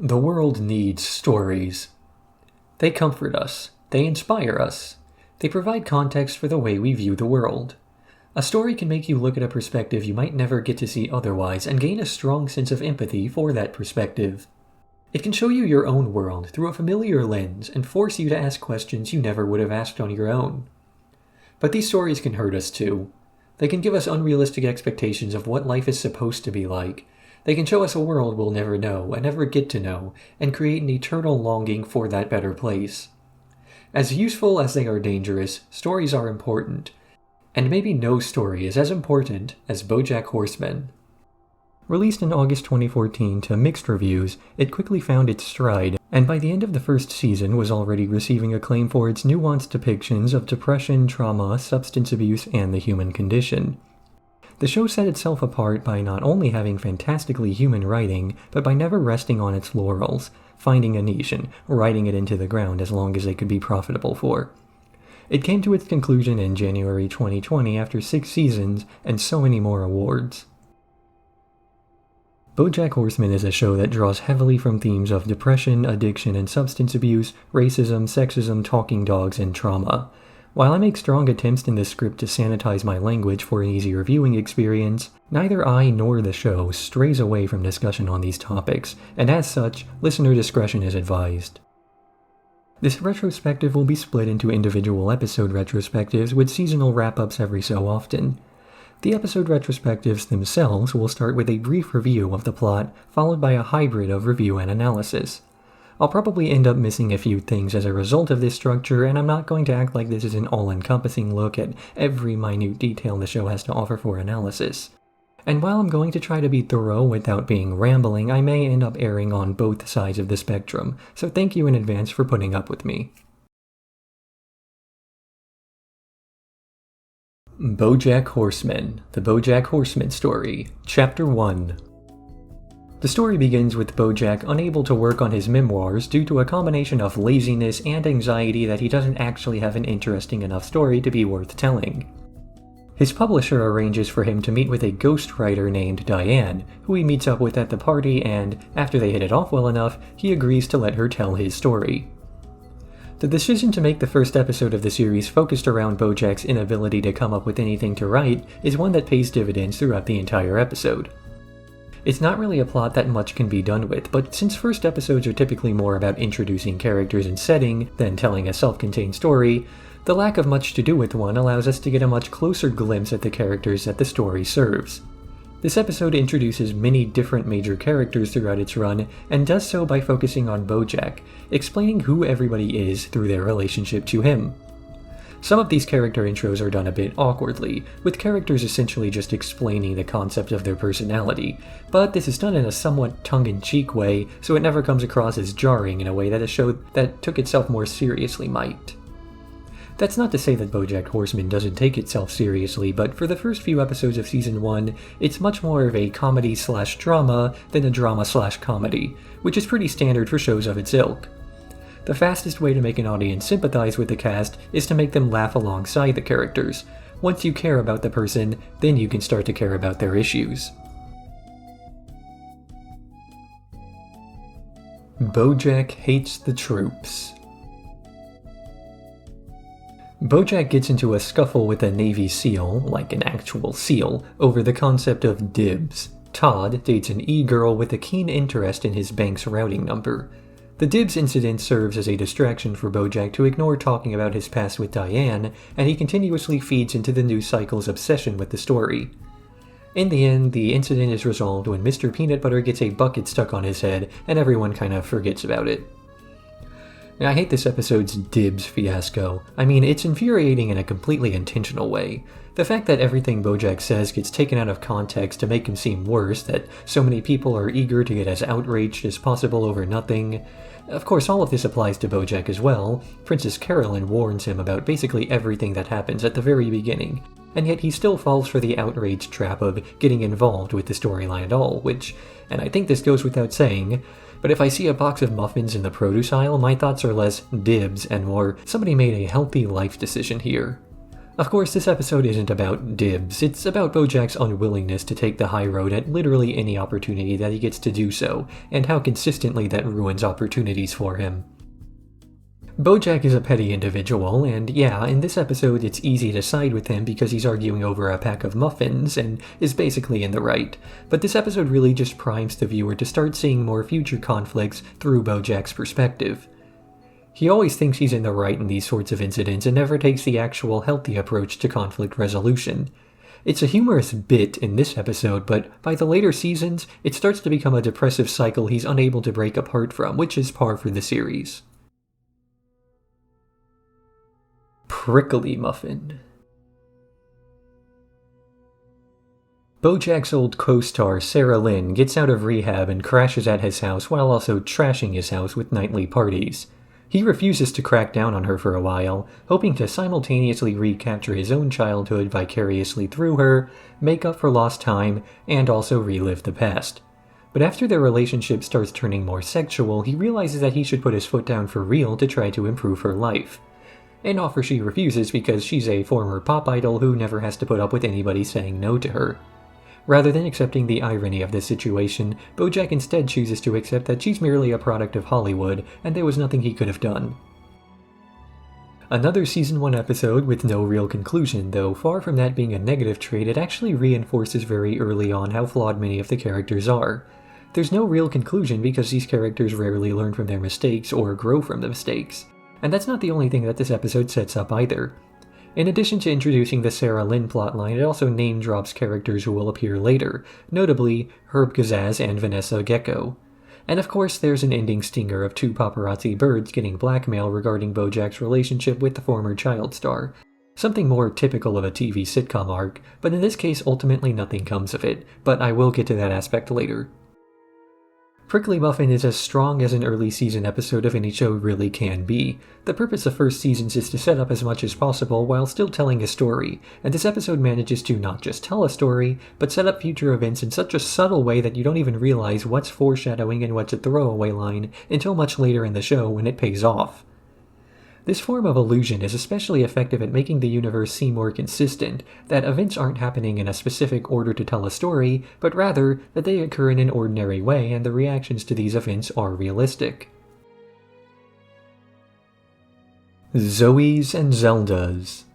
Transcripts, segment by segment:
The world needs stories. They comfort us. They inspire us. They provide context for the way we view the world. A story can make you look at a perspective you might never get to see otherwise and gain a strong sense of empathy for that perspective. It can show you your own world through a familiar lens and force you to ask questions you never would have asked on your own. But these stories can hurt us too. They can give us unrealistic expectations of what life is supposed to be like. They can show us a world we'll never know and never get to know, and create an eternal longing for that better place. As useful as they are dangerous, stories are important. And maybe no story is as important as BoJack Horseman. Released in August 2014 to mixed reviews, it quickly found its stride, and by the end of the first season was already receiving acclaim for its nuanced depictions of depression, trauma, substance abuse, and the human condition. The show set itself apart by not only having fantastically human writing, but by never resting on its laurels, finding a niche and riding it into the ground as long as they could be profitable for. It came to its conclusion in January 2020 after 6 seasons and so many more awards. BoJack Horseman is a show that draws heavily from themes of depression, addiction and substance abuse, racism, sexism, talking dogs, and trauma. While I make strong attempts in this script to sanitize my language for an easier viewing experience, neither I nor the show strays away from discussion on these topics, and as such, listener discretion is advised. This retrospective will be split into individual episode retrospectives with seasonal wrap-ups every so often. The episode retrospectives themselves will start with a brief review of the plot, followed by a hybrid of review and analysis. I'll probably end up missing a few things as a result of this structure, and I'm not going to act like this is an all-encompassing look at every minute detail the show has to offer for analysis. And while I'm going to try to be thorough without being rambling, I may end up erring on both sides of the spectrum, so thank you in advance for putting up with me. BoJack Horseman, the BoJack Horseman story, Chapter 1. The story begins with BoJack unable to work on his memoirs due to a combination of laziness and anxiety that he doesn't actually have an interesting enough story to be worth telling. His publisher arranges for him to meet with a ghostwriter named Diane, who he meets up with at the party, and after they hit it off well enough, he agrees to let her tell his story. The decision to make the first episode of the series focused around BoJack's inability to come up with anything to write is one that pays dividends throughout the entire episode. It's not really a plot that much can be done with, but since first episodes are typically more about introducing characters and setting than telling a self-contained story, the lack of much to do with one allows us to get a much closer glimpse at the characters that the story serves. This episode introduces many different major characters throughout its run, and does so by focusing on BoJack, explaining who everybody is through their relationship to him. Some of these character intros are done a bit awkwardly, with characters essentially just explaining the concept of their personality, but this is done in a somewhat tongue-in-cheek way, so it never comes across as jarring in a way that a show that took itself more seriously might. That's not to say that BoJack Horseman doesn't take itself seriously, but for the first few episodes of Season 1, it's much more of a comedy-slash-drama than a drama-slash-comedy, which is pretty standard for shows of its ilk. The fastest way to make an audience sympathize with the cast is to make them laugh alongside the characters. Once you care about the person, then you can start to care about their issues. BoJack hates the troops. BoJack gets into a scuffle with a Navy SEAL, like an actual SEAL, over the concept of dibs. Todd dates an e-girl with a keen interest in his bank's routing number. The dibs incident serves as a distraction for BoJack to ignore talking about his past with Diane, and he continuously feeds into the news cycle's obsession with the story. In the end, the incident is resolved when Mr. Peanut Butter gets a bucket stuck on his head, and everyone kind of forgets about it. I hate this episode's dibs fiasco. I mean, it's infuriating in a completely intentional way. The fact that everything BoJack says gets taken out of context to make him seem worse, that so many people are eager to get as outraged as possible over nothing. Of course, all of this applies to BoJack as well. Princess Carolyn warns him about basically everything that happens at the very beginning, and yet he still falls for the outrage trap of getting involved with the storyline at all, which, and I think this goes without saying, but if I see a box of muffins in the produce aisle, my thoughts are less dibs and more somebody made a healthy life decision here. Of course, this episode isn't about dibs, it's about BoJack's unwillingness to take the high road at literally any opportunity that he gets to do so, and how consistently that ruins opportunities for him. BoJack is a petty individual, and yeah, in this episode it's easy to side with him because he's arguing over a pack of muffins and is basically in the right, but this episode really just primes the viewer to start seeing more future conflicts through BoJack's perspective. He always thinks he's in the right in these sorts of incidents and never takes the actual healthy approach to conflict resolution. It's a humorous bit in this episode, but by the later seasons, it starts to become a depressive cycle he's unable to break apart from, which is par for the series. Prickly-Muffin. BoJack's old co-star Sarah Lynn gets out of rehab and crashes at his house while also trashing his house with nightly parties. He refuses to crack down on her for a while, hoping to simultaneously recapture his own childhood vicariously through her, make up for lost time, and also relive the past. But after their relationship starts turning more sexual, he realizes that he should put his foot down for real to try to improve her life. An offer she refuses because she's a former pop idol who never has to put up with anybody saying no to her. Rather than accepting the irony of this situation, BoJack instead chooses to accept that she's merely a product of Hollywood, and there was nothing he could have done. Another Season 1 episode with no real conclusion, though far from that being a negative trait, it actually reinforces very early on how flawed many of the characters are. There's no real conclusion because these characters rarely learn from their mistakes or grow from the mistakes. And that's not the only thing that this episode sets up either. In addition to introducing the Sarah Lynn plotline, it also name-drops characters who will appear later, notably Herb Gazaz and Vanessa Gecko. And of course there's an ending stinger of two paparazzi birds getting blackmail regarding BoJack's relationship with the former child star. Something more typical of a TV sitcom arc, but in this case ultimately nothing comes of it, but I will get to that aspect later. Prickly-Muffin is as strong as an early season episode of any show really can be. The purpose of first seasons is to set up as much as possible while still telling a story, and this episode manages to not just tell a story, but set up future events in such a subtle way that you don't even realize what's foreshadowing and what's a throwaway line until much later in the show when it pays off. This form of illusion is especially effective at making the universe seem more consistent, that events aren't happening in a specific order to tell a story, but rather that they occur in an ordinary way and the reactions to these events are realistic. Zoes and Zeldas.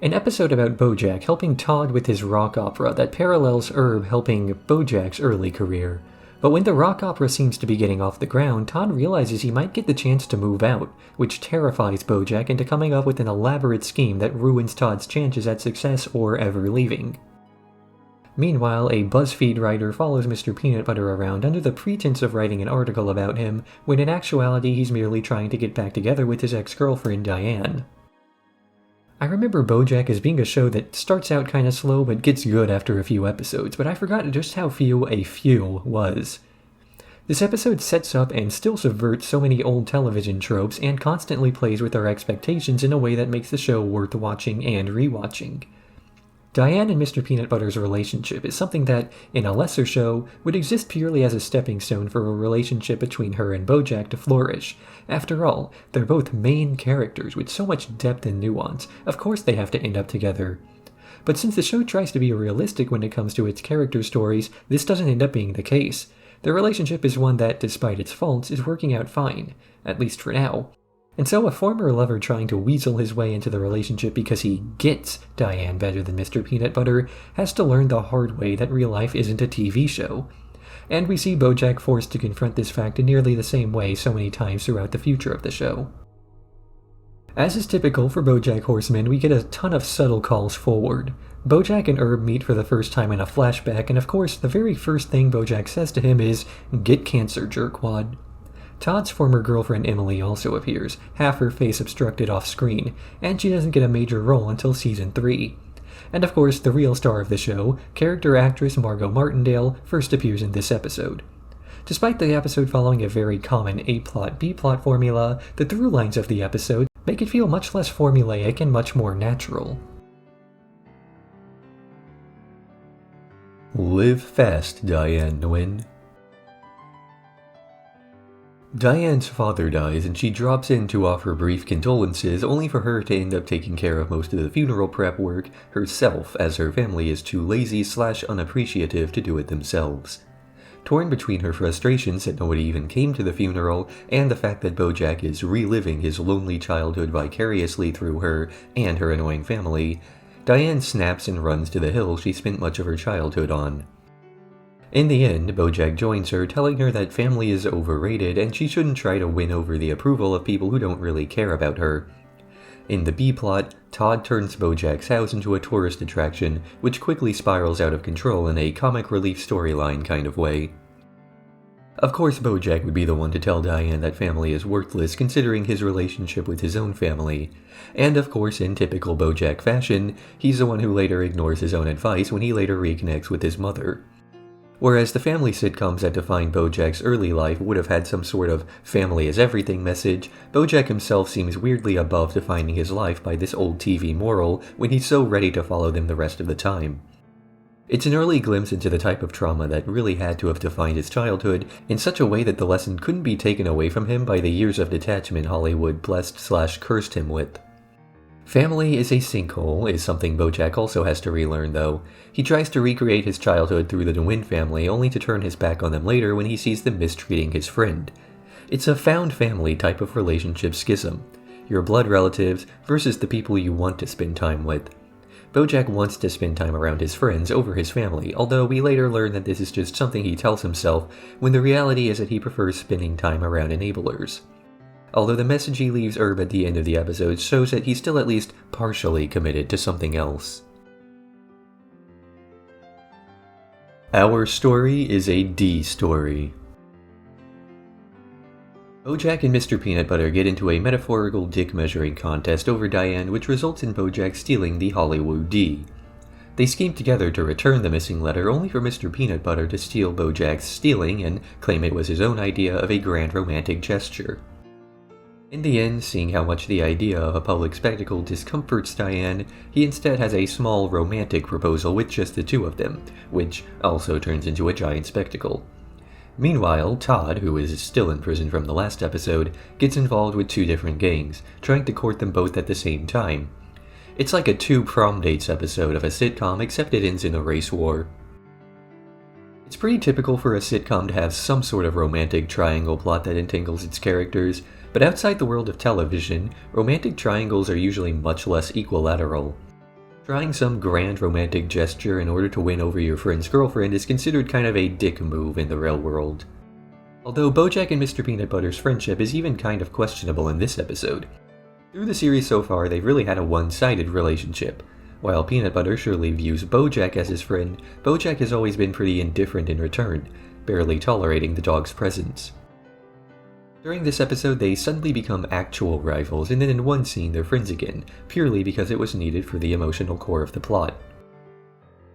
An episode about BoJack helping Todd with his rock opera that parallels Herb helping BoJack's early career. But when the rock opera seems to be getting off the ground, Todd realizes he might get the chance to move out, which terrifies BoJack into coming up with an elaborate scheme that ruins Todd's chances at success or ever leaving. Meanwhile, a BuzzFeed writer follows Mr. Peanutbutter around under the pretense of writing an article about him, when in actuality he's merely trying to get back together with his ex-girlfriend Diane. I remember BoJack as being a show that starts out kinda slow but gets good after a few episodes, but I forgot just how few a few was. This episode sets up and still subverts so many old television tropes and constantly plays with our expectations in a way that makes the show worth watching and rewatching. Diane and Mr. Peanutbutter's relationship is something that, in a lesser show, would exist purely as a stepping stone for a relationship between her and BoJack to flourish. After all, they're both main characters with so much depth and nuance, of course they have to end up together. But since the show tries to be realistic when it comes to its character stories, this doesn't end up being the case. Their relationship is one that, despite its faults, is working out fine, at least for now. And so a former lover trying to weasel his way into the relationship because he gets Diane better than Mr. Peanutbutter has to learn the hard way that real life isn't a TV show. And we see BoJack forced to confront this fact in nearly the same way so many times throughout the future of the show. As is typical for BoJack Horseman, we get a ton of subtle calls forward. BoJack and Herb meet for the first time in a flashback, and of course, the very first thing BoJack says to him is, "Get cancer, jerkwad." Todd's former girlfriend Emily also appears, half her face obstructed off-screen, and she doesn't get a major role until Season 3. And of course, the real star of the show, character actress Margot Martindale, first appears in this episode. Despite the episode following a very common A-plot, B-plot formula, the through lines of the episode make it feel much less formulaic and much more natural. Live fast, Diane Nguyen. Diane's father dies and she drops in to offer brief condolences, only for her to end up taking care of most of the funeral prep work herself, as her family is too lazy/unappreciative to do it themselves. Torn between her frustrations that nobody even came to the funeral, and the fact that BoJack is reliving his lonely childhood vicariously through her and her annoying family, Diane snaps and runs to the hill she spent much of her childhood on. In the end, BoJack joins her, telling her that family is overrated and she shouldn't try to win over the approval of people who don't really care about her. In the B-plot, Todd turns BoJack's house into a tourist attraction, which quickly spirals out of control in a comic relief storyline kind of way. Of course, BoJack would be the one to tell Diane that family is worthless considering his relationship with his own family. And of course, in typical BoJack fashion, he's the one who later ignores his own advice when he later reconnects with his mother. Whereas the family sitcoms that defined BoJack's early life would have had some sort of family is everything message, BoJack himself seems weirdly above defining his life by this old TV moral when he's so ready to follow them the rest of the time. It's an early glimpse into the type of trauma that really had to have defined his childhood in such a way that the lesson couldn't be taken away from him by the years of detachment Hollywood blessed/cursed him with. Family is a sinkhole is something BoJack also has to relearn, though. He tries to recreate his childhood through the Nguyen family, only to turn his back on them later when he sees them mistreating his friend. It's a found family type of relationship schism. Your blood relatives versus the people you want to spend time with. BoJack wants to spend time around his friends over his family, although we later learn that this is just something he tells himself, when the reality is that he prefers spending time around enablers. Although the message he leaves Herb at the end of the episode shows that he's still at least partially committed to something else. Our story is a D story. BoJack and Mr. Peanutbutter get into a metaphorical dick measuring contest over Diane, which results in BoJack stealing the Hollywood D. They scheme together to return the missing letter, only for Mr. Peanutbutter to steal BoJack's stealing and claim it was his own idea of a grand romantic gesture. In the end, seeing how much the idea of a public spectacle discomforts Diane, he instead has a small romantic proposal with just the two of them, which also turns into a giant spectacle. Meanwhile, Todd, who is still in prison from the last episode, gets involved with two different gangs, trying to court them both at the same time. It's like a 2 prom dates episode of a sitcom, except it ends in a race war. It's pretty typical for a sitcom to have some sort of romantic triangle plot that entangles its characters, but outside the world of television, romantic triangles are usually much less equilateral. Trying some grand romantic gesture in order to win over your friend's girlfriend is considered kind of a dick move in the real world. Although BoJack and Mr. Peanutbutter's friendship is even kind of questionable in this episode. Through the series so far, they've really had a one-sided relationship. While Peanutbutter surely views BoJack as his friend, BoJack has always been pretty indifferent in return, barely tolerating the dog's presence. During this episode, they suddenly become actual rivals, and then in one scene they're friends again, purely because it was needed for the emotional core of the plot.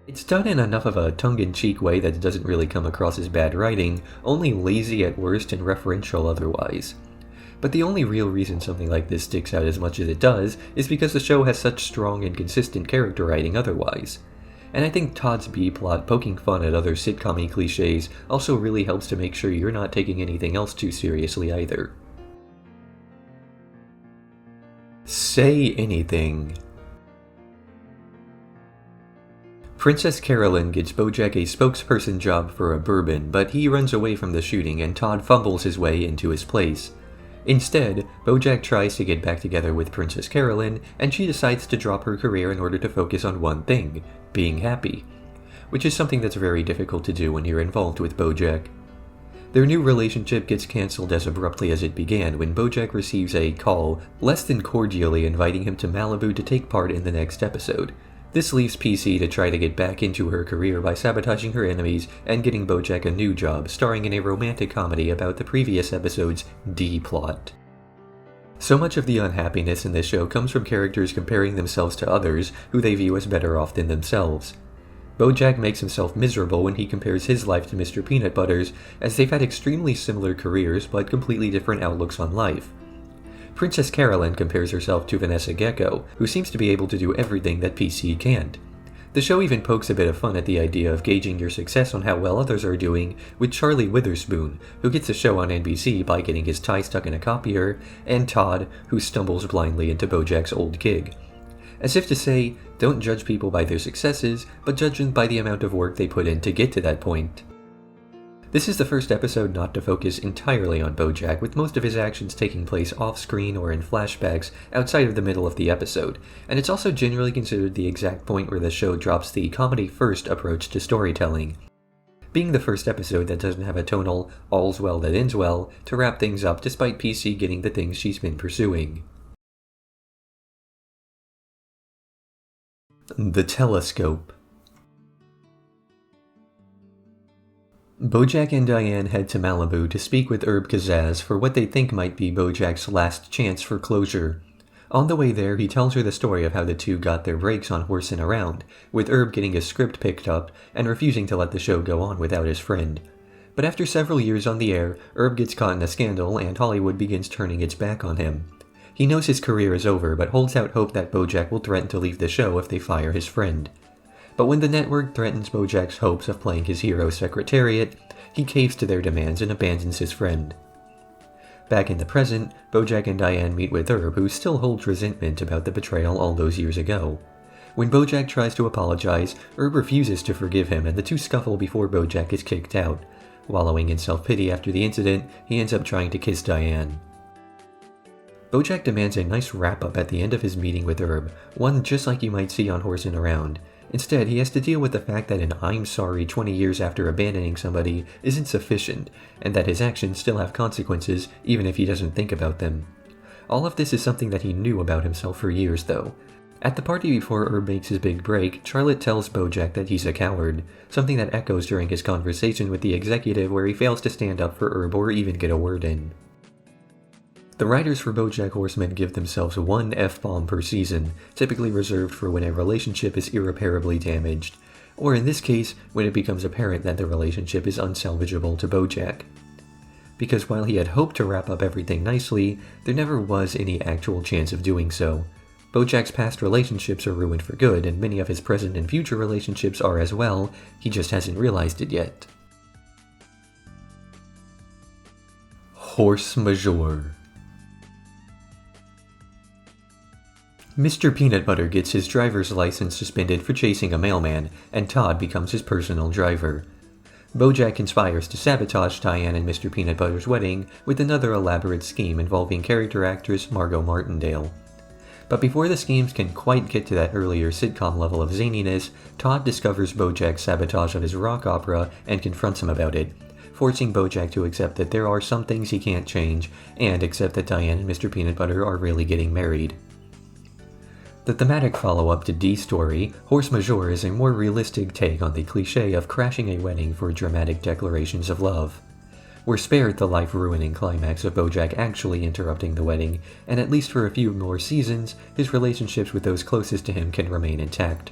It's done in enough of a tongue-in-cheek way that it doesn't really come across as bad writing, only lazy at worst and referential otherwise. But the only real reason something like this sticks out as much as it does is because the show has such strong and consistent character writing otherwise. And I think Todd's B-plot poking fun at other sitcom-y cliches also really helps to make sure you're not taking anything else too seriously either. Say anything. Princess Carolyn gets BoJack a spokesperson job for a bourbon, but he runs away from the shooting and Todd fumbles his way into his place. Instead, BoJack tries to get back together with Princess Carolyn, and she decides to drop her career in order to focus on one thing, being happy. Which is something that's very difficult to do when you're involved with BoJack. Their new relationship gets cancelled as abruptly as it began when BoJack receives a call, less than cordially inviting him to Malibu to take part in the next episode. This leaves PC to try to get back into her career by sabotaging her enemies and getting BoJack a new job, starring in a romantic comedy about the previous episode's D-plot. So much of the unhappiness in this show comes from characters comparing themselves to others who they view as better off than themselves. BoJack makes himself miserable when he compares his life to Mr. Peanutbutter's, as they've had extremely similar careers but completely different outlooks on life. Princess Carolyn compares herself to Vanessa Gecko, who seems to be able to do everything that PC can't. The show even pokes a bit of fun at the idea of gauging your success on how well others are doing with Charlie Witherspoon, who gets a show on NBC by getting his tie stuck in a copier, and Todd, who stumbles blindly into BoJack's old gig. As if to say, don't judge people by their successes, but judge them by the amount of work they put in to get to that point. This is the first episode not to focus entirely on BoJack, with most of his actions taking place off-screen or in flashbacks outside of the middle of the episode, and it's also generally considered the exact point where the show drops the comedy-first approach to storytelling, being the first episode that doesn't have a tonal all's well that ends well to wrap things up despite PC getting the things she's been pursuing. The Telescope. BoJack and Diane head to Malibu to speak with Herb Kazaz for what they think might be BoJack's last chance for closure. On the way there, he tells her the story of how the two got their breaks on Horsin' Around, with Herb getting his script picked up and refusing to let the show go on without his friend. But after several years on the air, Herb gets caught in a scandal and Hollywood begins turning its back on him. He knows his career is over, but holds out hope that BoJack will threaten to leave the show if they fire his friend. But when the network threatens BoJack's hopes of playing his hero Secretariat, he caves to their demands and abandons his friend. Back in the present, BoJack and Diane meet with Herb, who still holds resentment about the betrayal all those years ago. When BoJack tries to apologize, Herb refuses to forgive him and the two scuffle before BoJack is kicked out. Wallowing in self-pity after the incident, he ends up trying to kiss Diane. BoJack demands a nice wrap-up at the end of his meeting with Herb, one just like you might see on Horsin' Around. Instead, he has to deal with the fact that an I'm sorry 20 years after abandoning somebody isn't sufficient, and that his actions still have consequences even if he doesn't think about them. All of this is something that he knew about himself for years, though. At the party before Herb makes his big break, Charlotte tells BoJack that he's a coward, something that echoes during his conversation with the executive where he fails to stand up for Herb or even get a word in. The writers for BoJack Horseman give themselves one F-bomb per season, typically reserved for when a relationship is irreparably damaged, or in this case, when it becomes apparent that the relationship is unsalvageable to BoJack. Because while he had hoped to wrap up everything nicely, there never was any actual chance of doing so. BoJack's past relationships are ruined for good, and many of his present and future relationships are as well, he just hasn't realized it yet. Horse Majeure. Mr. Peanutbutter gets his driver's license suspended for chasing a mailman, and Todd becomes his personal driver. BoJack conspires to sabotage Diane and Mr. Peanutbutter's wedding with another elaborate scheme involving character actress Margot Martindale. But before the schemes can quite get to that earlier sitcom level of zaniness, Todd discovers BoJack's sabotage of his rock opera and confronts him about it, forcing BoJack to accept that there are some things he can't change, and accept that Diane and Mr. Peanutbutter are really getting married. The thematic follow-up to D's story, Horse Majeure is a more realistic take on the cliché of crashing a wedding for dramatic declarations of love. We're spared the life-ruining climax of BoJack actually interrupting the wedding, and at least for a few more seasons, his relationships with those closest to him can remain intact.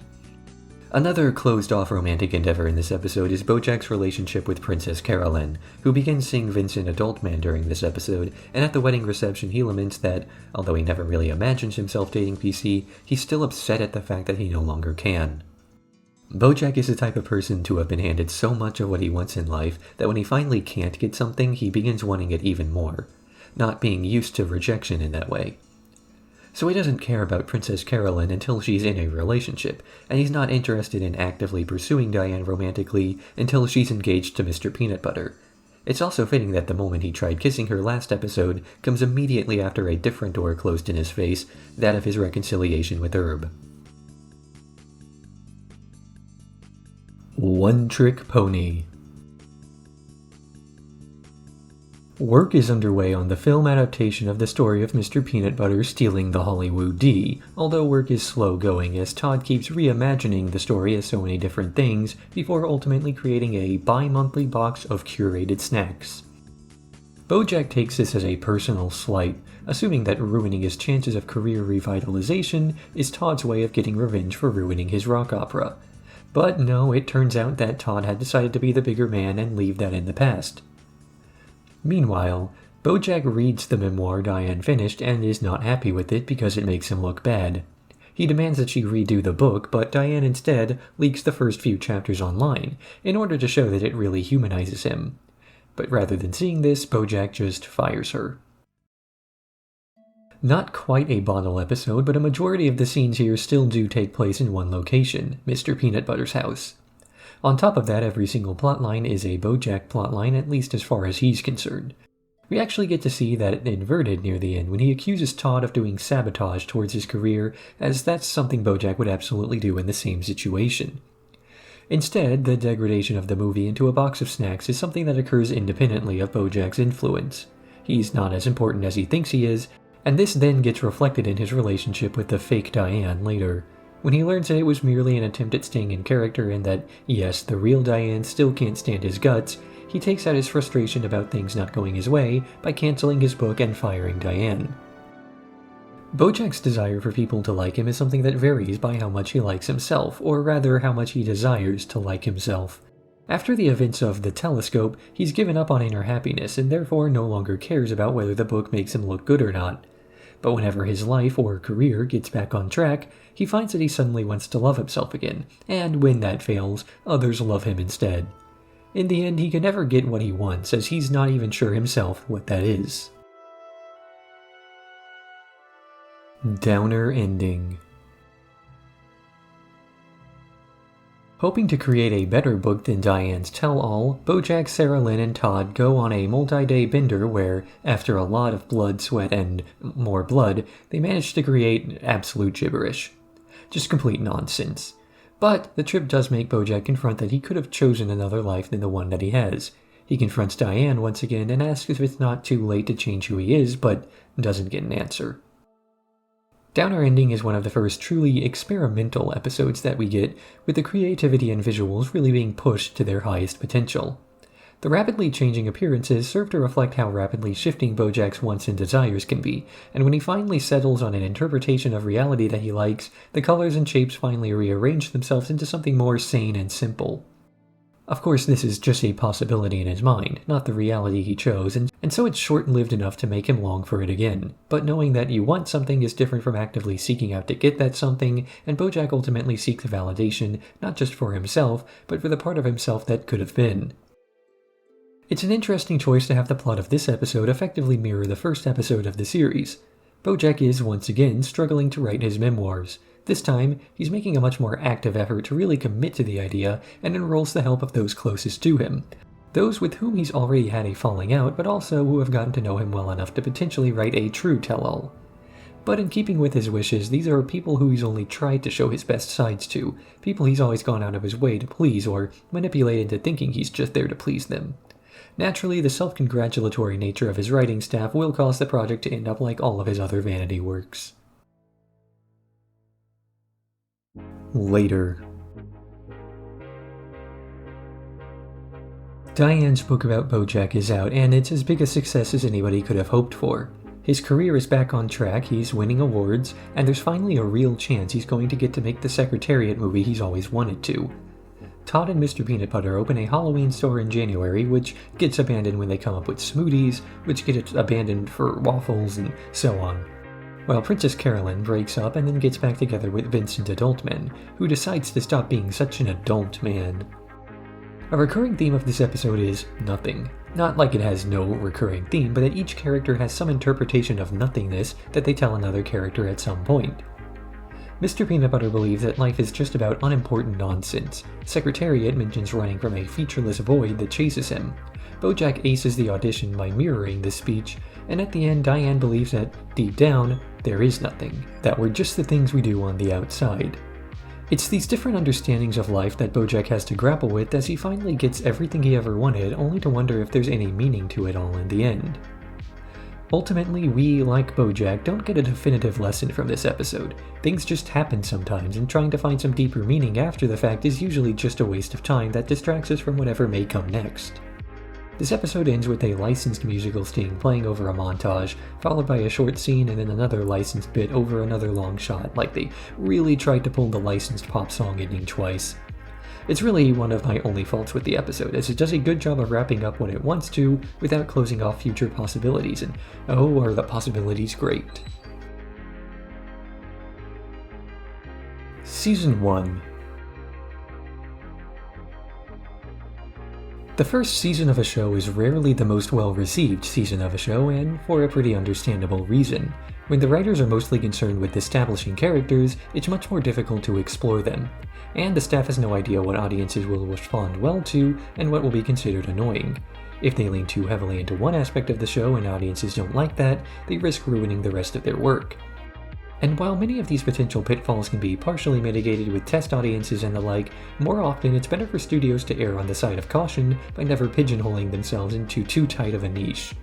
Another closed-off romantic endeavor in this episode is BoJack's relationship with Princess Carolyn, who begins seeing Vincent adult man during this episode, and at the wedding reception he laments that, although he never really imagines himself dating PC, he's still upset at the fact that he no longer can. BoJack is the type of person to have been handed so much of what he wants in life that when he finally can't get something, he begins wanting it even more, not being used to rejection in that way. So he doesn't care about Princess Carolyn until she's in a relationship, and he's not interested in actively pursuing Diane romantically until she's engaged to Mr. Peanutbutter. It's also fitting that the moment he tried kissing her last episode comes immediately after a different door closed in his face, that of his reconciliation with Herb. One Trick Pony. Work is underway on the film adaptation of the story of Mr. Peanutbutter stealing the Hollywood D, although work is slow going as Todd keeps reimagining the story as so many different things before ultimately creating a bi-monthly box of curated snacks. BoJack takes this as a personal slight, assuming that ruining his chances of career revitalization is Todd's way of getting revenge for ruining his rock opera. But no, it turns out that Todd had decided to be the bigger man and leave that in the past. Meanwhile, BoJack reads the memoir Diane finished and is not happy with it because it makes him look bad. He demands that she redo the book, but Diane instead leaks the first few chapters online, in order to show that it really humanizes him. But rather than seeing this, BoJack just fires her. Not quite a bottle episode, but a majority of the scenes here still do take place in one location, Mr. Peanutbutter's house. On top of that, every single plotline is a BoJack plotline, at least as far as he's concerned. We actually get to see that inverted near the end when he accuses Todd of doing sabotage towards his career, as that's something BoJack would absolutely do in the same situation. Instead, the degradation of the movie into a box of snacks is something that occurs independently of BoJack's influence. He's not as important as he thinks he is, and this then gets reflected in his relationship with the fake Diane later, when he learns that it was merely an attempt at staying in character and that, yes, the real Diane still can't stand his guts. He takes out his frustration about things not going his way by canceling his book and firing Diane. BoJack's desire for people to like him is something that varies by how much he likes himself, or rather how much he desires to like himself. After the events of The Telescope, he's given up on inner happiness and therefore no longer cares about whether the book makes him look good or not. But whenever his life or career gets back on track, he finds that he suddenly wants to love himself again, and when that fails, others love him instead. In the end, he can never get what he wants, as he's not even sure himself what that is. Downer ending. Hoping to create a better book than Diane's tell-all, BoJack, Sarah Lynn, and Todd go on a multi-day bender where, after a lot of blood, sweat, and more blood, they manage to create absolute gibberish. Just complete nonsense. But the trip does make BoJack confront that he could have chosen another life than the one that he has. He confronts Diane once again and asks if it's not too late to change who he is, but doesn't get an answer. Downer Ending is one of the first truly experimental episodes that we get, with the creativity and visuals really being pushed to their highest potential. The rapidly changing appearances serve to reflect how rapidly shifting BoJack's wants and desires can be, and when he finally settles on an interpretation of reality that he likes, the colors and shapes finally rearrange themselves into something more sane and simple. Of course, this is just a possibility in his mind, not the reality he chose, and so it's short-lived enough to make him long for it again. But knowing that you want something is different from actively seeking out to get that something, and BoJack ultimately seeks validation, not just for himself, but for the part of himself that could have been. It's an interesting choice to have the plot of this episode effectively mirror the first episode of the series. BoJack is, once again, struggling to write his memoirs. This time, he's making a much more active effort to really commit to the idea and enrolls the help of those closest to him. Those with whom he's already had a falling out, but also who have gotten to know him well enough to potentially write a true tell-all. But in keeping with his wishes, these are people who he's only tried to show his best sides to, people he's always gone out of his way to please or manipulate into thinking he's just there to please them. Naturally, the self-congratulatory nature of his writing staff will cause the project to end up like all of his other vanity works. Later. Diane's book about BoJack is out, and it's as big a success as anybody could have hoped for. His career is back on track, he's winning awards, and there's finally a real chance he's going to get to make the Secretariat movie he's always wanted to. Todd and Mr. Peanut Butter open a Halloween store in January, which gets abandoned when they come up with smoothies, which get abandoned for waffles, and so on. While Princess Carolyn breaks up and then gets back together with Vincent Adultman, who decides to stop being such an adult man. A recurring theme of this episode is nothing. Not like it has no recurring theme, but that each character has some interpretation of nothingness that they tell another character at some point. Mr. Peanut Butter believes that life is just about unimportant nonsense. Secretariat mentions running from a featureless void that chases him. BoJack aces the audition by mirroring this speech, and at the end Diane believes that, deep down, there is nothing, that we're just the things we do on the outside. It's these different understandings of life that BoJack has to grapple with as he finally gets everything he ever wanted, only to wonder if there's any meaning to it all in the end. Ultimately, we, like BoJack, don't get a definitive lesson from this episode. Things just happen sometimes, and trying to find some deeper meaning after the fact is usually just a waste of time that distracts us from whatever may come next. This episode ends with a licensed musical sting playing over a montage, followed by a short scene and then another licensed bit over another long shot, like they really tried to pull the licensed pop song ending twice. It's really one of my only faults with the episode, as it does a good job of wrapping up what it wants to without closing off future possibilities, and oh, are the possibilities great. Season 1. The first season of a show is rarely the most well-received season of a show, and for a pretty understandable reason. When the writers are mostly concerned with establishing characters, it's much more difficult to explore them, and the staff has no idea what audiences will respond well to and what will be considered annoying. If they lean too heavily into one aspect of the show and audiences don't like that, they risk ruining the rest of their work. And while many of these potential pitfalls can be partially mitigated with test audiences and the like, more often it's better for studios to err on the side of caution by never pigeonholing themselves into too tight of a niche.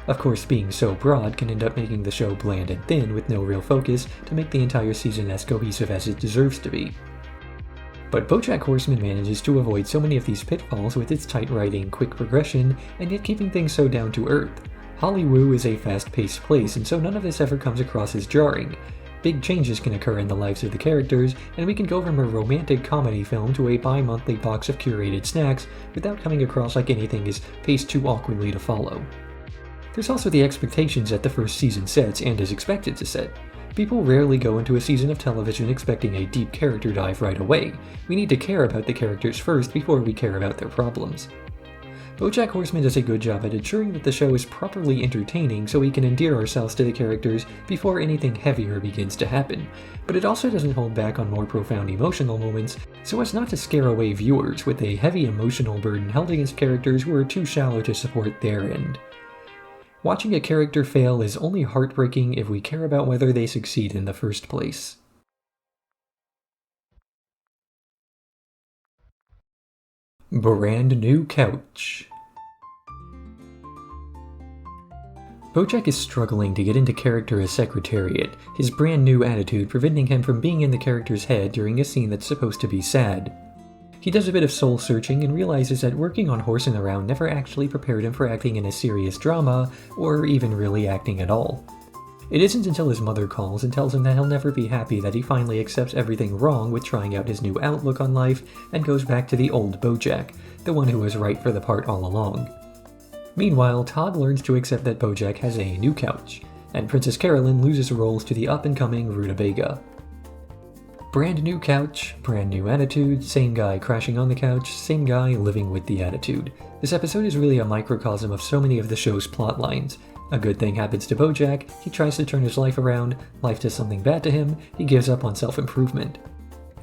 Of course, being so broad can end up making the show bland and thin with no real focus to make the entire season as cohesive as it deserves to be. But BoJack Horseman manages to avoid so many of these pitfalls with its tight writing, quick progression, and yet keeping things so down to earth. Hollywood is a fast-paced place, and so none of this ever comes across as jarring. Big changes can occur in the lives of the characters, and we can go from a romantic comedy film to a bi-monthly box of curated snacks without coming across like anything is paced too awkwardly to follow. There's also the expectations that the first season sets and is expected to set. People rarely go into a season of television expecting a deep character dive right away. We need to care about the characters first before we care about their problems. BoJack Horseman does a good job at ensuring that the show is properly entertaining so we can endear ourselves to the characters before anything heavier begins to happen, but it also doesn't hold back on more profound emotional moments so as not to scare away viewers with a heavy emotional burden held against characters who are too shallow to support their end. Watching a character fail is only heartbreaking if we care about whether they succeed in the first place. Brand new couch. BoJack is struggling to get into character as Secretariat, his brand new attitude preventing him from being in the character's head during a scene that's supposed to be sad. He does a bit of soul-searching and realizes that working on horsing around never actually prepared him for acting in a serious drama, or even really acting at all. It isn't until his mother calls and tells him that he'll never be happy that he finally accepts everything wrong with trying out his new outlook on life and goes back to the old BoJack, the one who was right for the part all along. Meanwhile, Todd learns to accept that BoJack has a new couch, and Princess Carolyn loses roles to the up-and-coming Rutabaga. Brand new couch, brand new attitude, same guy crashing on the couch, same guy living with the attitude. This episode is really a microcosm of so many of the show's plot lines. A good thing happens to BoJack, he tries to turn his life around, life does something bad to him, he gives up on self-improvement.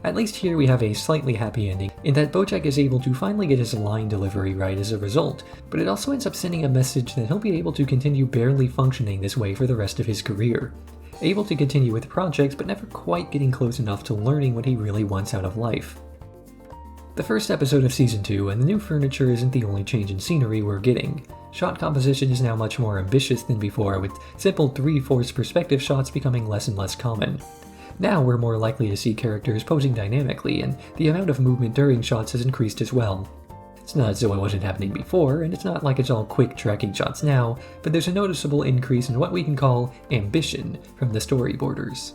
At least here we have a slightly happy ending, in that BoJack is able to finally get his line delivery right as a result, but it also ends up sending a message that he'll be able to continue barely functioning this way for the rest of his career. Able to continue with projects, but never quite getting close enough to learning what he really wants out of life. The first episode of Season 2 and the new furniture isn't the only change in scenery we're getting. Shot composition is now much more ambitious than before, with simple 3/4 perspective shots becoming less and less common. Now we're more likely to see characters posing dynamically, and the amount of movement during shots has increased as well. It's not as though it wasn't happening before, and it's not like it's all quick tracking shots now, but there's a noticeable increase in what we can call ambition from the storyboarders.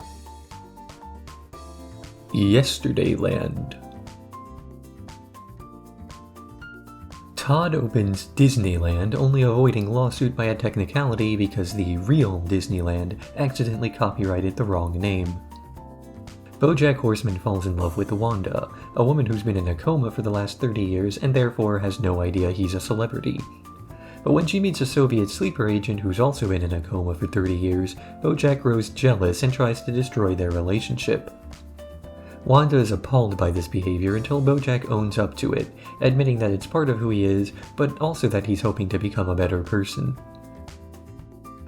Yesterdayland. Todd opens Disneyland, only avoiding lawsuit by a technicality because the real Disneyland accidentally copyrighted the wrong name. BoJack Horseman falls in love with Wanda, a woman who's been in a coma for the last 30 years and therefore has no idea he's a celebrity. But when she meets a Soviet sleeper agent who's also been in a coma for 30 years, BoJack grows jealous and tries to destroy their relationship. Wanda is appalled by this behavior until BoJack owns up to it, admitting that it's part of who he is, but also that he's hoping to become a better person.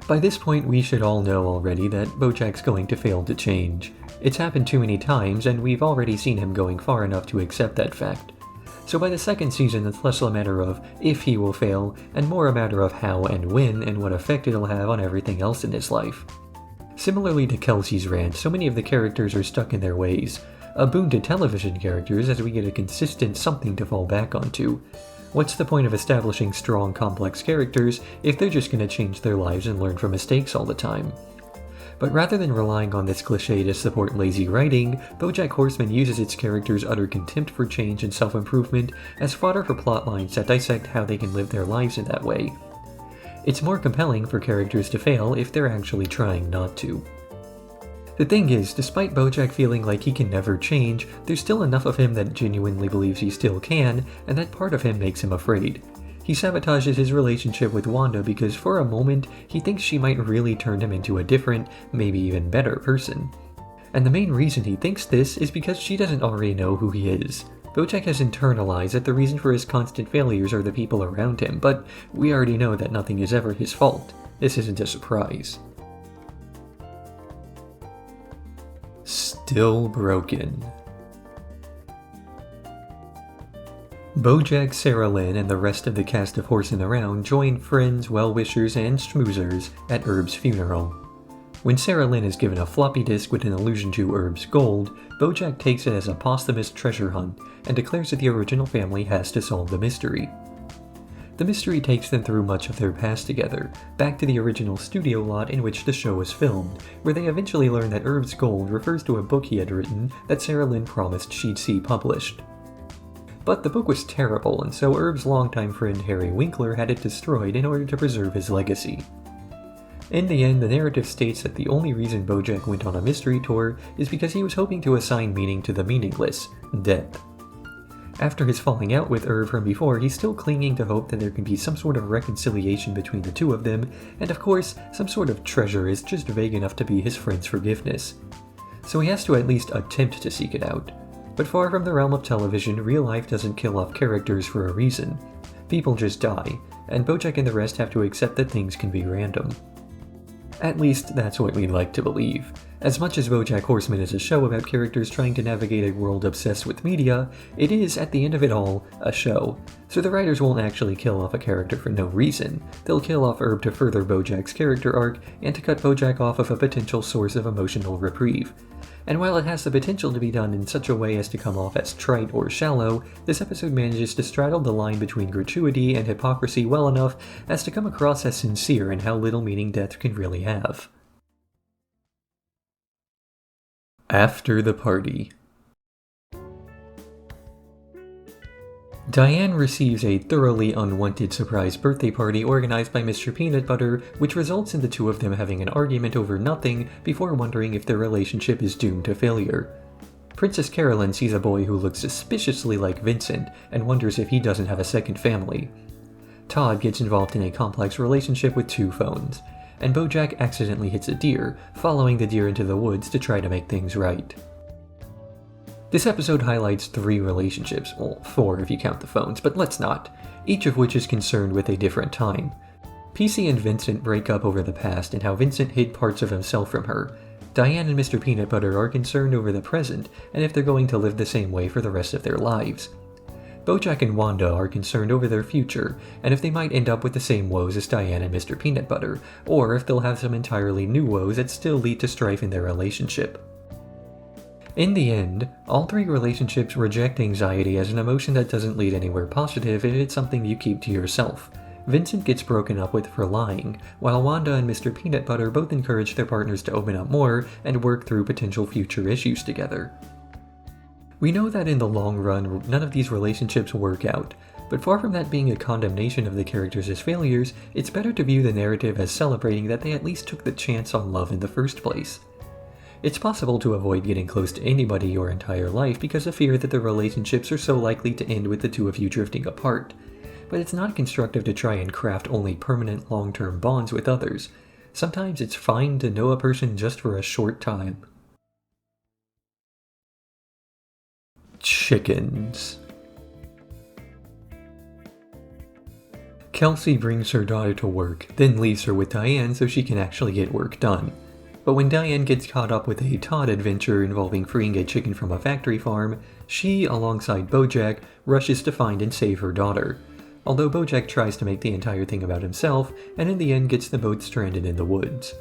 By this point, we should all know already that BoJack's going to fail to change. It's happened too many times, and we've already seen him going far enough to accept that fact. So by the second season, it's less a matter of if he will fail, and more a matter of how and when and what effect it'll have on everything else in his life. Similarly to Kelsey's rant, so many of the characters are stuck in their ways. A boon to television characters as we get a consistent something to fall back onto. What's the point of establishing strong, complex characters if they're just going to change their lives and learn from mistakes all the time? But rather than relying on this cliché to support lazy writing, BoJack Horseman uses its characters' utter contempt for change and self-improvement as fodder for plotlines that dissect how they can live their lives in that way. It's more compelling for characters to fail if they're actually trying not to. The thing is, despite BoJack feeling like he can never change, there's still enough of him that genuinely believes he still can, and that part of him makes him afraid. He sabotages his relationship with Wanda because for a moment, he thinks she might really turn him into a different, maybe even better person. And the main reason he thinks this is because she doesn't already know who he is. BoJack has internalized that the reason for his constant failures are the people around him, but we already know that nothing is ever his fault. This isn't a surprise. Still broken. BoJack, Sarah Lynn, and the rest of the cast of Horsing Around join friends, well-wishers, and schmoozers at Herb's funeral. When Sarah Lynn is given a floppy disk with an allusion to Herb's gold, BoJack takes it as a posthumous treasure hunt and declares that the original family has to solve the mystery. The mystery takes them through much of their past together, back to the original studio lot in which the show was filmed, where they eventually learn that Herb's gold refers to a book he had written that Sarah Lynn promised she'd see published. But the book was terrible, and so Herb's longtime friend Harry Winkler had it destroyed in order to preserve his legacy. In the end, the narrative states that the only reason BoJack went on a mystery tour is because he was hoping to assign meaning to the meaningless, death. After his falling out with Herb from before, he's still clinging to hope that there can be some sort of reconciliation between the two of them, and of course, some sort of treasure is just vague enough to be his friend's forgiveness. So he has to at least attempt to seek it out. But far from the realm of television, real life doesn't kill off characters for a reason. People just die, and BoJack and the rest have to accept that things can be random. At least, that's what we'd like to believe. As much as BoJack Horseman is a show about characters trying to navigate a world obsessed with media, it is, at the end of it all, a show. So the writers won't actually kill off a character for no reason. They'll kill off Herb to further BoJack's character arc, and to cut BoJack off of a potential source of emotional reprieve. And while it has the potential to be done in such a way as to come off as trite or shallow, this episode manages to straddle the line between gratuity and hypocrisy well enough as to come across as sincere in how little meaning death can really have. After the party. Diane receives a thoroughly unwanted surprise birthday party organized by Mr. Peanutbutter, which results in the two of them having an argument over nothing before wondering if their relationship is doomed to failure. Princess Carolyn sees a boy who looks suspiciously like Vincent and wonders if he doesn't have a second family. Todd gets involved in a complex relationship with two phones, and BoJack accidentally hits a deer, following the deer into the woods to try to make things right. This episode highlights 3 relationships, well, 4 if you count the phones, but let's not, each of which is concerned with a different time. PC and Vincent break up over the past and how Vincent hid parts of himself from her. Diane and Mr. Peanutbutter are concerned over the present and if they're going to live the same way for the rest of their lives. BoJack and Wanda are concerned over their future, and if they might end up with the same woes as Diane and Mr. Peanutbutter, or if they'll have some entirely new woes that still lead to strife in their relationship. In the end, all 3 relationships reject anxiety as an emotion that doesn't lead anywhere positive if it's something you keep to yourself. Vincent gets broken up with for lying, while Wanda and Mr. Peanutbutter both encourage their partners to open up more and work through potential future issues together. We know that in the long run, none of these relationships work out, but far from that being a condemnation of the characters as failures, it's better to view the narrative as celebrating that they at least took the chance on love in the first place. It's possible to avoid getting close to anybody your entire life because of fear that the relationships are so likely to end with the two of you drifting apart, but it's not constructive to try and craft only permanent long-term bonds with others. Sometimes it's fine to know a person just for a short time. Chickens. Kelsey brings her daughter to work, then leaves her with Diane so she can actually get work done. But when Diane gets caught up with a Todd adventure involving freeing a chicken from a factory farm, she, alongside BoJack, rushes to find and save her daughter. Although BoJack tries to make the entire thing about himself, and in the end gets them both stranded in the woods.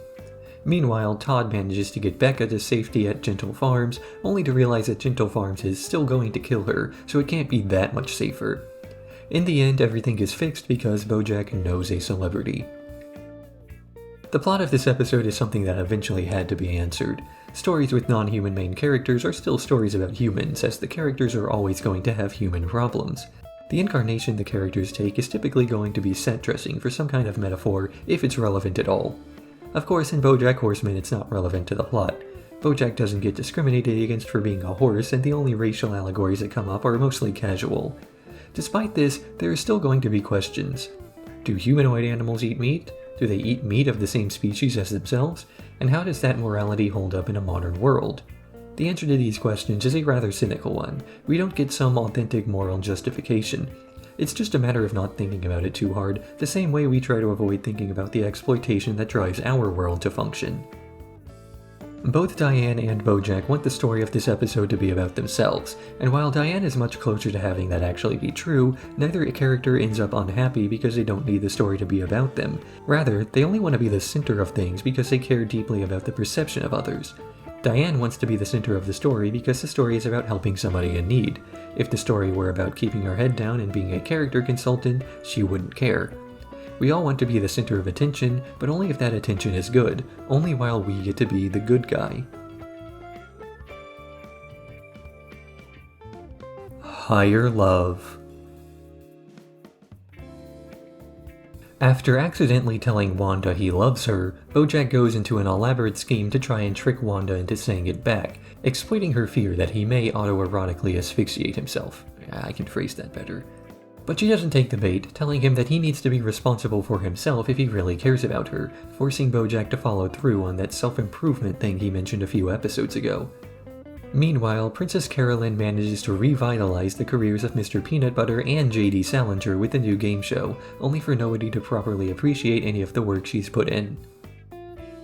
Meanwhile, Todd manages to get Becca to safety at Gentle Farms, only to realize that Gentle Farms is still going to kill her, so it can't be that much safer. In the end, everything is fixed because BoJack knows a celebrity. The plot of this episode is something that eventually had to be answered. Stories with non-human main characters are still stories about humans, as the characters are always going to have human problems. The incarnation the characters take is typically going to be set dressing for some kind of metaphor, if it's relevant at all. Of course, in BoJack Horseman it's not relevant to the plot. BoJack doesn't get discriminated against for being a horse, and the only racial allegories that come up are mostly casual. Despite this, there are still going to be questions. Do humanoid animals eat meat? Do they eat meat of the same species as themselves? And how does that morality hold up in a modern world? The answer to these questions is a rather cynical one. We don't get some authentic moral justification. It's just a matter of not thinking about it too hard, the same way we try to avoid thinking about the exploitation that drives our world to function. Both Diane and BoJack want the story of this episode to be about themselves, and while Diane is much closer to having that actually be true, neither character ends up unhappy because they don't need the story to be about them. Rather, they only want to be the center of things because they care deeply about the perception of others. Diane wants to be the center of the story because the story is about helping somebody in need. If the story were about keeping her head down and being a character consultant, she wouldn't care. We all want to be the center of attention, but only if that attention is good, only while we get to be the good guy. Higher love. After accidentally telling Wanda he loves her, BoJack goes into an elaborate scheme to try and trick Wanda into saying it back, exploiting her fear that he may autoerotically asphyxiate himself. I can phrase that better. But she doesn't take the bait, telling him that he needs to be responsible for himself if he really cares about her, forcing BoJack to follow through on that self-improvement thing he mentioned a few episodes ago. Meanwhile, Princess Carolyn manages to revitalize the careers of Mr. Peanutbutter and J.D. Salinger with a new game show, only for nobody to properly appreciate any of the work she's put in.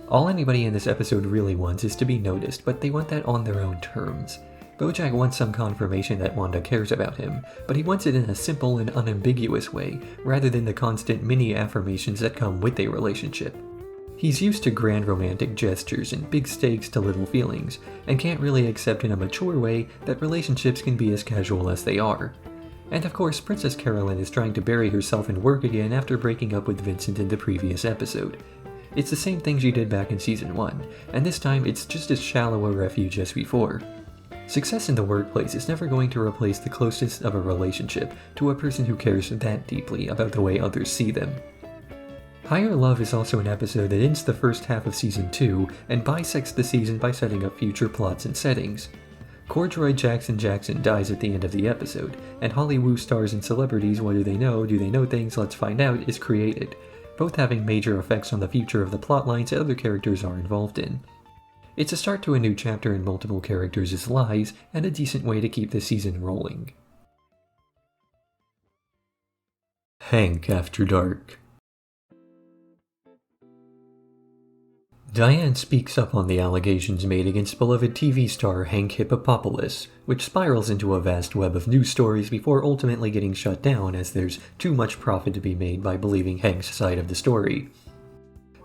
All anybody in this episode really wants is to be noticed, but they want that on their own terms. BoJack wants some confirmation that Wanda cares about him, but he wants it in a simple and unambiguous way, rather than the constant mini-affirmations that come with a relationship. He's used to grand romantic gestures and big stakes to little feelings, and can't really accept in a mature way that relationships can be as casual as they are. And of course, Princess Carolyn is trying to bury herself in work again after breaking up with Vincent in the previous episode. It's the same thing she did back in Season 1, and this time it's just as shallow a refuge as before. Success in the workplace is never going to replace the closeness of a relationship to a person who cares that deeply about the way others see them. Higher Love is also an episode that ends the first half of Season 2 and bisects the season by setting up future plots and settings. Cordroy Jackson dies at the end of the episode, and Hollywood Stars and Celebrities What Do They Know? Do They Know Things? Let's Find Out is created, both having major effects on the future of the plotlines that other characters are involved in. It's a start to a new chapter in multiple characters' lives, and a decent way to keep the season rolling. Hank After Dark. Diane speaks up on the allegations made against beloved TV star Hank Hippopopoulos, which spirals into a vast web of news stories before ultimately getting shut down as there's too much profit to be made by believing Hank's side of the story.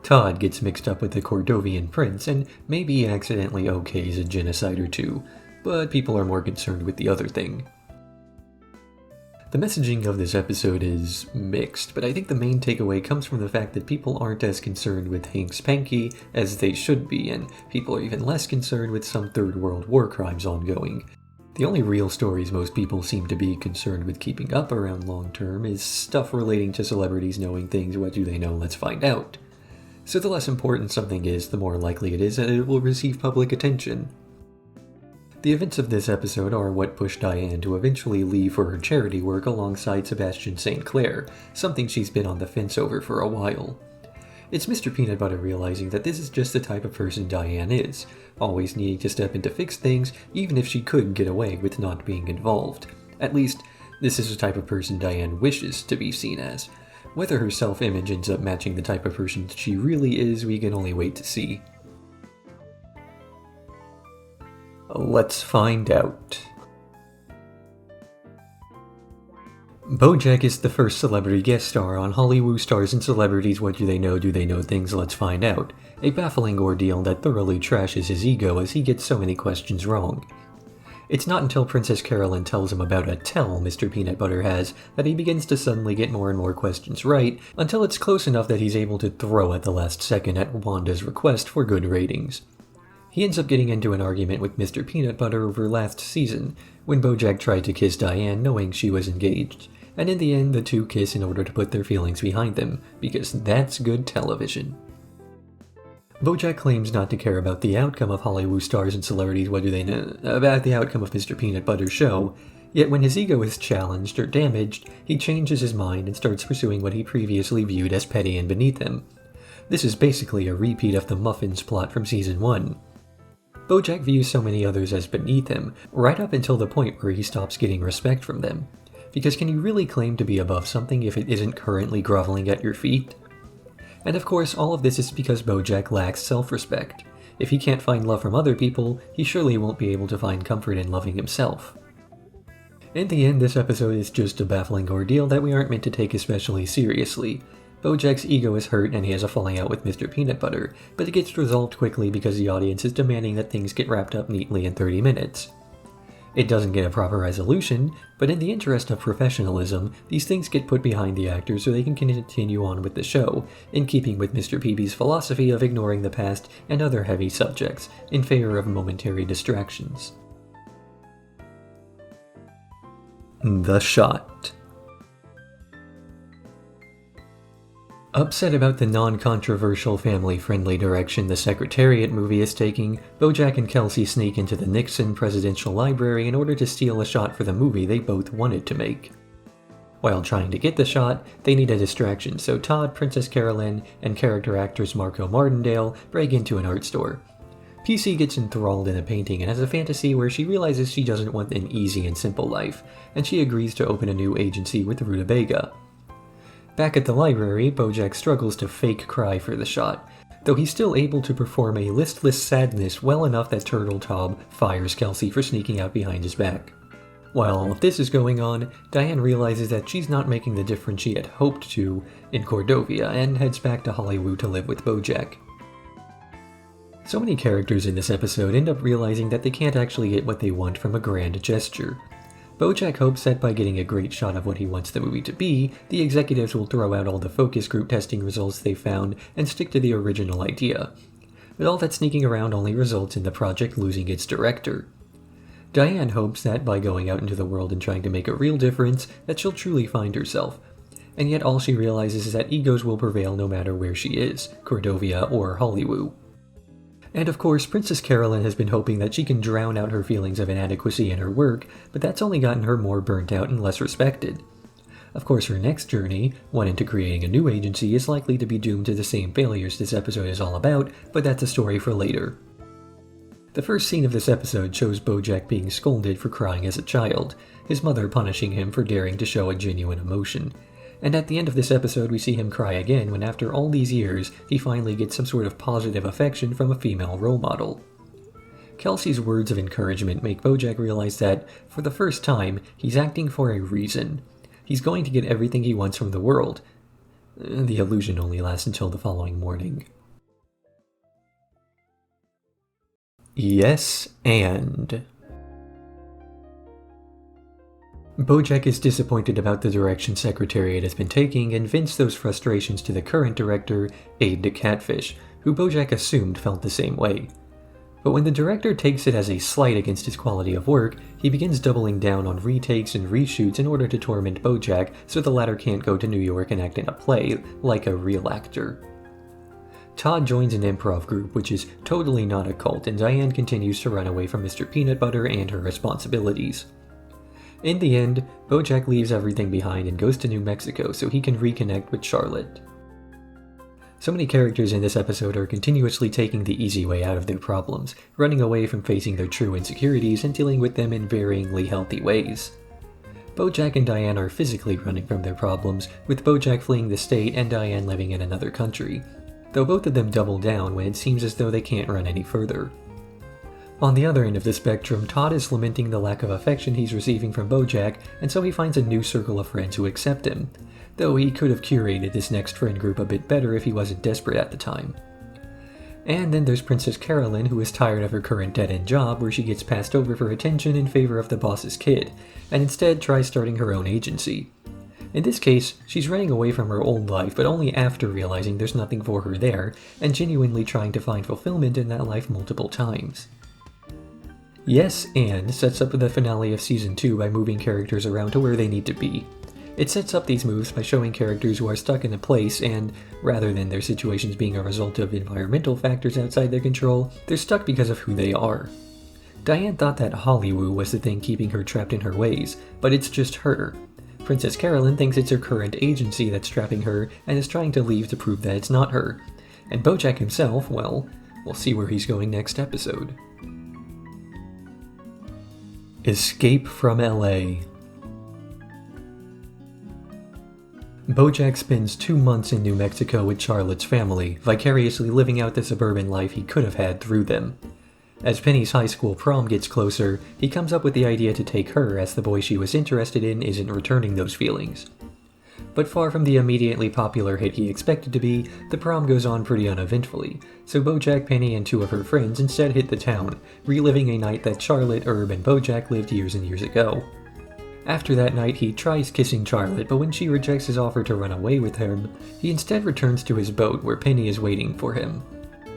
Todd gets mixed up with the Cordovian prince and maybe accidentally okays a genocide or two, but people are more concerned with the other thing. The messaging of this episode is mixed, but I think the main takeaway comes from the fact that people aren't as concerned with Hank's panky as they should be, and people are even less concerned with some Third World War crimes ongoing. The only real stories most people seem to be concerned with keeping up around long term is stuff relating to celebrities knowing things. What do they know? Let's find out. So the less important something is, the more likely it is that it will receive public attention. The events of this episode are what pushed Diane to eventually leave for her charity work alongside Sebastian St. Clair, something she's been on the fence over for a while. It's Mr. Peanutbutter realizing that this is just the type of person Diane is, always needing to step in to fix things even if she could get away with not being involved. At least, this is the type of person Diane wishes to be seen as. Whether her self-image ends up matching the type of person she really is, we can only wait to see. Let's find out. BoJack is the first celebrity guest star on Hollywood Stars and Celebrities What Do They Know? Do They Know Things? Let's Find Out, a baffling ordeal that thoroughly trashes his ego as he gets so many questions wrong. It's not until Princess Carolyn tells him about a tell Mr. Peanutbutter has that he begins to suddenly get more and more questions right, until it's close enough that he's able to throw at the last second at Wanda's request for good ratings. He ends up getting into an argument with Mr. Peanutbutter over last season, when BoJack tried to kiss Diane knowing she was engaged, and in the end the two kiss in order to put their feelings behind them, because that's good television. BoJack claims not to care about the outcome of Hollywood stars and celebrities, what do they know about the outcome of Mr. Peanut Butter's show, yet when his ego is challenged or damaged, he changes his mind and starts pursuing what he previously viewed as petty and beneath him. This is basically a repeat of the Muffins plot from Season 1. BoJack views so many others as beneath him, right up until the point where he stops getting respect from them. Because can you really claim to be above something if it isn't currently groveling at your feet? And of course, all of this is because BoJack lacks self-respect. If he can't find love from other people, he surely won't be able to find comfort in loving himself. In the end, this episode is just a baffling ordeal that we aren't meant to take especially seriously. BoJack's ego is hurt and he has a falling out with Mr. Peanut Butter, but it gets resolved quickly because the audience is demanding that things get wrapped up neatly in 30 minutes. It doesn't get a proper resolution, but in the interest of professionalism, these things get put behind the actors so they can continue on with the show, in keeping with Mr. Peebee's philosophy of ignoring the past and other heavy subjects, in favor of momentary distractions. The Shot. Upset about the non-controversial, family-friendly direction the Secretariat movie is taking, BoJack and Kelsey sneak into the Nixon Presidential Library in order to steal a shot for the movie they both wanted to make. While trying to get the shot, they need a distraction, so Todd, Princess Carolyn, and character actors Marco Martindale break into an art store. PC gets enthralled in a painting and has a fantasy where she realizes she doesn't want an easy and simple life, and she agrees to open a new agency with Rutabaga. Back at the library, BoJack struggles to fake cry for the shot, though he's still able to perform a listless sadness well enough that Turtle Tob fires Kelsey for sneaking out behind his back. While all of this is going on, Diane realizes that she's not making the difference she had hoped to in Cordovia and heads back to Hollywood to live with BoJack. So many characters in this episode end up realizing that they can't actually get what they want from a grand gesture. BoJack hopes that by getting a great shot of what he wants the movie to be, the executives will throw out all the focus group testing results they found and stick to the original idea. But all that sneaking around only results in the project losing its director. Diane hopes that by going out into the world and trying to make a real difference, that she'll truly find herself. And yet all she realizes is that egos will prevail no matter where she is, Cordovia or Hollywood. And of course, Princess Carolyn has been hoping that she can drown out her feelings of inadequacy in her work, but that's only gotten her more burnt out and less respected. Of course, her next journey, one into creating a new agency, is likely to be doomed to the same failures this episode is all about, but that's a story for later. The first scene of this episode shows BoJack being scolded for crying as a child, his mother punishing him for daring to show a genuine emotion. And at the end of this episode we see him cry again when after all these years he finally gets some sort of positive affection from a female role model. Kelsey's words of encouragement make BoJack realize that, for the first time, he's acting for a reason. He's going to get everything he wants from the world. The illusion only lasts until the following morning. Yes, and... BoJack is disappointed about the direction Secretariat has been taking and vents those frustrations to the current director, Aide de Catfish, who BoJack assumed felt the same way. But when the director takes it as a slight against his quality of work, he begins doubling down on retakes and reshoots in order to torment BoJack so the latter can't go to New York and act in a play, like a real actor. Todd joins an improv group which is totally not a cult, and Diane continues to run away from Mr. Peanut Butter and her responsibilities. In the end, BoJack leaves everything behind and goes to New Mexico so he can reconnect with Charlotte. So many characters in this episode are continuously taking the easy way out of their problems, running away from facing their true insecurities and dealing with them in varyingly healthy ways. BoJack and Diane are physically running from their problems, with BoJack fleeing the state and Diane living in another country, though both of them double down when it seems as though they can't run any further. On the other end of the spectrum, Todd is lamenting the lack of affection he's receiving from BoJack, and so he finds a new circle of friends who accept him, though he could have curated this next friend group a bit better if he wasn't desperate at the time. And then there's Princess Carolyn, who is tired of her current dead-end job where she gets passed over for attention in favor of the boss's kid, and instead tries starting her own agency. In this case, she's running away from her old life, but only after realizing there's nothing for her there, and genuinely trying to find fulfillment in that life multiple times. Yes, and sets up the finale of Season 2 by moving characters around to where they need to be. It sets up these moves by showing characters who are stuck in a place and, rather than their situations being a result of environmental factors outside their control, they're stuck because of who they are. Diane thought that Hollywood was the thing keeping her trapped in her ways, but it's just her. Princess Carolyn thinks it's her current agency that's trapping her and is trying to leave to prove that it's not her. And BoJack himself, well, we'll see where he's going next episode. Escape from LA. BoJack spends 2 months in New Mexico with Charlotte's family, vicariously living out the suburban life he could have had through them. As Penny's high school prom gets closer, he comes up with the idea to take her as the boy she was interested in isn't returning those feelings. But far from the immediately popular hit he expected to be, the prom goes on pretty uneventfully, so BoJack, Penny, and 2 of her friends instead hit the town, reliving a night that Charlotte, Herb, and BoJack lived years and years ago. After that night, he tries kissing Charlotte, but when she rejects his offer to run away with him, he instead returns to his boat where Penny is waiting for him.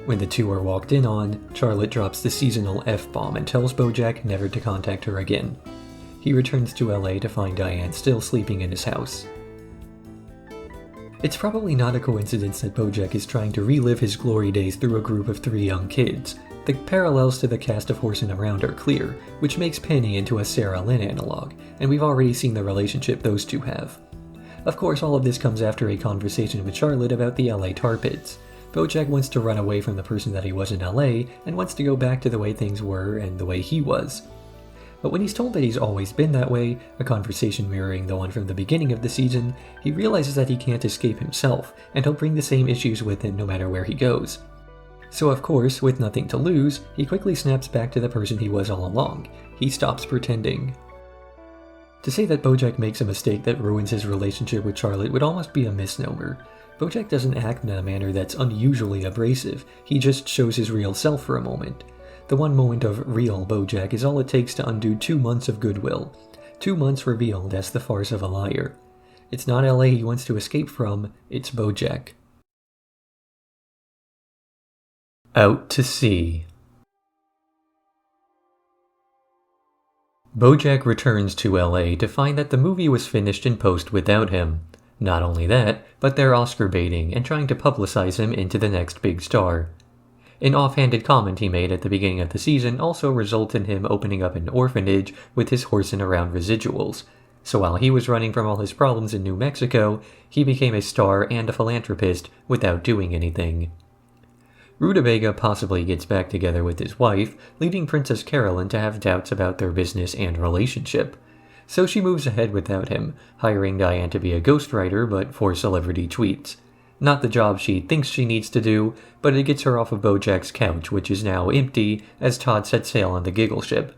When the two are walked in on, Charlotte drops the seasonal F-bomb and tells BoJack never to contact her again. He returns to LA to find Diane still sleeping in his house. It's probably not a coincidence that BoJack is trying to relive his glory days through a group of 3 young kids. The parallels to the cast of Horse and Around are clear, which makes Penny into a Sarah Lynn analog, and we've already seen the relationship those two have. Of course, all of this comes after a conversation with Charlotte about the LA tar pits. BoJack wants to run away from the person that he was in LA, and wants to go back to the way things were and the way he was. But when he's told that he's always been that way, a conversation mirroring the one from the beginning of the season, he realizes that he can't escape himself, and he'll bring the same issues with him no matter where he goes. So of course, with nothing to lose, he quickly snaps back to the person he was all along. He stops pretending. To say that BoJack makes a mistake that ruins his relationship with Charlotte would almost be a misnomer. BoJack doesn't act in a manner that's unusually abrasive, he just shows his real self for a moment. The one moment of real BoJack is all it takes to undo 2 months of goodwill. 2 months revealed as the farce of a liar. It's not LA he wants to escape from, it's BoJack. Out to sea. BoJack returns to LA to find that the movie was finished in post without him. Not only that, but they're Oscar baiting and trying to publicize him into the next big star. An offhanded comment he made at the beginning of the season also resulted in him opening up an orphanage with his Horse and Around residuals. So while he was running from all his problems in New Mexico, he became a star and a philanthropist without doing anything. Rutabaga possibly gets back together with his wife, leading Princess Carolyn to have doubts about their business and relationship. So she moves ahead without him, hiring Diane to be a ghostwriter but for celebrity tweets. Not the job she thinks she needs to do, but it gets her off of BoJack's couch, which is now empty, as Todd sets sail on the Giggle ship.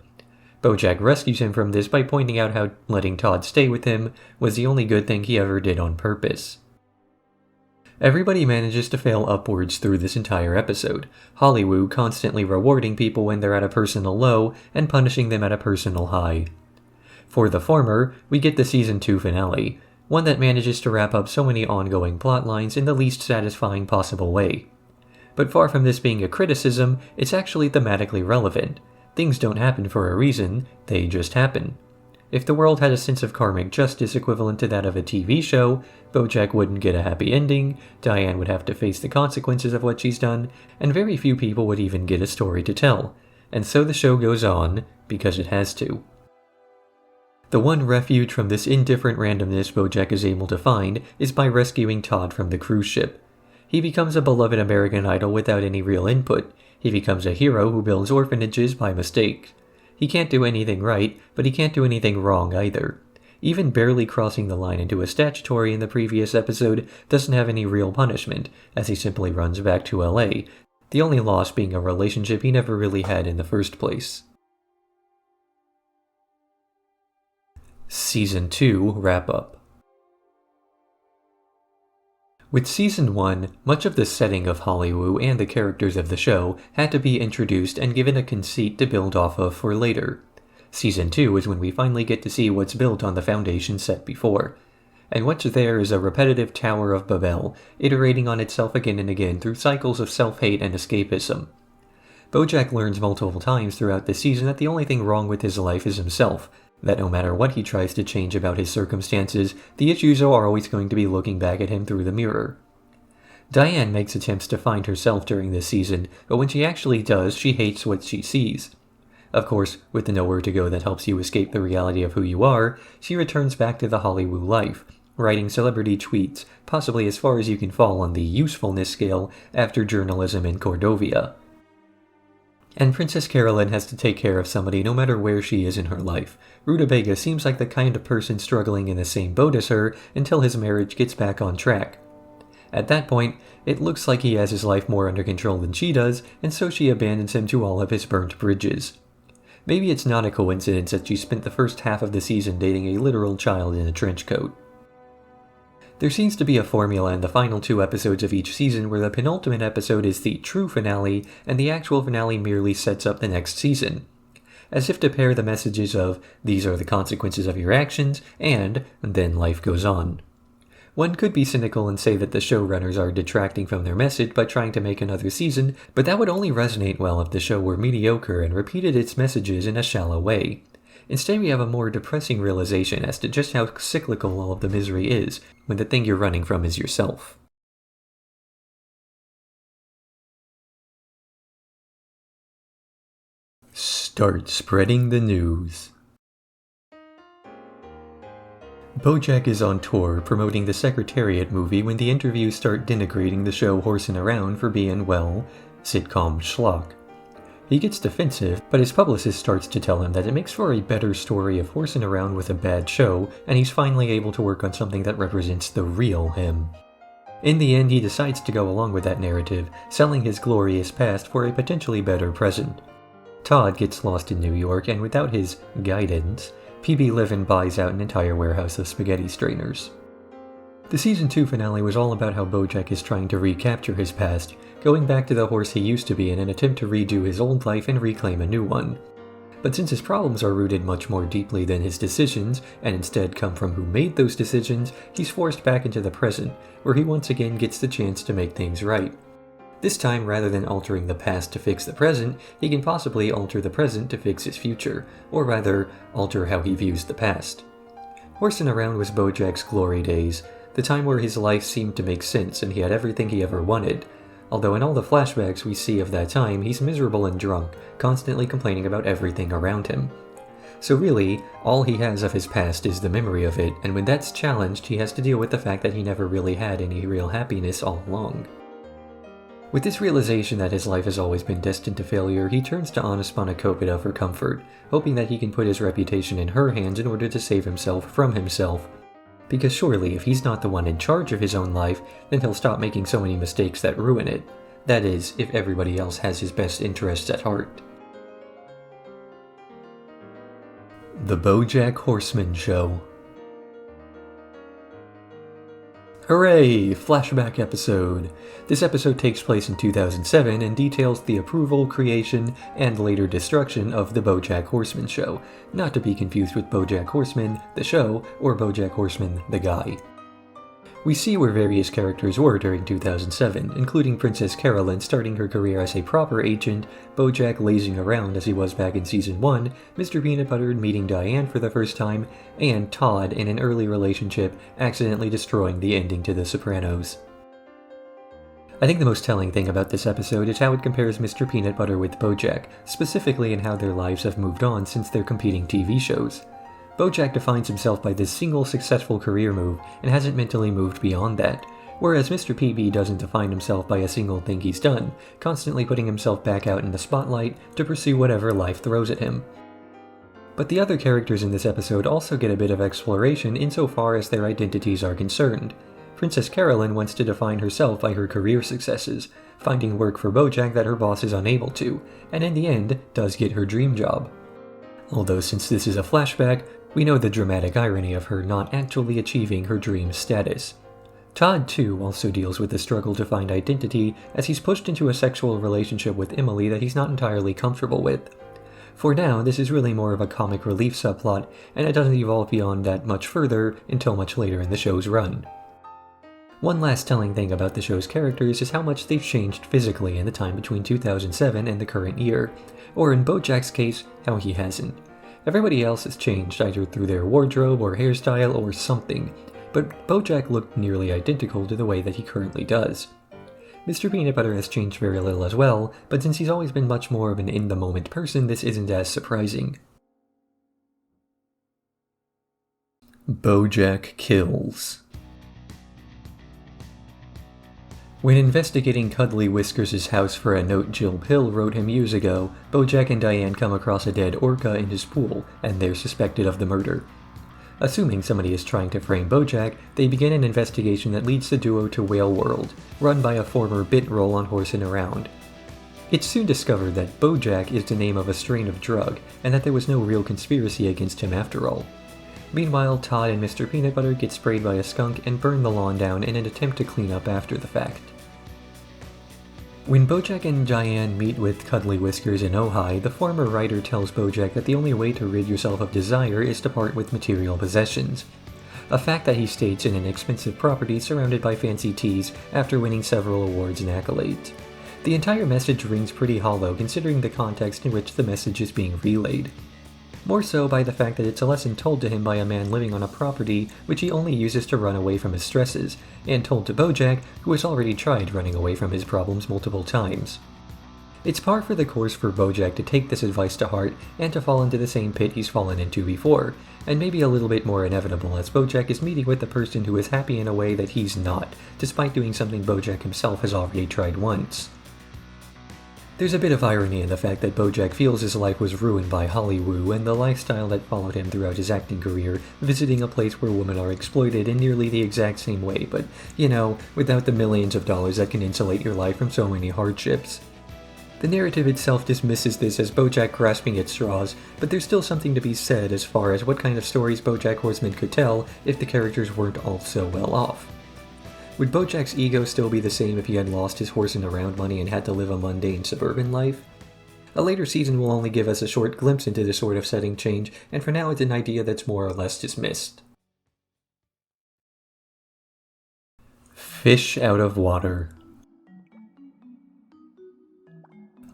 BoJack rescues him from this by pointing out how letting Todd stay with him was the only good thing he ever did on purpose. Everybody manages to fail upwards through this entire episode, Hollywood constantly rewarding people when they're at a personal low and punishing them at a personal high. For the former, we get the Season 2 finale, one that manages to wrap up so many ongoing plot lines in the least satisfying possible way. But far from this being a criticism, it's actually thematically relevant. Things don't happen for a reason, they just happen. If the world had a sense of karmic justice equivalent to that of a TV show, BoJack wouldn't get a happy ending, Diane would have to face the consequences of what she's done, and very few people would even get a story to tell. And so the show goes on, because it has to. The one refuge from this indifferent randomness BoJack is able to find is by rescuing Todd from the cruise ship. He becomes a beloved American idol without any real input. He becomes a hero who builds orphanages by mistake. He can't do anything right, but he can't do anything wrong either. Even barely crossing the line into a statutory in the previous episode doesn't have any real punishment, as he simply runs back to LA, the only loss being a relationship he never really had in the first place. Season 2 Wrap-Up. With Season 1, much of the setting of Hollywood and the characters of the show had to be introduced and given a conceit to build off of for later. Season 2 is when we finally get to see what's built on the foundation set before. And what's there is a repetitive Tower of Babel, iterating on itself again and again through cycles of self-hate and escapism. BoJack learns multiple times throughout the season that the only thing wrong with his life is himself, that no matter what he tries to change about his circumstances, the issues are always going to be looking back at him through the mirror. Diane makes attempts to find herself during this season, but when she actually does, she hates what she sees. Of course, with the nowhere to go that helps you escape the reality of who you are, she returns back to the Hollywood life, writing celebrity tweets, possibly as far as you can fall on the usefulness scale after journalism in Cordovia. And Princess Carolyn has to take care of somebody no matter where she is in her life. Rutabaga seems like the kind of person struggling in the same boat as her until his marriage gets back on track. At that point, it looks like he has his life more under control than she does, and so she abandons him to all of his burnt bridges. Maybe it's not a coincidence that she spent the first half of the season dating a literal child in a trench coat. There seems to be a formula in the final 2 episodes of each season where the penultimate episode is the true finale and the actual finale merely sets up the next season. As if to pair the messages of, these are the consequences of your actions, and then life goes on. One could be cynical and say that the showrunners are detracting from their message by trying to make another season, but that would only resonate well if the show were mediocre and repeated its messages in a shallow way. Instead, we have a more depressing realization as to just how cyclical all of the misery is, when the thing you're running from is yourself. Start spreading the news. BoJack is on tour promoting the Secretariat movie when the interviews start denigrating the show Horsin' Around for being, well, sitcom schlock. He gets defensive, but his publicist starts to tell him that it makes for a better story of horsing around with a bad show, and he's finally able to work on something that represents the real him. In the end, he decides to go along with that narrative, selling his glorious past for a potentially better present. Todd gets lost in New York, and without his guidance, PB Livin buys out an entire warehouse of spaghetti strainers. The Season 2 finale was all about how BoJack is trying to recapture his past, going back to the horse he used to be in an attempt to redo his old life and reclaim a new one. But since his problems are rooted much more deeply than his decisions, and instead come from who made those decisions, he's forced back into the present, where he once again gets the chance to make things right. This time, rather than altering the past to fix the present, he can possibly alter the present to fix his future, or rather, alter how he views the past. Horsin' Around was BoJack's glory days, the time where his life seemed to make sense and he had everything he ever wanted. Although in all the flashbacks we see of that time, he's miserable and drunk, constantly complaining about everything around him. So really, all he has of his past is the memory of it, and when that's challenged, he has to deal with the fact that he never really had any real happiness all along. With this realization that his life has always been destined to failure, he turns to Anaspana for comfort, hoping that he can put his reputation in her hands in order to save himself from himself. Because surely, if he's not the one in charge of his own life, then he'll stop making so many mistakes that ruin it. That is, if everybody else has his best interests at heart. The BoJack Horseman Show. Hooray! Flashback episode. This episode takes place in 2007 and details the approval, creation, and later destruction of the BoJack Horseman Show, not to be confused with BoJack Horseman, the show, or BoJack Horseman, the guy. We see where various characters were during 2007, including Princess Carolyn starting her career as a proper agent, BoJack lazing around as he was back in Season 1, Mr. Peanutbutter meeting Diane for the first time, and Todd in an early relationship accidentally destroying the ending to The Sopranos. I think the most telling thing about this episode is how it compares Mr. Peanutbutter with BoJack, specifically in how their lives have moved on since their competing TV shows. BoJack defines himself by this single successful career move and hasn't mentally moved beyond that, whereas Mr. PB doesn't define himself by a single thing he's done, constantly putting himself back out in the spotlight to pursue whatever life throws at him. But the other characters in this episode also get a bit of exploration insofar as their identities are concerned. Princess Carolyn wants to define herself by her career successes, finding work for BoJack that her boss is unable to, and in the end, does get her dream job. Although since this is a flashback, we know the dramatic irony of her not actually achieving her dream status. Todd, too, also deals with the struggle to find identity as he's pushed into a sexual relationship with Emily that he's not entirely comfortable with. For now, this is really more of a comic relief subplot, and it doesn't evolve beyond that much further until much later in the show's run. One last telling thing about the show's characters is how much they've changed physically in the time between 2007 and the current year, or in BoJack's case, how he hasn't. Everybody else has changed, either through their wardrobe or hairstyle or something, but BoJack looked nearly identical to the way that he currently does. Mr. Peanut Butter has changed very little as well, but since he's always been much more of an in-the-moment person, this isn't as surprising. BoJack Kills. When investigating Cuddly Whiskers' house for a note Jill Pill wrote him years ago, BoJack and Diane come across a dead orca in his pool, and they're suspected of the murder. Assuming somebody is trying to frame BoJack, they begin an investigation that leads the duo to Whale World, run by a former bit roll on Horsing Around. It's soon discovered that BoJack is the name of a strain of drug, and that there was no real conspiracy against him after all. Meanwhile, Todd and Mr. Peanut Butter get sprayed by a skunk and burn the lawn down in an attempt to clean up after the fact. When BoJack and Diane meet with Cuddly Whiskers in Ojai, the former writer tells BoJack that the only way to rid yourself of desire is to part with material possessions. A fact that he states in an expensive property surrounded by fancy teas after winning several awards and accolades. The entire message rings pretty hollow considering the context in which the message is being relayed. More so by the fact that it's a lesson told to him by a man living on a property which he only uses to run away from his stresses, and told to BoJack, who has already tried running away from his problems multiple times. It's par for the course for BoJack to take this advice to heart and to fall into the same pit he's fallen into before, and maybe a little bit more inevitable as BoJack is meeting with a person who is happy in a way that he's not, despite doing something BoJack himself has already tried once. There's a bit of irony in the fact that BoJack feels his life was ruined by Hollywood and the lifestyle that followed him throughout his acting career, visiting a place where women are exploited in nearly the exact same way, but, you know, without the millions of dollars that can insulate your life from so many hardships. The narrative itself dismisses this as BoJack grasping at straws, but there's still something to be said as far as what kind of stories BoJack Horseman could tell if the characters weren't all so well off. Would BoJack's ego still be the same if he had lost his horsing around money and had to live a mundane suburban life? A later season will only give us a short glimpse into this sort of setting change, and for now it's an idea that's more or less dismissed. Fish out of water.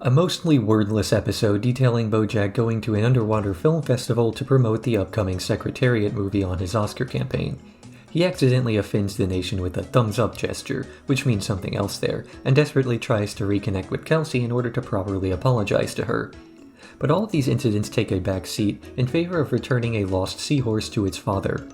A mostly wordless episode detailing BoJack going to an underwater film festival to promote the upcoming Secretariat movie on his Oscar campaign. He accidentally offends the nation with a thumbs-up gesture, which means something else there, and desperately tries to reconnect with Kelsey in order to properly apologize to her. But all of these incidents take a back seat in favor of returning a lost seahorse to its father.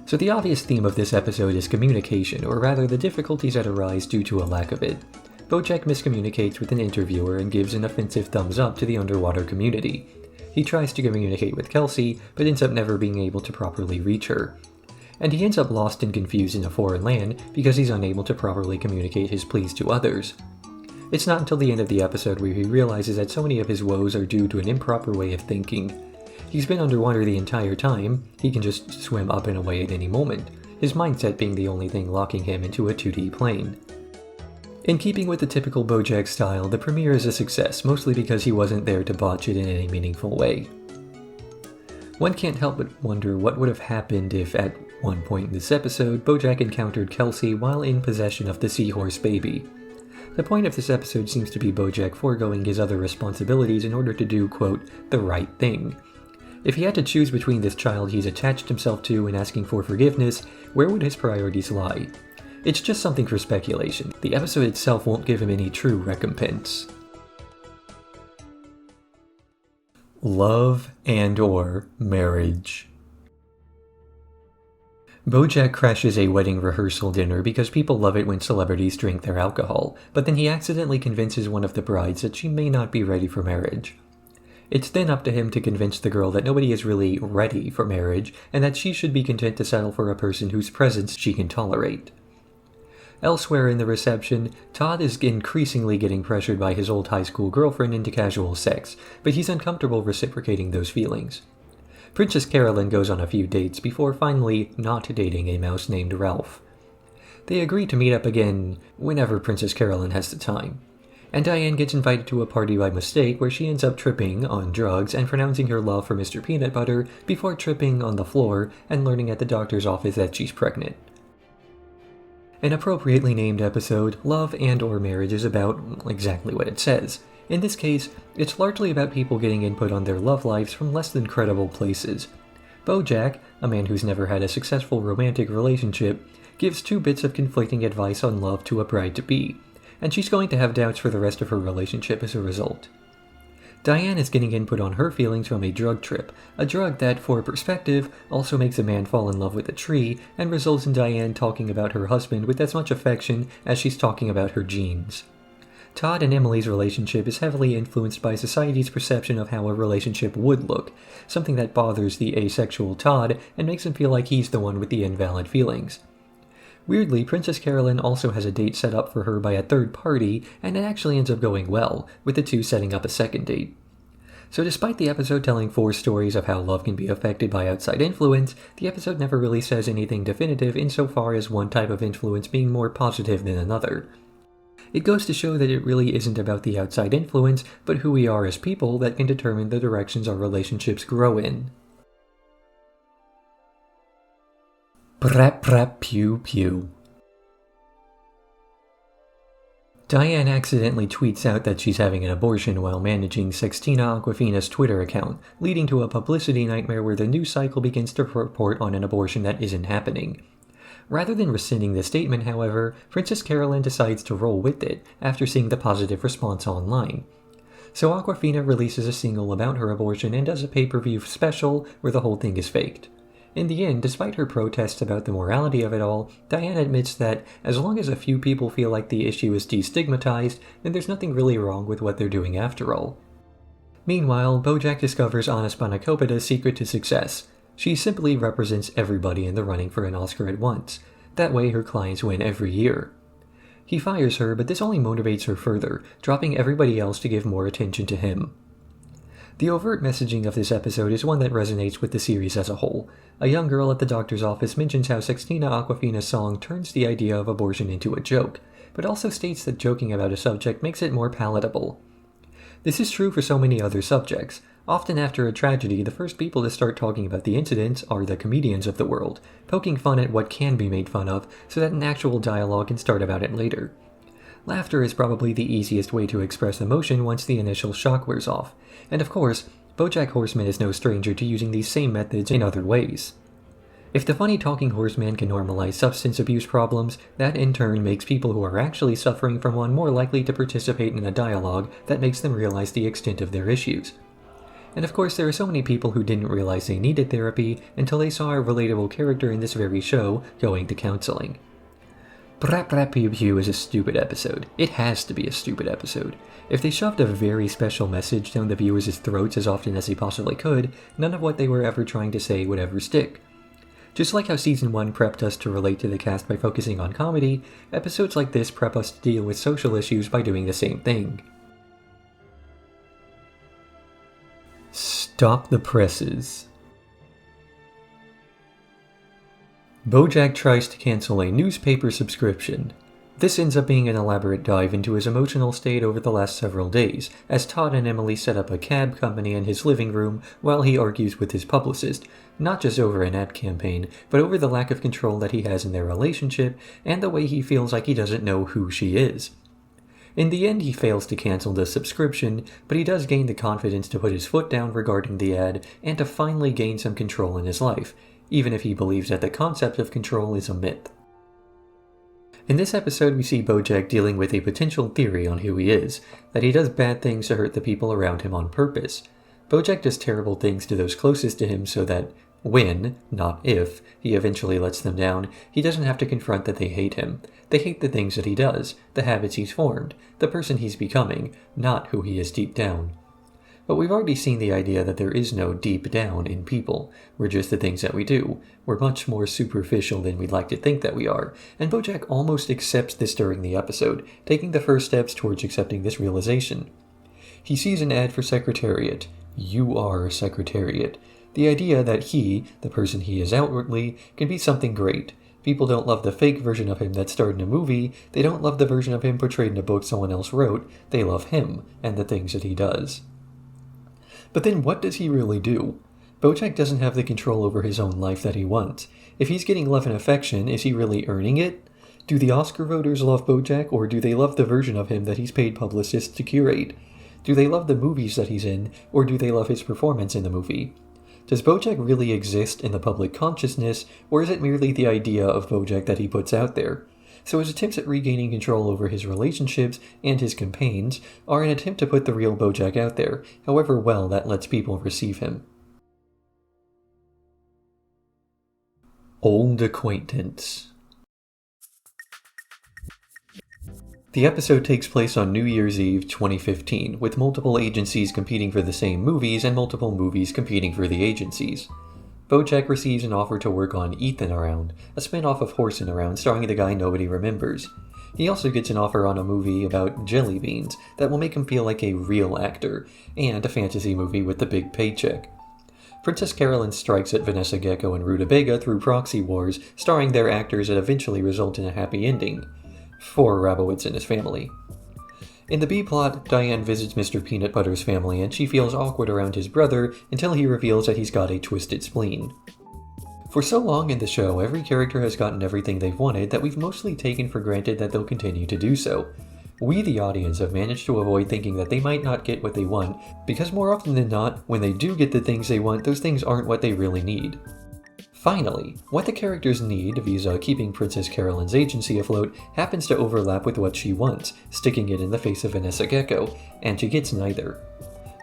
So the obvious theme of this episode is communication, or rather the difficulties that arise due to a lack of it. BoJack miscommunicates with an interviewer and gives an offensive thumbs-up to the underwater community. He tries to communicate with Kelsey, but ends up never being able to properly reach her. And he ends up lost and confused in a foreign land because he's unable to properly communicate his pleas to others. It's not until the end of the episode where he realizes that so many of his woes are due to an improper way of thinking. He's been underwater the entire time, he can just swim up and away at any moment, his mindset being the only thing locking him into a 2D plane. In keeping with the typical BoJack style, the premiere is a success, mostly because he wasn't there to botch it in any meaningful way. One can't help but wonder what would have happened if, at one point in this episode, BoJack encountered Kelsey while in possession of the seahorse baby. The point of this episode seems to be BoJack foregoing his other responsibilities in order to do, quote, the right thing. If he had to choose between this child he's attached himself to and asking for forgiveness, where would his priorities lie? It's just something for speculation. The episode itself won't give him any true recompense. Love and/or marriage. BoJack crashes a wedding rehearsal dinner because people love it when celebrities drink their alcohol, but then he accidentally convinces one of the brides that she may not be ready for marriage. It's then up to him to convince the girl that nobody is really ready for marriage, and that she should be content to settle for a person whose presence she can tolerate. Elsewhere in the reception, Todd is increasingly getting pressured by his old high school girlfriend into casual sex, but he's uncomfortable reciprocating those feelings. Princess Carolyn goes on a few dates before finally not dating a mouse named Ralph. They agree to meet up again whenever Princess Carolyn has the time. And Diane gets invited to a party by mistake where she ends up tripping on drugs and pronouncing her love for Mr. Peanut Butter before tripping on the floor and learning at the doctor's office that she's pregnant. An appropriately named episode, Love and/or Marriage is about exactly what it says. In this case, it's largely about people getting input on their love lives from less than credible places. BoJack, a man who's never had a successful romantic relationship, gives 2 bits of conflicting advice on love to a bride-to-be, and she's going to have doubts for the rest of her relationship as a result. Diane is getting input on her feelings from a drug trip, a drug that, for perspective, also makes a man fall in love with a tree and results in Diane talking about her husband with as much affection as she's talking about her jeans. Todd and Emily's relationship is heavily influenced by society's perception of how a relationship would look, something that bothers the asexual Todd and makes him feel like he's the one with the invalid feelings. Weirdly, Princess Carolyn also has a date set up for her by a third party, and it actually ends up going well, with the two setting up a second date. So despite the episode telling 4 stories of how love can be affected by outside influence, the episode never really says anything definitive insofar as one type of influence being more positive than another. It goes to show that it really isn't about the outside influence, but who we are as people that can determine the directions our relationships grow in. Brrap Brrap Pew Pew. Diane accidentally tweets out that she's having an abortion while managing Sextina Aquafina's Twitter account, leading to a publicity nightmare where the news cycle begins to report on an abortion that isn't happening. Rather than rescinding the statement, however, Princess Carolyn decides to roll with it after seeing the positive response online. So Aquafina releases a single about her abortion and does a pay-per-view special where the whole thing is faked. In the end, despite her protests about the morality of it all, Diane admits that as long as a few people feel like the issue is destigmatized, then there's nothing really wrong with what they're doing after all. Meanwhile, BoJack discovers Anna Spanakopita's secret to success. She simply represents everybody in the running for an Oscar at once. That way her clients win every year. He fires her, but this only motivates her further, dropping everybody else to give more attention to him. The overt messaging of this episode is one that resonates with the series as a whole. A young girl at the doctor's office mentions how Sextina Aquafina's song turns the idea of abortion into a joke, but also states that joking about a subject makes it more palatable. This is true for so many other subjects. Often after a tragedy, the first people to start talking about the incidents are the comedians of the world, poking fun at what can be made fun of so that an actual dialogue can start about it later. Laughter is probably the easiest way to express emotion once the initial shock wears off, and of course, BoJack Horseman is no stranger to using these same methods in other ways. If the funny talking horseman can normalize substance abuse problems, that in turn makes people who are actually suffering from one more likely to participate in a dialogue that makes them realize the extent of their issues. And of course, there are so many people who didn't realize they needed therapy until they saw a relatable character in this very show going to counseling. Brrap Brrap Pew Pew is a stupid episode. It has to be a stupid episode. If they shoved a very special message down the viewers' throats as often as they possibly could, none of what they were ever trying to say would ever stick. Just like how Season 1 prepped us to relate to the cast by focusing on comedy, episodes like this prep us to deal with social issues by doing the same thing. Stop the presses. BoJack tries to cancel a newspaper subscription. This ends up being an elaborate dive into his emotional state over the last several days, as Todd and Emily set up a cab company in his living room while he argues with his publicist, not just over an ad campaign, but over the lack of control that he has in their relationship and the way he feels like he doesn't know who she is. In the end, he fails to cancel the subscription, but he does gain the confidence to put his foot down regarding the ad and to finally gain some control in his life, even if he believes that the concept of control is a myth. In this episode, we see BoJack dealing with a potential theory on who he is, that he does bad things to hurt the people around him on purpose. BoJack does terrible things to those closest to him so that when, not if, he eventually lets them down, he doesn't have to confront that they hate him. They hate the things that he does, the habits he's formed, the person he's becoming, not who he is deep down. But we've already seen the idea that there is no deep down in people. We're just the things that we do. We're much more superficial than we'd like to think that we are, and BoJack almost accepts this during the episode, taking the first steps towards accepting this realization. He sees an ad for Secretariat. You are Secretariat. The idea that he, the person he is outwardly, can be something great. People don't love the fake version of him that starred in a movie, they don't love the version of him portrayed in a book someone else wrote, they love him, and the things that he does. But then what does he really do? BoJack doesn't have the control over his own life that he wants. If he's getting love and affection, is he really earning it? Do the Oscar voters love BoJack, or do they love the version of him that he's paid publicists to curate? Do they love the movies that he's in, or do they love his performance in the movie? Does BoJack really exist in the public consciousness, or is it merely the idea of BoJack that he puts out there? So his attempts at regaining control over his relationships and his campaigns are an attempt to put the real BoJack out there, however well that lets people receive him. Old Acquaintance. The episode takes place on New Year's Eve 2015, with multiple agencies competing for the same movies and multiple movies competing for the agencies. BoJack receives an offer to work on Ethan Around, a spin-off of Horsin' Around starring the guy nobody remembers. He also gets an offer on a movie about jelly beans that will make him feel like a real actor, and a fantasy movie with the big paycheck. Princess Carolyn strikes at Vanessa Gecko and Rutabaga through proxy wars, starring their actors that eventually result in a happy ending. For Rabowitz and his family. In the B-plot, Diane visits Mr. Peanutbutter's family and she feels awkward around his brother until he reveals that he's got a twisted spleen. For so long in the show, every character has gotten everything they've wanted that we've mostly taken for granted that they'll continue to do so. We, the audience, have managed to avoid thinking that they might not get what they want, because more often than not, when they do get the things they want, those things aren't what they really need. Finally, what the characters need, vis-a keeping Princess Carolyn's agency afloat, happens to overlap with what she wants, sticking it in the face of Vanessa Gecko, and she gets neither.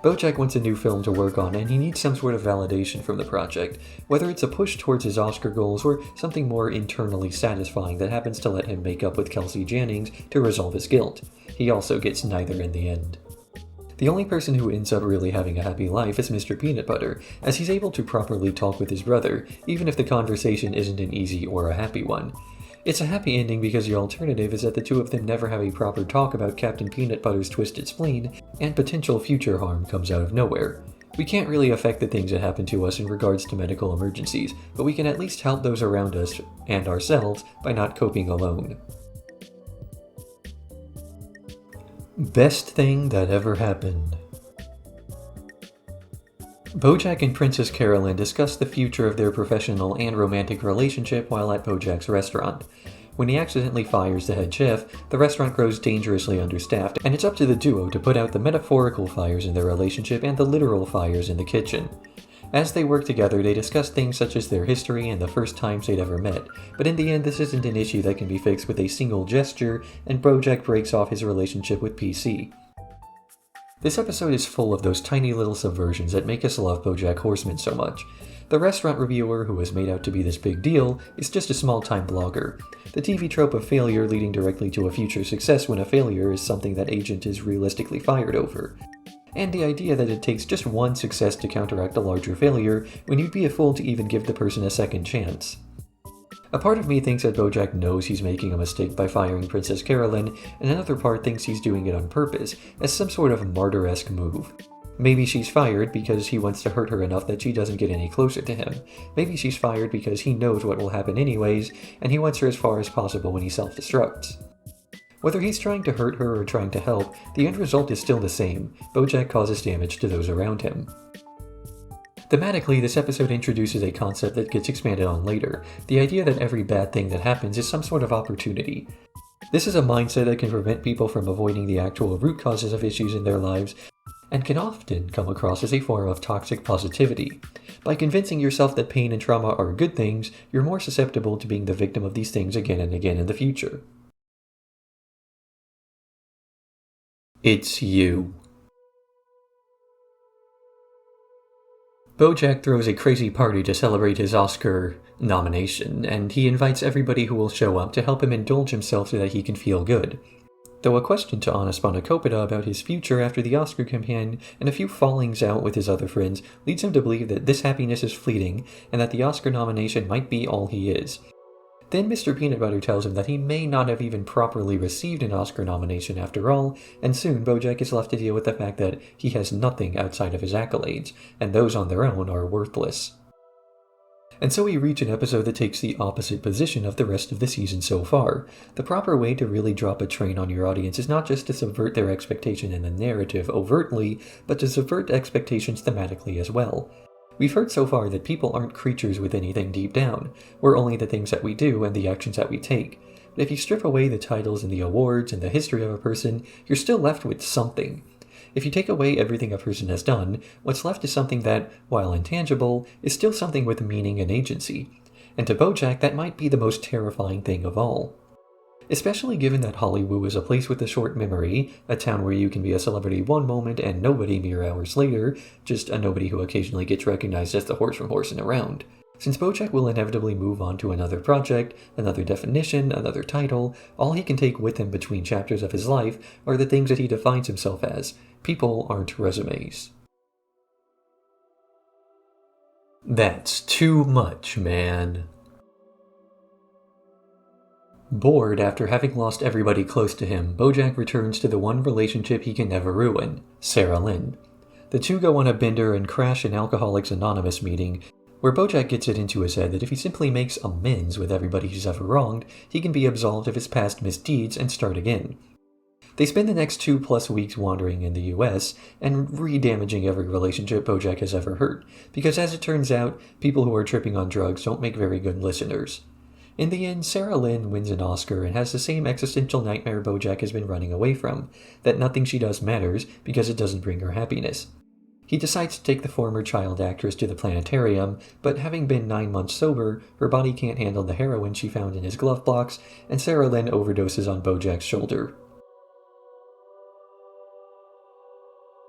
BoJack wants a new film to work on, and he needs some sort of validation from the project, whether it's a push towards his Oscar goals or something more internally satisfying that happens to let him make up with Kelsey Jennings to resolve his guilt. He also gets neither in the end. The only person who ends up really having a happy life is Mr. Peanutbutter, as he's able to properly talk with his brother, even if the conversation isn't an easy or a happy one. It's a happy ending because the alternative is that the two of them never have a proper talk about Captain Peanutbutter's twisted spleen, and potential future harm comes out of nowhere. We can't really affect the things that happen to us in regards to medical emergencies, but we can at least help those around us and ourselves by not coping alone. Best thing that ever happened. BoJack and Princess Carolyn discuss the future of their professional and romantic relationship while at BoJack's restaurant. When he accidentally fires the head chef, the restaurant grows dangerously understaffed, and it's up to the duo to put out the metaphorical fires in their relationship and the literal fires in the kitchen. As they work together, they discuss things such as their history and the first times they'd ever met, but in the end this isn't an issue that can be fixed with a single gesture, and BoJack breaks off his relationship with PC. This episode is full of those tiny little subversions that make us love BoJack Horseman so much. The restaurant reviewer, who is made out to be this big deal, is just a small-time blogger. The TV trope of failure leading directly to a future success when a failure is something that agent is realistically fired over. And the idea that it takes just one success to counteract a larger failure when you'd be a fool to even give the person a second chance. A part of me thinks that BoJack knows he's making a mistake by firing Princess Carolyn, and another part thinks he's doing it on purpose, as some sort of martyr-esque move. Maybe she's fired because he wants to hurt her enough that she doesn't get any closer to him. Maybe she's fired because he knows what will happen anyways, and he wants her as far as possible when he self-destructs. Whether he's trying to hurt her or trying to help, the end result is still the same. BoJack causes damage to those around him. Thematically, this episode introduces a concept that gets expanded on later, the idea that every bad thing that happens is some sort of opportunity. This is a mindset that can prevent people from avoiding the actual root causes of issues in their lives, and can often come across as a form of toxic positivity. By convincing yourself that pain and trauma are good things, you're more susceptible to being the victim of these things again and again in the future. It's you. BoJack throws a crazy party to celebrate his Oscar nomination, and he invites everybody who will show up to help him indulge himself so that he can feel good. Though a question to Anna Spanakopita about his future after the Oscar campaign and a few fallings out with his other friends leads him to believe that this happiness is fleeting and that the Oscar nomination might be all he is. Then Mr. Peanutbutter tells him that he may not have even properly received an Oscar nomination after all, and soon BoJack is left to deal with the fact that he has nothing outside of his accolades, and those on their own are worthless. And so we reach an episode that takes the opposite position of the rest of the season so far. The proper way to really drop a train on your audience is not just to subvert their expectation in the narrative overtly, but to subvert expectations thematically as well. We've heard so far that people aren't creatures with anything deep down. We're only the things that we do and the actions that we take. But if you strip away the titles and the awards and the history of a person, you're still left with something. If you take away everything a person has done, what's left is something that, while intangible, is still something with meaning and agency. And to BoJack, that might be the most terrifying thing of all. Especially given that Hollywood is a place with a short memory, a town where you can be a celebrity one moment and nobody mere hours later, just a nobody who occasionally gets recognized as the horse from Horsing Around. Since BoJack will inevitably move on to another project, another definition, another title, all he can take with him between chapters of his life are the things that he defines himself as. People aren't resumes. That's too much, man. Bored after having lost everybody close to him, BoJack returns to the one relationship he can never ruin, Sarah Lynn. The two go on a bender and crash an Alcoholics Anonymous meeting, where BoJack gets it into his head that if he simply makes amends with everybody he's ever wronged, he can be absolved of his past misdeeds and start again. They spend the next 2+ weeks wandering in the US and re-damaging every relationship BoJack has ever hurt, because as it turns out, people who are tripping on drugs don't make very good listeners. In the end, Sarah Lynn wins an Oscar and has the same existential nightmare BoJack has been running away from, that nothing she does matters because it doesn't bring her happiness. He decides to take the former child actress to the planetarium, but having been 9 months sober, her body can't handle the heroin she found in his glove box, and Sarah Lynn overdoses on BoJack's shoulder.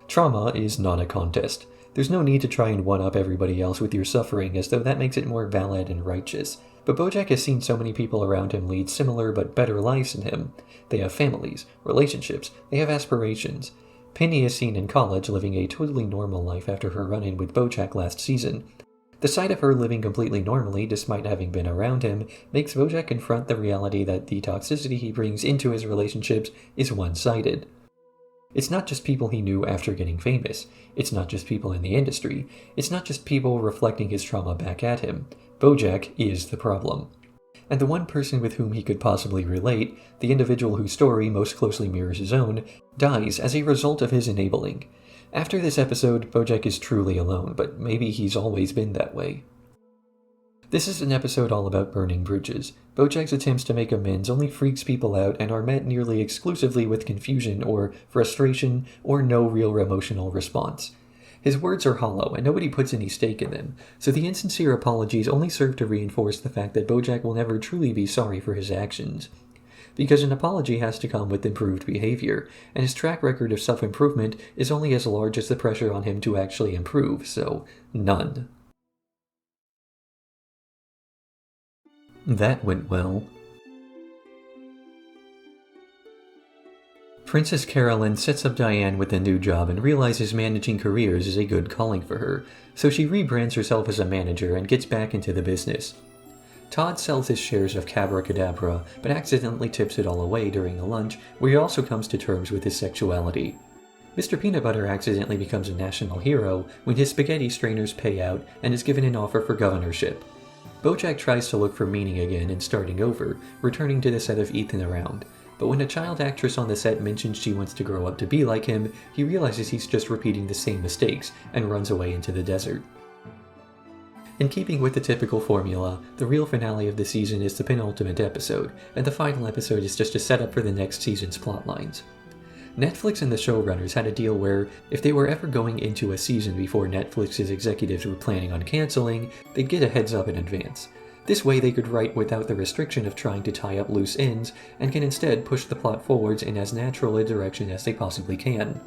Trauma is not a contest. There's no need to try and one-up everybody else with your suffering as though that makes it more valid and righteous. But BoJack has seen so many people around him lead similar but better lives than him. They have families, relationships, they have aspirations. Penny is seen in college living a totally normal life after her run-in with BoJack last season. The sight of her living completely normally, despite having been around him, makes BoJack confront the reality that the toxicity he brings into his relationships is one-sided. It's not just people he knew after getting famous. It's not just people in the industry. It's not just people reflecting his trauma back at him. BoJack is the problem. And the one person with whom he could possibly relate, the individual whose story most closely mirrors his own, dies as a result of his enabling. After this episode, BoJack is truly alone, but maybe he's always been that way. This is an episode all about burning bridges. BoJack's attempts to make amends only freaks people out and are met nearly exclusively with confusion or frustration or no real emotional response. His words are hollow and nobody puts any stake in them, so the insincere apologies only serve to reinforce the fact that BoJack will never truly be sorry for his actions. Because an apology has to come with improved behavior, and his track record of self-improvement is only as large as the pressure on him to actually improve, so none. That went well. Princess Carolyn sets up Diane with a new job and realizes managing careers is a good calling for her, so she rebrands herself as a manager and gets back into the business. Todd sells his shares of Cabracadabra, but accidentally tips it all away during a lunch where he also comes to terms with his sexuality. Mr. Peanut Butter accidentally becomes a national hero when his spaghetti strainers pay out and is given an offer for governorship. BoJack tries to look for meaning again and starting over, returning to the set of Ethan Around. But when a child actress on the set mentions she wants to grow up to be like him, he realizes he's just repeating the same mistakes and runs away into the desert. In keeping with the typical formula, the real finale of the season is the penultimate episode, and the final episode is just a setup for the next season's plotlines. Netflix and the showrunners had a deal where, if they were ever going into a season before Netflix's executives were planning on canceling, they'd get a heads up in advance. This way they could write without the restriction of trying to tie up loose ends, and can instead push the plot forwards in as natural a direction as they possibly can.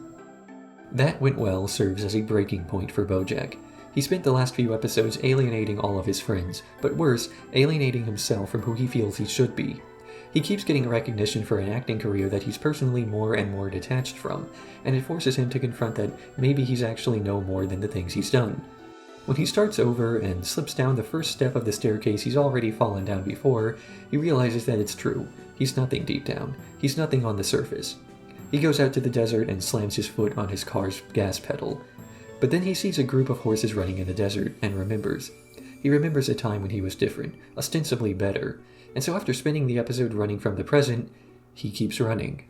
That Went Well serves as a breaking point for BoJack. He spent the last few episodes alienating all of his friends, but worse, alienating himself from who he feels he should be. He keeps getting recognition for an acting career that he's personally more and more detached from, and it forces him to confront that maybe he's actually no more than the things he's done. When he starts over and slips down the first step of the staircase he's already fallen down before, he realizes that it's true. He's nothing deep down. He's nothing on the surface. He goes out to the desert and slams his foot on his car's gas pedal. But then he sees a group of horses running in the desert and remembers. He remembers a time when he was different, ostensibly better, and so after spending the episode running from the present, he keeps running.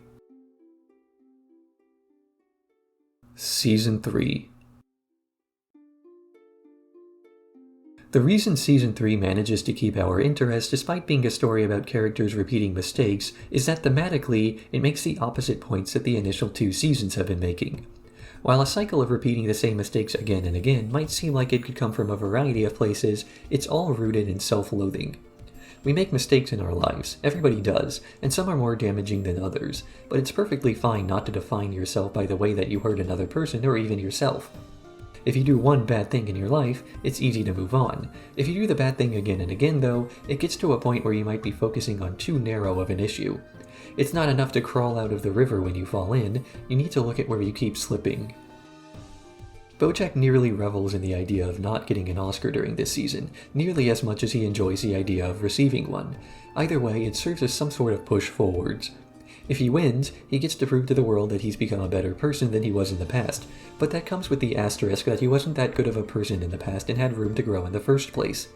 Season 3. The reason Season 3 manages to keep our interest despite being a story about characters repeating mistakes is that thematically, it makes the opposite points that the initial 2 seasons have been making. While a cycle of repeating the same mistakes again and again might seem like it could come from a variety of places, it's all rooted in self-loathing. We make mistakes in our lives, everybody does, and some are more damaging than others, but it's perfectly fine not to define yourself by the way that you hurt another person or even yourself. If you do one bad thing in your life, it's easy to move on. If you do the bad thing again and again though, it gets to a point where you might be focusing on too narrow of an issue. It's not enough to crawl out of the river when you fall in, you need to look at where you keep slipping. BoJack nearly revels in the idea of not getting an Oscar during this season, nearly as much as he enjoys the idea of receiving one. Either way, it serves as some sort of push forwards. If he wins, he gets to prove to the world that he's become a better person than he was in the past, but that comes with the asterisk that he wasn't that good of a person in the past and had room to grow in the first place.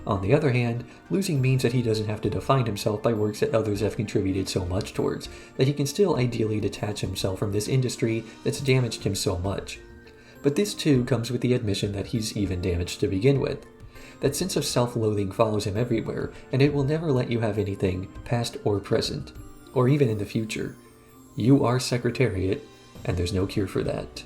On the other hand, losing means that he doesn't have to define himself by works that others have contributed so much towards, that he can still ideally detach himself from this industry that's damaged him so much. But this too comes with the admission that he's even damaged to begin with. That sense of self-loathing follows him everywhere, and it will never let you have anything, past or present, or even in the future. You are Secretariat, and there's no cure for that.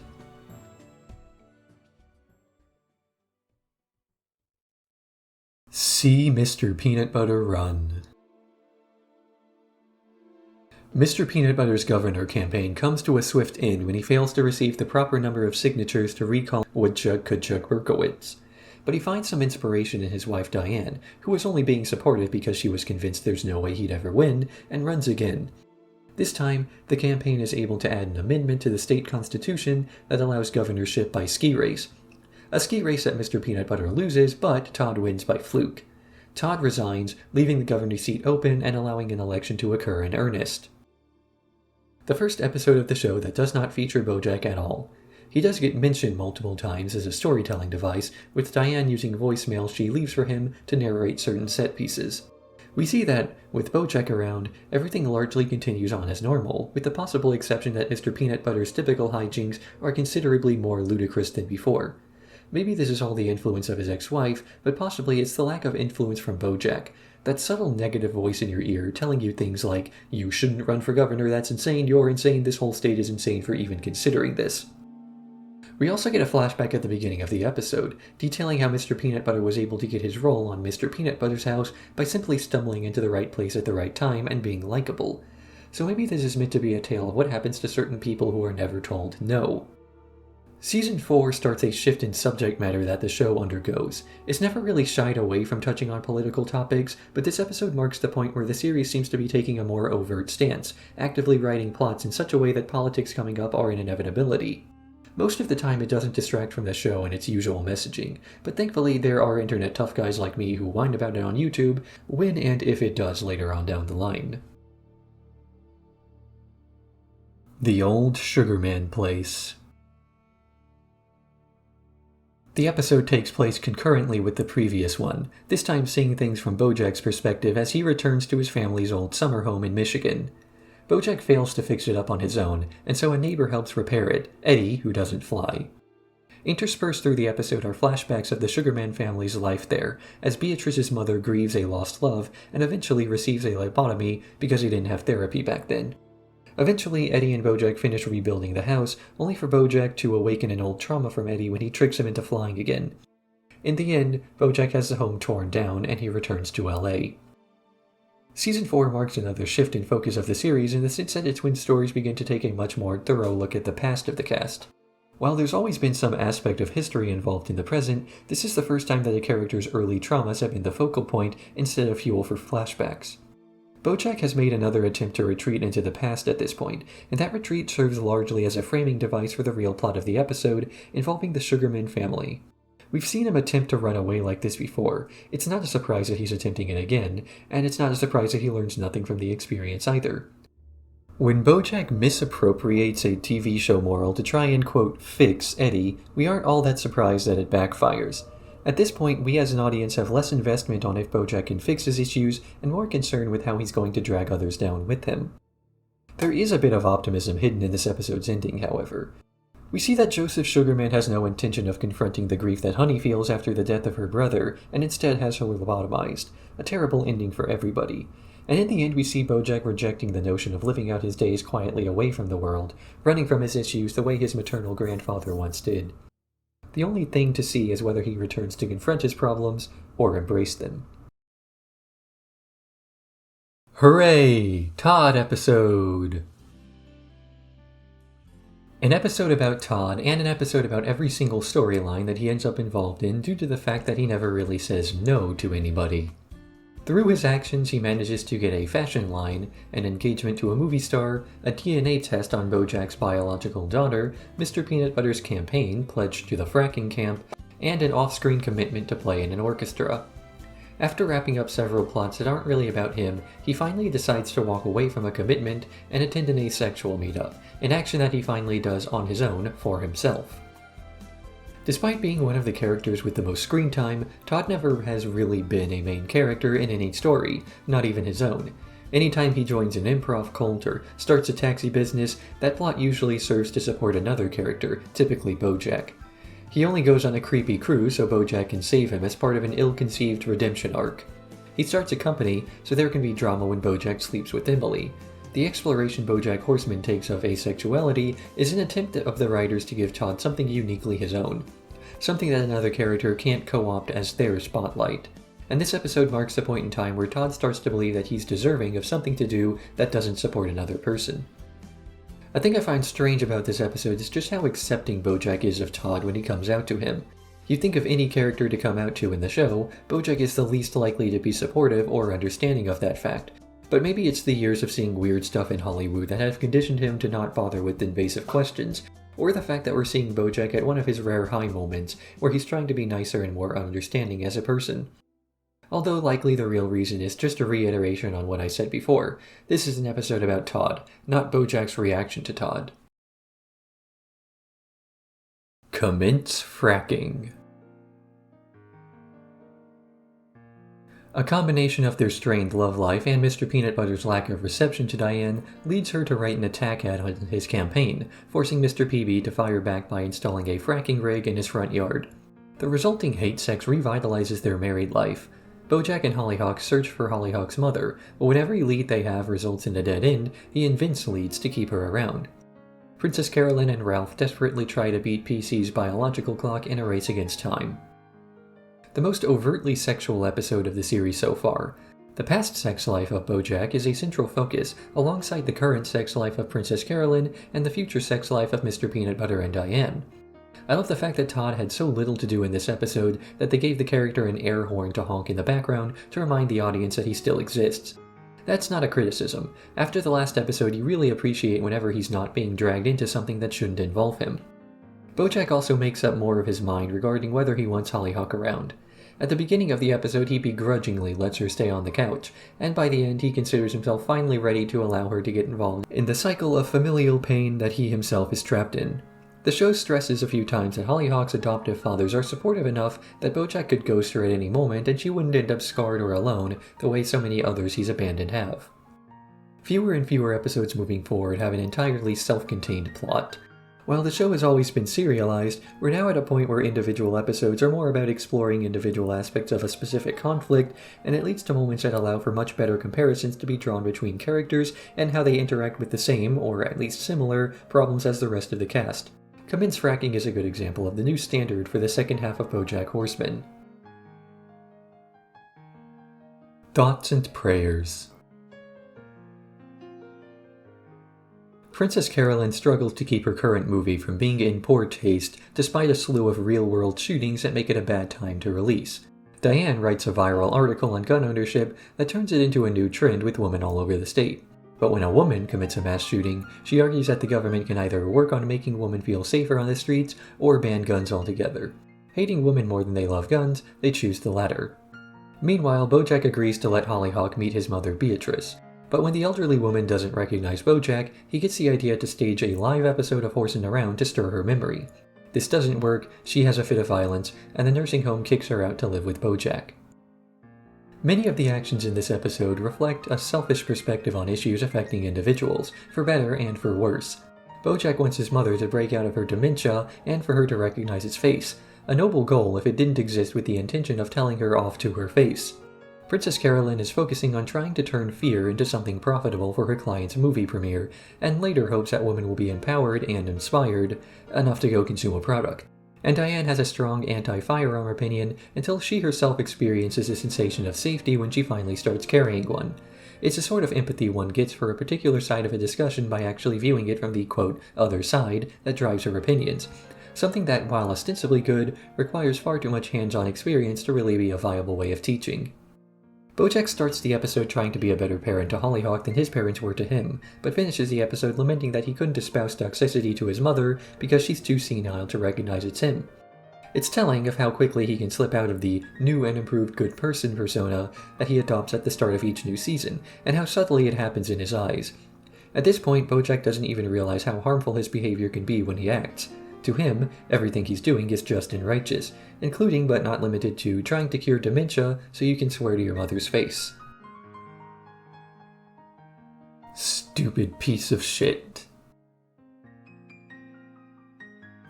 See Mr. Peanutbutter Run. Mr. Peanutbutter's governor campaign comes to a swift end when he fails to receive the proper number of signatures to recall Woodchuck Kudchuck Berkowitz. But he finds some inspiration in his wife Diane, who was only being supportive because she was convinced there's no way he'd ever win, and runs again. This time, the campaign is able to add an amendment to the state constitution that allows governorship by ski race. A ski race that Mr. Peanutbutter loses, but Todd wins by fluke. Todd resigns, leaving the governor's seat open and allowing an election to occur in earnest. The first episode of the show that does not feature BoJack at all. He does get mentioned multiple times as a storytelling device, with Diane using voicemail she leaves for him to narrate certain set pieces. We see that, with BoJack around, everything largely continues on as normal, with the possible exception that Mr. Peanutbutter's typical hijinks are considerably more ludicrous than before. Maybe this is all the influence of his ex-wife, but possibly it's the lack of influence from BoJack. That subtle negative voice in your ear telling you things like, "You shouldn't run for governor, that's insane, you're insane, this whole state is insane for even considering this." We also get a flashback at the beginning of the episode, detailing how Mr. Peanutbutter was able to get his role on Mr. Peanutbutter's house by simply stumbling into the right place at the right time and being likable. So maybe this is meant to be a tale of what happens to certain people who are never told no. Season 4 starts a shift in subject matter that the show undergoes. It's never really shied away from touching on political topics, but this episode marks the point where the series seems to be taking a more overt stance, actively writing plots in such a way that politics coming up are an inevitability. Most of the time it doesn't distract from the show and its usual messaging, but thankfully there are internet tough guys like me who whine about it on YouTube, when and if it does later on down the line. The Old Sugarman Place. The episode takes place concurrently with the previous one, this time seeing things from BoJack's perspective as he returns to his family's old summer home in Michigan. BoJack fails to fix it up on his own, and so a neighbor helps repair it, Eddie, who doesn't fly. Interspersed through the episode are flashbacks of the Sugarman family's life there, as Beatrice's mother grieves a lost love and eventually receives a lobotomy because he didn't have therapy back then. Eventually, Eddie and BoJack finish rebuilding the house, only for BoJack to awaken an old trauma from Eddie when he tricks him into flying again. In the end, BoJack has the home torn down and he returns to LA. Season 4 marks another shift in focus of the series in the sense that its twin stories begin to take a much more thorough look at the past of the cast. While there's always been some aspect of history involved in the present, this is the first time that a character's early traumas have been the focal point instead of fuel for flashbacks. BoJack has made another attempt to retreat into the past at this point, and that retreat serves largely as a framing device for the real plot of the episode, involving the Sugarman family. We've seen him attempt to run away like this before. It's not a surprise that he's attempting it again, and it's not a surprise that he learns nothing from the experience either. When BoJack misappropriates a TV show moral to try and, quote, fix Eddie, we aren't all that surprised that it backfires. At this point, we as an audience have less investment on if BoJack can fix his issues, and more concern with how he's going to drag others down with him. There is a bit of optimism hidden in this episode's ending, however. We see that Joseph Sugarman has no intention of confronting the grief that Honey feels after the death of her brother, and instead has her lobotomized. A terrible ending for everybody. And in the end we see BoJack rejecting the notion of living out his days quietly away from the world, running from his issues the way his maternal grandfather once did. The only thing to see is whether he returns to confront his problems or embrace them. Hooray! Todd episode! An episode about Todd, and an episode about every single storyline that he ends up involved in due to the fact that he never really says no to anybody. Through his actions, he manages to get a fashion line, an engagement to a movie star, a DNA test on BoJack's biological daughter, Mr. Peanutbutter's campaign pledged to the Fracking camp, and an off-screen commitment to play in an orchestra. After wrapping up several plots that aren't really about him, he finally decides to walk away from a commitment and attend an asexual meetup, an action that he finally does on his own for himself. Despite being one of the characters with the most screen time, Todd never has really been a main character in any story, not even his own. Anytime he joins an improv cult or starts a taxi business, that plot usually serves to support another character, typically BoJack. He only goes on a creepy cruise so BoJack can save him as part of an ill-conceived redemption arc. He starts a company so there can be drama when BoJack sleeps with Emily. The exploration BoJack Horseman takes of asexuality is an attempt of the writers to give Todd something uniquely his own. Something that another character can't co-opt as their spotlight. And this episode marks the point in time where Todd starts to believe that he's deserving of something to do that doesn't support another person. A thing I find strange about this episode is just how accepting BoJack is of Todd when he comes out to him. You'd think of any character to come out to in the show, BoJack is the least likely to be supportive or understanding of that fact. But maybe it's the years of seeing weird stuff in Hollywood that have conditioned him to not bother with invasive questions, or the fact that we're seeing BoJack at one of his rare high moments where he's trying to be nicer and more understanding as a person. Although likely the real reason is just a reiteration on what I said before. This is an episode about Todd, not BoJack's reaction to Todd. Commence fracking. A combination of their strained love life and Mr. Peanutbutter's lack of reception to Diane leads her to write an attack ad on his campaign, forcing Mr. PB to fire back by installing a fracking rig in his front yard. The resulting hate sex revitalizes their married life. BoJack and Hollyhock search for Hollyhock's mother, but when every lead they have results in a dead end, he invents leads to keep her around. Princess Carolyn and Ralph desperately try to beat PC's biological clock in a race against time. The most overtly sexual episode of the series so far. The past sex life of BoJack is a central focus, alongside the current sex life of Princess Carolyn and the future sex life of Mr. Peanutbutter and Diane. I love the fact that Todd had so little to do in this episode that they gave the character an air horn to honk in the background to remind the audience that he still exists. That's not a criticism. After the last episode, you really appreciate whenever he's not being dragged into something that shouldn't involve him. BoJack also makes up more of his mind regarding whether he wants Hollyhock around. At the beginning of the episode, he begrudgingly lets her stay on the couch, and by the end he considers himself finally ready to allow her to get involved in the cycle of familial pain that he himself is trapped in. The show stresses a few times that Hollyhock's adoptive fathers are supportive enough that BoJack could ghost her at any moment and she wouldn't end up scarred or alone the way so many others he's abandoned have. Fewer and fewer episodes moving forward have an entirely self-contained plot. While the show has always been serialized, we're now at a point where individual episodes are more about exploring individual aspects of a specific conflict, and it leads to moments that allow for much better comparisons to be drawn between characters and how they interact with the same, or at least similar, problems as the rest of the cast. Commence fracking is a good example of the new standard for the second half of BoJack Horseman. Thoughts and Prayers. Princess Carolyn struggles to keep her current movie from being in poor taste despite a slew of real-world shootings that make it a bad time to release. Diane writes a viral article on gun ownership that turns it into a new trend with women all over the state. But when a woman commits a mass shooting, she argues that the government can either work on making women feel safer on the streets or ban guns altogether. Hating women more than they love guns, they choose the latter. Meanwhile, BoJack agrees to let Hollyhock meet his mother Beatrice. But when the elderly woman doesn't recognize BoJack, he gets the idea to stage a live episode of Horsing Around to stir her memory. This doesn't work, she has a fit of violence, and the nursing home kicks her out to live with BoJack. Many of the actions in this episode reflect a selfish perspective on issues affecting individuals, for better and for worse. BoJack wants his mother to break out of her dementia and for her to recognize its face, a noble goal if it didn't exist with the intention of telling her off to her face. Princess Carolyn is focusing on trying to turn fear into something profitable for her client's movie premiere, and later hopes that women will be empowered and inspired enough to go consume a product. And Diane has a strong anti-firearm opinion until she herself experiences a sensation of safety when she finally starts carrying one. It's a sort of empathy one gets for a particular side of a discussion by actually viewing it from the, quote, other side that drives her opinions. Something that, while ostensibly good, requires far too much hands-on experience to really be a viable way of teaching. BoJack starts the episode trying to be a better parent to Hollyhock than his parents were to him, but finishes the episode lamenting that he couldn't espouse toxicity to his mother because she's too senile to recognize it's him. It's telling of how quickly he can slip out of the new and improved good person persona that he adopts at the start of each new season, and how subtly it happens in his eyes. At this point, BoJack doesn't even realize how harmful his behavior can be when he acts. To him, everything he's doing is just and righteous, including but not limited to trying to cure dementia so you can swear to your mother's face. Stupid piece of shit.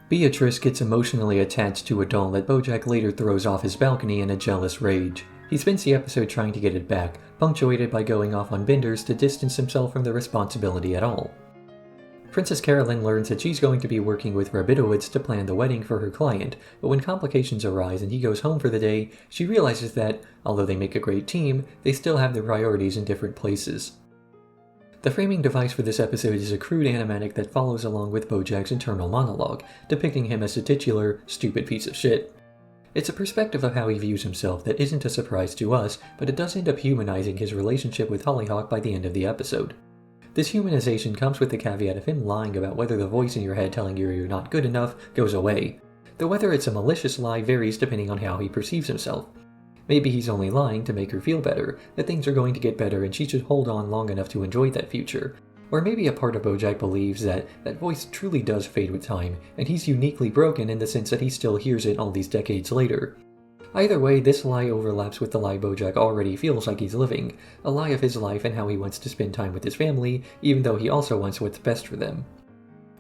Beatrice gets emotionally attached to a doll that BoJack later throws off his balcony in a jealous rage. He spends the episode trying to get it back, punctuated by going off on benders to distance himself from the responsibility at all. Princess Carolyn learns that she's going to be working with Rabinowitz to plan the wedding for her client, but when complications arise and he goes home for the day, she realizes that, although they make a great team, they still have their priorities in different places. The framing device for this episode is a crude animatic that follows along with BoJack's internal monologue, depicting him as a titular, stupid piece of shit. It's a perspective of how he views himself that isn't a surprise to us, but it does end up humanizing his relationship with Hollyhock by the end of the episode. This humanization comes with the caveat of him lying about whether the voice in your head telling you you're not good enough goes away, though whether it's a malicious lie varies depending on how he perceives himself. Maybe he's only lying to make her feel better, that things are going to get better and she should hold on long enough to enjoy that future. Or maybe a part of BoJack believes that that voice truly does fade with time, and he's uniquely broken in the sense that he still hears it all these decades later. Either way, this lie overlaps with the lie BoJack already feels like he's living, a lie of his life and how he wants to spend time with his family, even though he also wants what's best for them.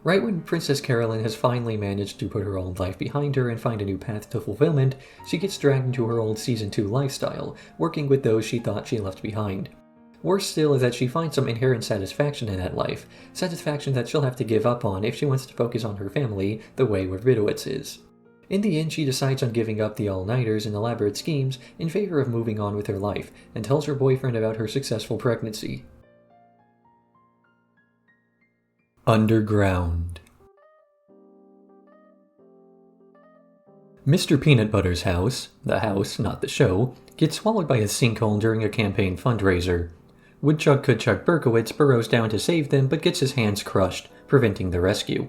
Right when Princess Carolyn has finally managed to put her old life behind her and find a new path to fulfillment, she gets dragged into her old Season 2 lifestyle, working with those she thought she left behind. Worse still is that she finds some inherent satisfaction in that life, satisfaction that she'll have to give up on if she wants to focus on her family the way Rabinowitz is. In the end, she decides on giving up the all-nighters and elaborate schemes in favor of moving on with her life, and tells her boyfriend about her successful pregnancy. Underground. Mr. Peanutbutter's house, the house, not the show, gets swallowed by a sinkhole during a campaign fundraiser. Woodchuck Coodchuck Berkowitz burrows down to save them but gets his hands crushed, preventing the rescue.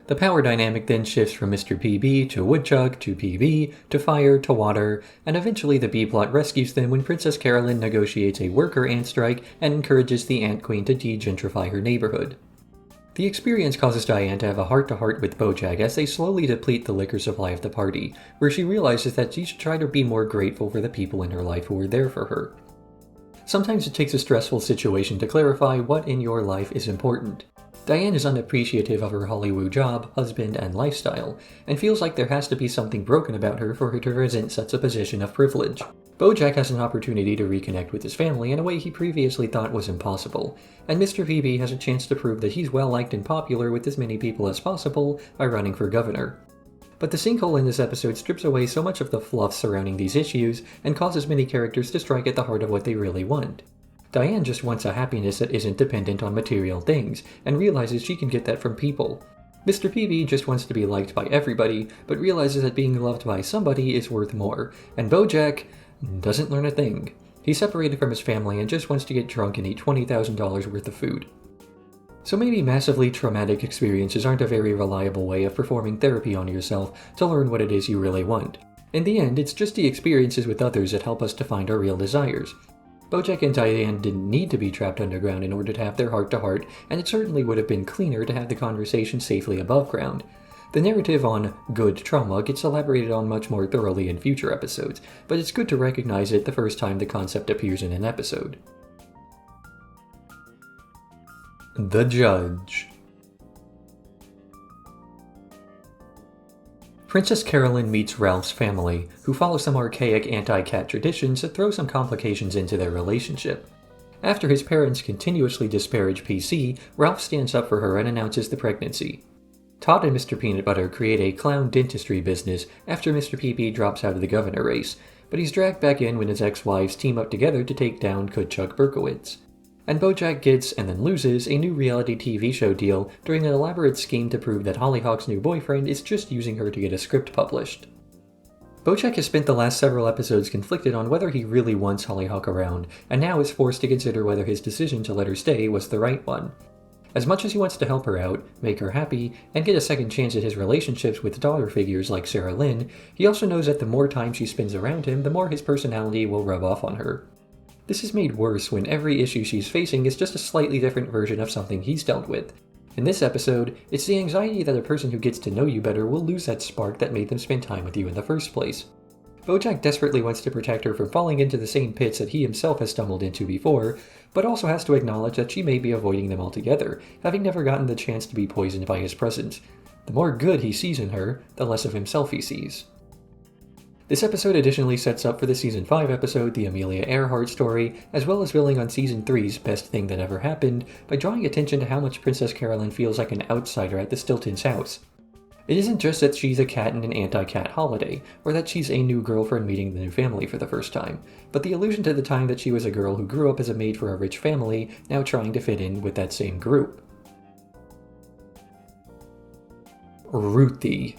The power dynamic then shifts from Mr. PB to Woodchuck to PB to fire to water, and eventually the B-plot rescues them when Princess Carolyn negotiates a worker ant strike and encourages the Ant Queen to de-gentrify her neighborhood. The experience causes Diane to have a heart-to-heart with BoJack as they slowly deplete the liquor supply of the party, where she realizes that she should try to be more grateful for the people in her life who were there for her. Sometimes it takes a stressful situation to clarify what in your life is important. Diane is unappreciative of her Hollywood job, husband, and lifestyle, and feels like there has to be something broken about her for her to resent such a position of privilege. BoJack has an opportunity to reconnect with his family in a way he previously thought was impossible, and Mr. PB has a chance to prove that he's well-liked and popular with as many people as possible by running for governor. But the sinkhole in this episode strips away so much of the fluff surrounding these issues and causes many characters to strike at the heart of what they really want. Diane just wants a happiness that isn't dependent on material things, and realizes she can get that from people. Mr. PB just wants to be liked by everybody, but realizes that being loved by somebody is worth more, and BoJack doesn't learn a thing. He's separated from his family and just wants to get drunk and eat $20,000 worth of food. So maybe massively traumatic experiences aren't a very reliable way of performing therapy on yourself to learn what it is you really want. In the end, it's just the experiences with others that help us to find our real desires. BoJack and Diane didn't need to be trapped underground in order to have their heart-to-heart, and it certainly would have been cleaner to have the conversation safely above ground. The narrative on good trauma gets elaborated on much more thoroughly in future episodes, but it's good to recognize it the first time the concept appears in an episode. The Judge. Princess Carolyn meets Ralph's family, who follow some archaic anti-cat traditions that throw some complications into their relationship. After his parents continuously disparage PC, Ralph stands up for her and announces the pregnancy. Todd and Mr. Peanut Butter create a clown dentistry business after Mr. PP drops out of the governor race, but he's dragged back in when his ex-wives team up together to take down Kudchuk Berkowitz. And BoJack gets, and then loses, a new reality TV show deal during an elaborate scheme to prove that Hollyhock's new boyfriend is just using her to get a script published. BoJack has spent the last several episodes conflicted on whether he really wants Hollyhock around, and now is forced to consider whether his decision to let her stay was the right one. As much as he wants to help her out, make her happy, and get a second chance at his relationships with daughter figures like Sarah Lynn, he also knows that the more time she spends around him, the more his personality will rub off on her. This is made worse when every issue she's facing is just a slightly different version of something he's dealt with. In this episode, it's the anxiety that a person who gets to know you better will lose that spark that made them spend time with you in the first place. BoJack desperately wants to protect her from falling into the same pits that he himself has stumbled into before, but also has to acknowledge that she may be avoiding them altogether, having never gotten the chance to be poisoned by his presence. The more good he sees in her, the less of himself he sees. This episode additionally sets up for the Season 5 episode, the Amelia Earhart story, as well as building on Season 3's Best Thing That Ever Happened by drawing attention to how much Princess Carolyn feels like an outsider at the Stiltons' house. It isn't just that she's a cat in an anti-cat holiday, or that she's a new girlfriend meeting the new family for the first time, but the allusion to the time that she was a girl who grew up as a maid for a rich family, now trying to fit in with that same group. Ruthie.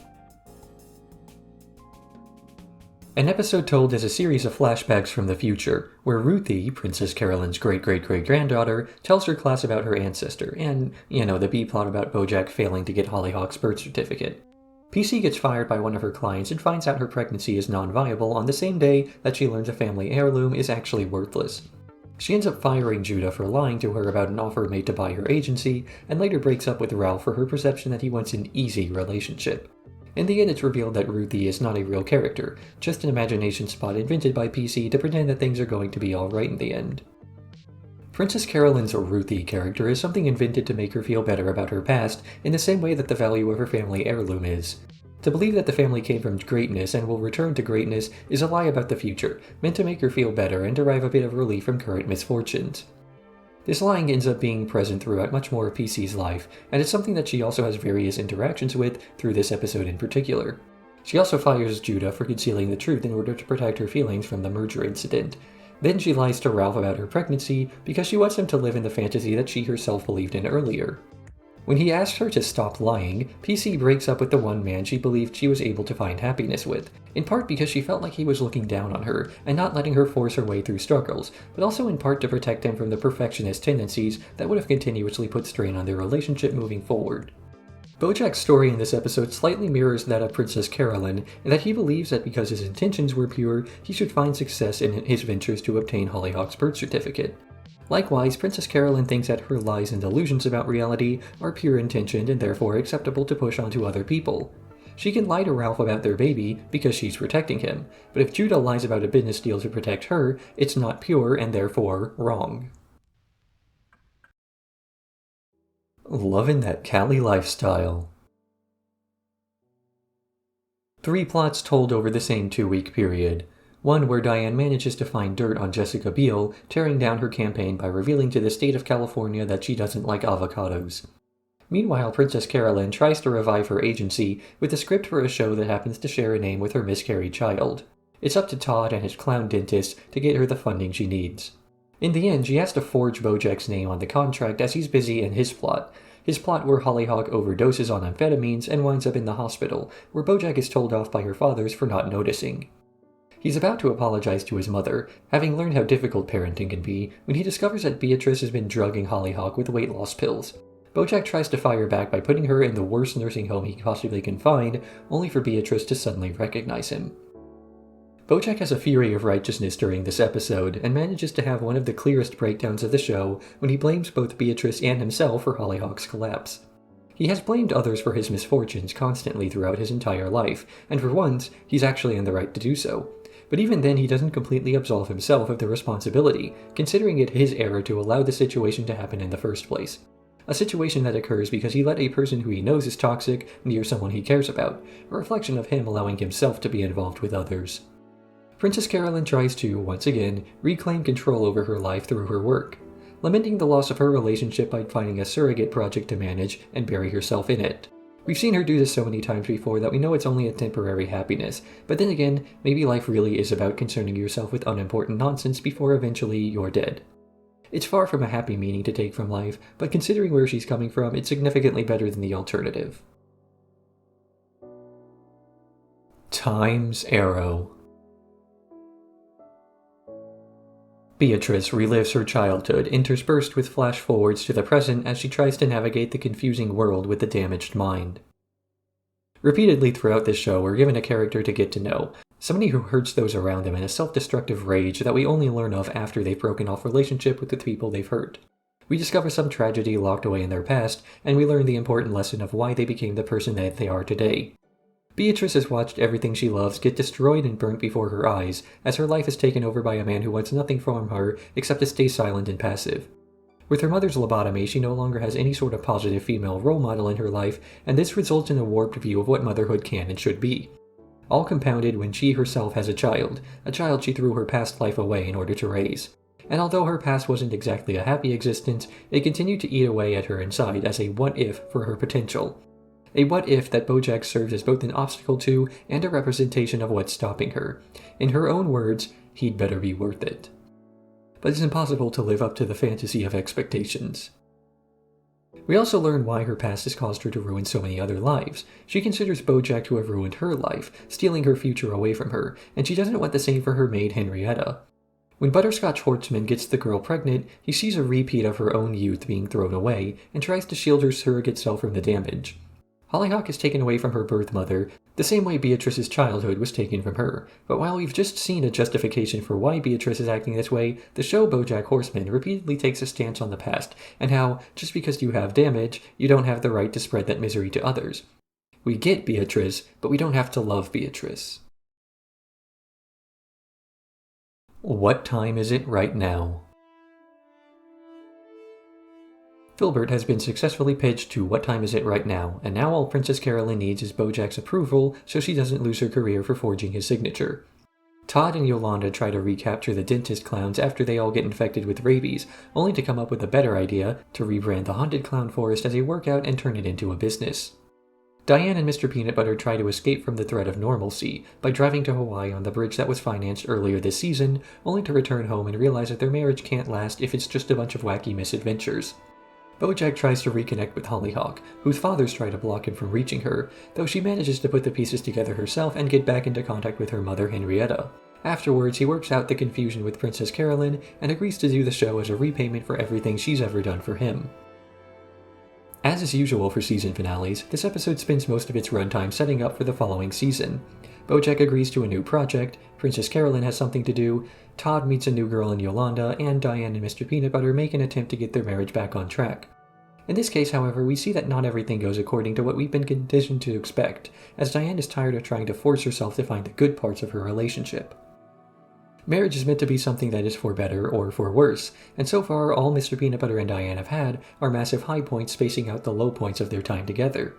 An episode told as a series of flashbacks from the future, where Ruthie, Princess Carolyn's great-great-great-granddaughter, tells her class about her ancestor, and, the B-plot about BoJack failing to get Hollyhock's birth certificate. PC gets fired by one of her clients and finds out her pregnancy is non-viable on the same day that she learns a family heirloom is actually worthless. She ends up firing Judah for lying to her about an offer made to buy her agency, and later breaks up with Ralph for her perception that he wants an easy relationship. In the end, it's revealed that Ruthie is not a real character, just an imagination spot invented by PC to pretend that things are going to be alright in the end. Princess Carolyn's Ruthie character is something invented to make her feel better about her past, in the same way that the value of her family heirloom is. To believe that the family came from greatness and will return to greatness is a lie about the future, meant to make her feel better and derive a bit of relief from current misfortunes. This lying ends up being present throughout much more of PC's life, and it's something that she also has various interactions with through this episode in particular. She also fires Judah for concealing the truth in order to protect her feelings from the merger incident. Then she lies to Ralph about her pregnancy because she wants him to live in the fantasy that she herself believed in earlier. When he asks her to stop lying, PC breaks up with the one man she believed she was able to find happiness with, in part because she felt like he was looking down on her and not letting her force her way through struggles, but also in part to protect him from the perfectionist tendencies that would have continuously put strain on their relationship moving forward. BoJack's story in this episode slightly mirrors that of Princess Carolyn, in that he believes that because his intentions were pure, he should find success in his ventures to obtain Hollyhock's birth certificate. Likewise, Princess Carolyn thinks that her lies and delusions about reality are pure-intentioned and therefore acceptable to push onto other people. She can lie to Ralph about their baby because she's protecting him, but if Judah lies about a business deal to protect her, it's not pure and therefore wrong. Lovin' that cali lifestyle. 3 plots told over the same 2-week period. One where Diane manages to find dirt on Jessica Biel, tearing down her campaign by revealing to the state of California that she doesn't like avocados. Meanwhile, Princess Carolyn tries to revive her agency with a script for a show that happens to share a name with her miscarried child. It's up to Todd and his clown dentist to get her the funding she needs. In the end, she has to forge BoJack's name on the contract as he's busy in his plot where Hollyhock overdoses on amphetamines and winds up in the hospital, where BoJack is told off by her fathers for not noticing. He's about to apologize to his mother, having learned how difficult parenting can be, when he discovers that Beatrice has been drugging Hollyhock with weight loss pills. BoJack tries to fire back by putting her in the worst nursing home he possibly can find, only for Beatrice to suddenly recognize him. BoJack has a fury of righteousness during this episode, and manages to have one of the clearest breakdowns of the show when he blames both Beatrice and himself for Hollyhock's collapse. He has blamed others for his misfortunes constantly throughout his entire life, and for once, he's actually in the right to do so. But even then, he doesn't completely absolve himself of the responsibility, considering it his error to allow the situation to happen in the first place. a situation that occurs because he let a person who he knows is toxic near someone he cares about, a reflection of him allowing himself to be involved with others. Princess Carolyn tries to, once again, reclaim control over her life through her work, lamenting the loss of her relationship by finding a surrogate project to manage and bury herself in it. We've seen her do this so many times before that we know it's only a temporary happiness, but then again, maybe life really is about concerning yourself with unimportant nonsense before eventually you're dead. It's far from a happy meaning to take from life, but considering where she's coming from, it's significantly better than the alternative. Time's Arrow. Beatrice relives her childhood, interspersed with flash-forwards to the present as she tries to navigate the confusing world with a damaged mind. Repeatedly throughout this show, we're given a character to get to know, somebody who hurts those around them in a self-destructive rage that we only learn of after they've broken off relationship with the people they've hurt. We discover some tragedy locked away in their past, and we learn the important lesson of why they became the person that they are today. Beatrice has watched everything she loves get destroyed and burnt before her eyes, as her life is taken over by a man who wants nothing from her except to stay silent and passive. With her mother's lobotomy, she no longer has any sort of positive female role model in her life, and this results in a warped view of what motherhood can and should be. All compounded when she herself has a child she threw her past life away in order to raise. And although her past wasn't exactly a happy existence, it continued to eat away at her inside as a what-if for her potential. A what-if that BoJack serves as both an obstacle to and a representation of what's stopping her. In her own words, he'd better be worth it. But it's impossible to live up to the fantasy of expectations. We also learn why her past has caused her to ruin so many other lives. She considers BoJack to have ruined her life, stealing her future away from her, and she doesn't want the same for her maid Henrietta. When Butterscotch Horseman gets the girl pregnant, he sees a repeat of her own youth being thrown away, and tries to shield her surrogate self from the damage. Hollyhock is taken away from her birth mother, the same way Beatrice's childhood was taken from her. But while we've just seen a justification for why Beatrice is acting this way, the show BoJack Horseman repeatedly takes a stance on the past, and how, just because you have damage, you don't have the right to spread that misery to others. We get Beatrice, but we don't have to love Beatrice. What time is it right now? Filbert has been successfully pitched to What Time Is It Right Now, and now all Princess Carolyn needs is BoJack's approval so she doesn't lose her career for forging his signature. Todd and Yolanda try to recapture the dentist clowns after they all get infected with rabies, only to come up with a better idea to rebrand the Haunted Clown Forest as a workout and turn it into a business. Diane and Mr. Peanut Butter try to escape from the threat of normalcy by driving to Hawaii on the bridge that was financed earlier this season, only to return home and realize that their marriage can't last if it's just a bunch of wacky misadventures. BoJack tries to reconnect with Hollyhock, whose fathers try to block him from reaching her, though she manages to put the pieces together herself and get back into contact with her mother Henrietta. Afterwards, he works out the confusion with Princess Carolyn and agrees to do the show as a repayment for everything she's ever done for him. As is usual for season finales, this episode spends most of its runtime setting up for the following season. BoJack agrees to a new project, Princess Carolyn has something to do, Todd meets a new girl in Yolanda, and Diane and Mr. Peanut Butter make an attempt to get their marriage back on track. In this case, however, we see that not everything goes according to what we've been conditioned to expect, as Diane is tired of trying to force herself to find the good parts of her relationship. Marriage is meant to be something that is for better or for worse, and so far all Mr. Peanut Butter and Diane have had are massive high points spacing out the low points of their time together.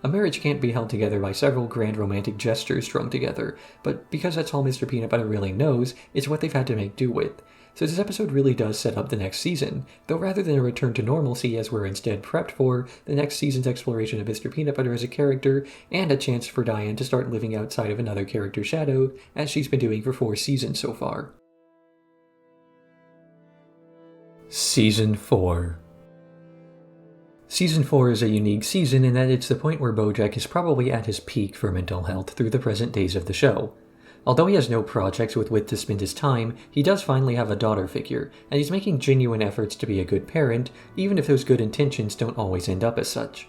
A marriage can't be held together by several grand romantic gestures strung together, but because that's all Mr. Peanut Butter really knows, it's what they've had to make do with. So this episode really does set up the next season, though rather than a return to normalcy as we're instead prepped for the next season's exploration of Mr. Peanut Butter as a character, and a chance for Diane to start living outside of another character's shadow, as she's been doing for 4 seasons so far. Season 4. Season 4 is a unique season in that it's the point where BoJack is probably at his peak for mental health through the present days of the show. Although he has no projects with which to spend his time, he does finally have a daughter figure, and he's making genuine efforts to be a good parent, even if those good intentions don't always end up as such.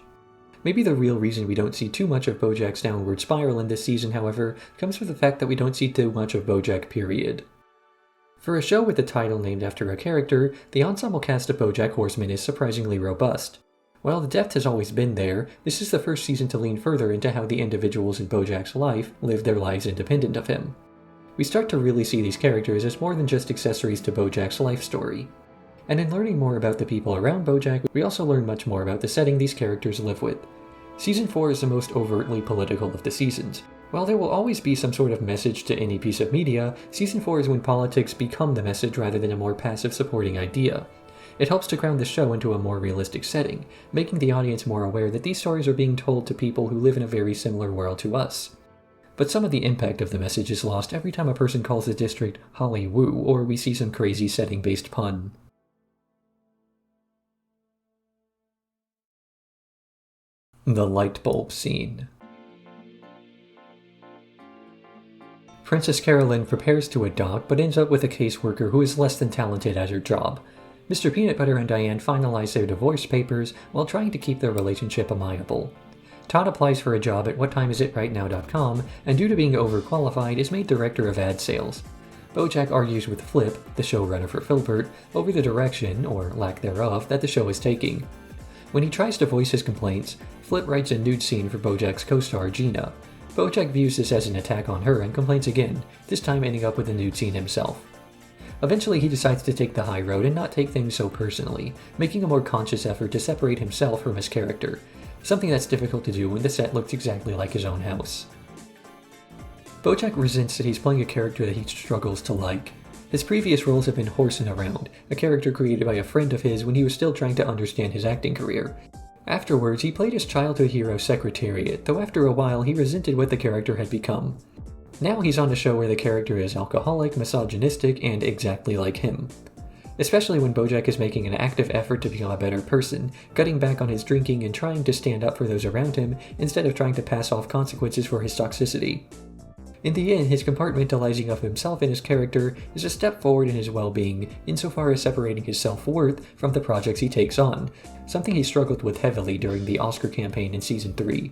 Maybe the real reason we don't see too much of BoJack's downward spiral in this season, however, comes from the fact that we don't see too much of BoJack, period. For a show with a title named after a character, the ensemble cast of BoJack Horseman is surprisingly robust. While the depth has always been there, this is the first season to lean further into how the individuals in BoJack's life live their lives independent of him. We start to really see these characters as more than just accessories to BoJack's life story. And in learning more about the people around BoJack, we also learn much more about the setting these characters live with. Season 4 is the most overtly political of the seasons. While there will always be some sort of message to any piece of media, Season 4 is when politics become the message rather than a more passive supporting idea. It helps to ground the show into a more realistic setting, making the audience more aware that these stories are being told to people who live in a very similar world to us. But some of the impact of the message is lost every time a person calls the district Holly Woo, or we see some crazy setting-based pun. The light bulb scene. Princess Carolyn prepares to adopt, but ends up with a caseworker who is less than talented at her job. Mr. Peanutbutter and Diane finalize their divorce papers while trying to keep their relationship amiable. Todd applies for a job at whattimeisitRightNow.com, and due to being overqualified, is made director of ad sales. BoJack argues with Flip, the showrunner for Filbert, over the direction, or lack thereof, that the show is taking. When he tries to voice his complaints, Flip writes a nude scene for BoJack's co-star Gina. BoJack views this as an attack on her and complains again, this time ending up with a nude scene himself. Eventually he decides to take the high road and not take things so personally, making a more conscious effort to separate himself from his character, something that's difficult to do when the set looks exactly like his own house. BoJack resents that he's playing a character that he struggles to like. His previous roles have been Horsin' Around, a character created by a friend of his when he was still trying to understand his acting career. Afterwards, he played his childhood hero Secretariat, though after a while he resented what the character had become. Now he's on a show where the character is alcoholic, misogynistic, and exactly like him. Especially when BoJack is making an active effort to become a better person, cutting back on his drinking and trying to stand up for those around him instead of trying to pass off consequences for his toxicity. In the end, his compartmentalizing of himself and his character is a step forward in his well-being, insofar as separating his self-worth from the projects he takes on, something he struggled with heavily during the Oscar campaign in Season 3.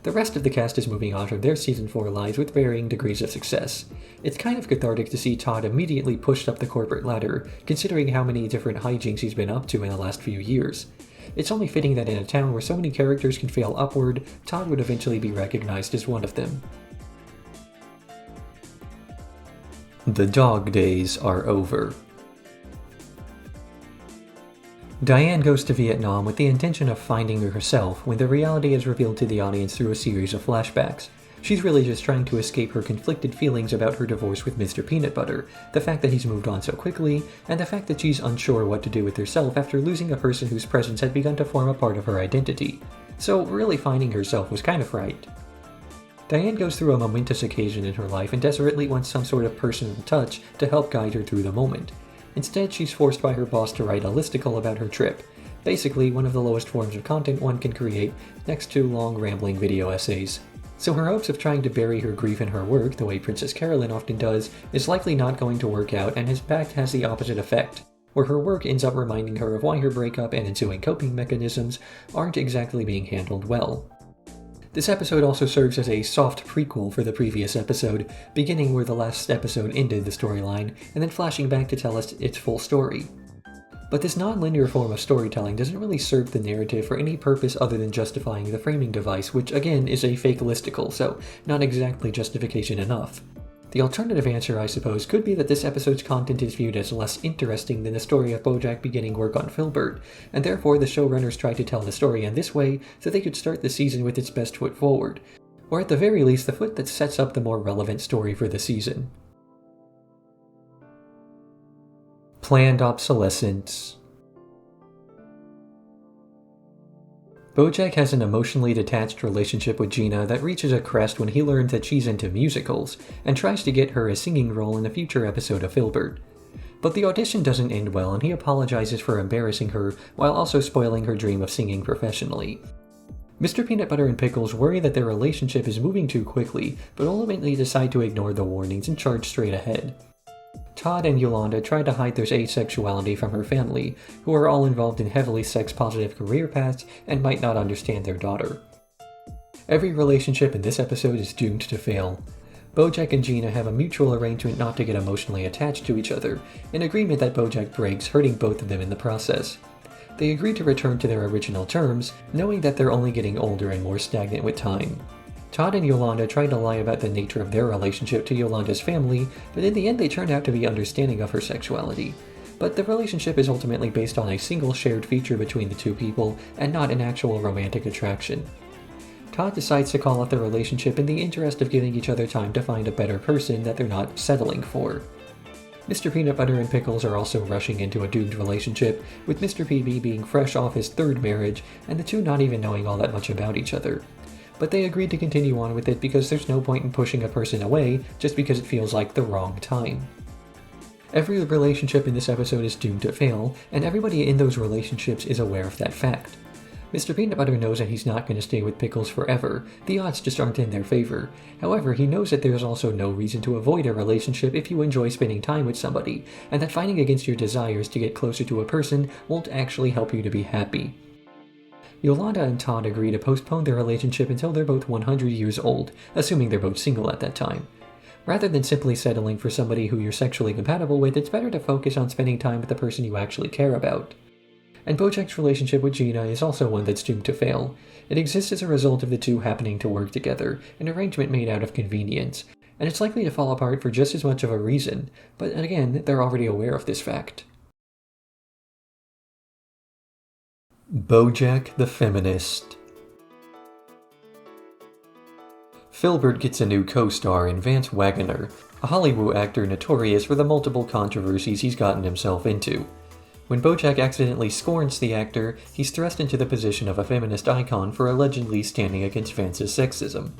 The rest of the cast is moving on from their Season 4 lives with varying degrees of success. It's kind of cathartic to see Todd immediately pushed up the corporate ladder, considering how many different hijinks he's been up to in the last few years. It's only fitting that in a town where so many characters can fail upward, Todd would eventually be recognized as one of them. The dog days are over. Diane goes to Vietnam with the intention of finding herself when the reality is revealed to the audience through a series of flashbacks. She's really just trying to escape her conflicted feelings about her divorce with Mr. Peanutbutter, the fact that he's moved on so quickly, and the fact that she's unsure what to do with herself after losing a person whose presence had begun to form a part of her identity. So really finding herself was kind of right. Diane goes through a momentous occasion in her life and desperately wants some sort of personal touch to help guide her through the moment. Instead, she's forced by her boss to write a listicle about her trip, basically one of the lowest forms of content one can create, next to long rambling video essays. So her hopes of trying to bury her grief in her work, the way Princess Carolyn often does, is likely not going to work out, and in fact has the opposite effect, where her work ends up reminding her of why her breakup and ensuing coping mechanisms aren't exactly being handled well. This episode also serves as a soft prequel for the previous episode, beginning where the last episode ended the storyline, and then flashing back to tell us its full story. But this non-linear form of storytelling doesn't really serve the narrative for any purpose other than justifying the framing device, which again is a fake listicle, so not exactly justification enough. The alternative answer, I suppose, could be that this episode's content is viewed as less interesting than the story of BoJack beginning work on Filbert, and therefore the showrunners tried to tell the story in this way so they could start the season with its best foot forward, or at the very least the foot that sets up the more relevant story for the season. Planned obsolescence. BoJack has an emotionally detached relationship with Gina that reaches a crest when he learns that she's into musicals, and tries to get her a singing role in a future episode of Filbert. But the audition doesn't end well, and he apologizes for embarrassing her while also spoiling her dream of singing professionally. Mr. Peanutbutter and Pickles worry that their relationship is moving too quickly, but ultimately decide to ignore the warnings and charge straight ahead. Todd and Yolanda try to hide their asexuality from her family, who are all involved in heavily sex-positive career paths and might not understand their daughter. Every relationship in this episode is doomed to fail. BoJack and Gina have a mutual arrangement not to get emotionally attached to each other, an agreement that BoJack breaks, hurting both of them in the process. They agree to return to their original terms, knowing that they're only getting older and more stagnant with time. Todd and Yolanda try to lie about the nature of their relationship to Yolanda's family, but in the end they turn out to be understanding of her sexuality. but the relationship is ultimately based on a single shared feature between the two people and not an actual romantic attraction. Todd decides to call off the relationship in the interest of giving each other time to find a better person that they're not settling for. Mr. Peanut Butter and Pickles are also rushing into a doomed relationship, with Mr. PB being fresh off his third marriage and the two not even knowing all that much about each other. But they agreed to continue on with it because there's no point in pushing a person away just because it feels like the wrong time. Every relationship in this episode is doomed to fail, and everybody in those relationships is aware of that fact. Mr. Peanut Butter knows that he's not going to stay with Pickles forever, the odds just aren't in their favor. However, he knows that there's also no reason to avoid a relationship if you enjoy spending time with somebody, and that fighting against your desires to get closer to a person won't actually help you to be happy. Yolanda and Todd agree to postpone their relationship until they're both 100 years old, assuming they're both single at that time. Rather than simply settling for somebody who you're sexually compatible with, it's better to focus on spending time with the person you actually care about. And BoJack's relationship with Gina is also one that's doomed to fail. It exists as a result of the two happening to work together, an arrangement made out of convenience, and it's likely to fall apart for just as much of a reason, but again, they're already aware of this fact. BoJack the Feminist. Filbert gets a new co-star in Vance Waggoner, a Hollywood actor notorious for the multiple controversies he's gotten himself into. When BoJack accidentally scorns the actor, he's thrust into the position of a feminist icon for allegedly standing against Vance's sexism.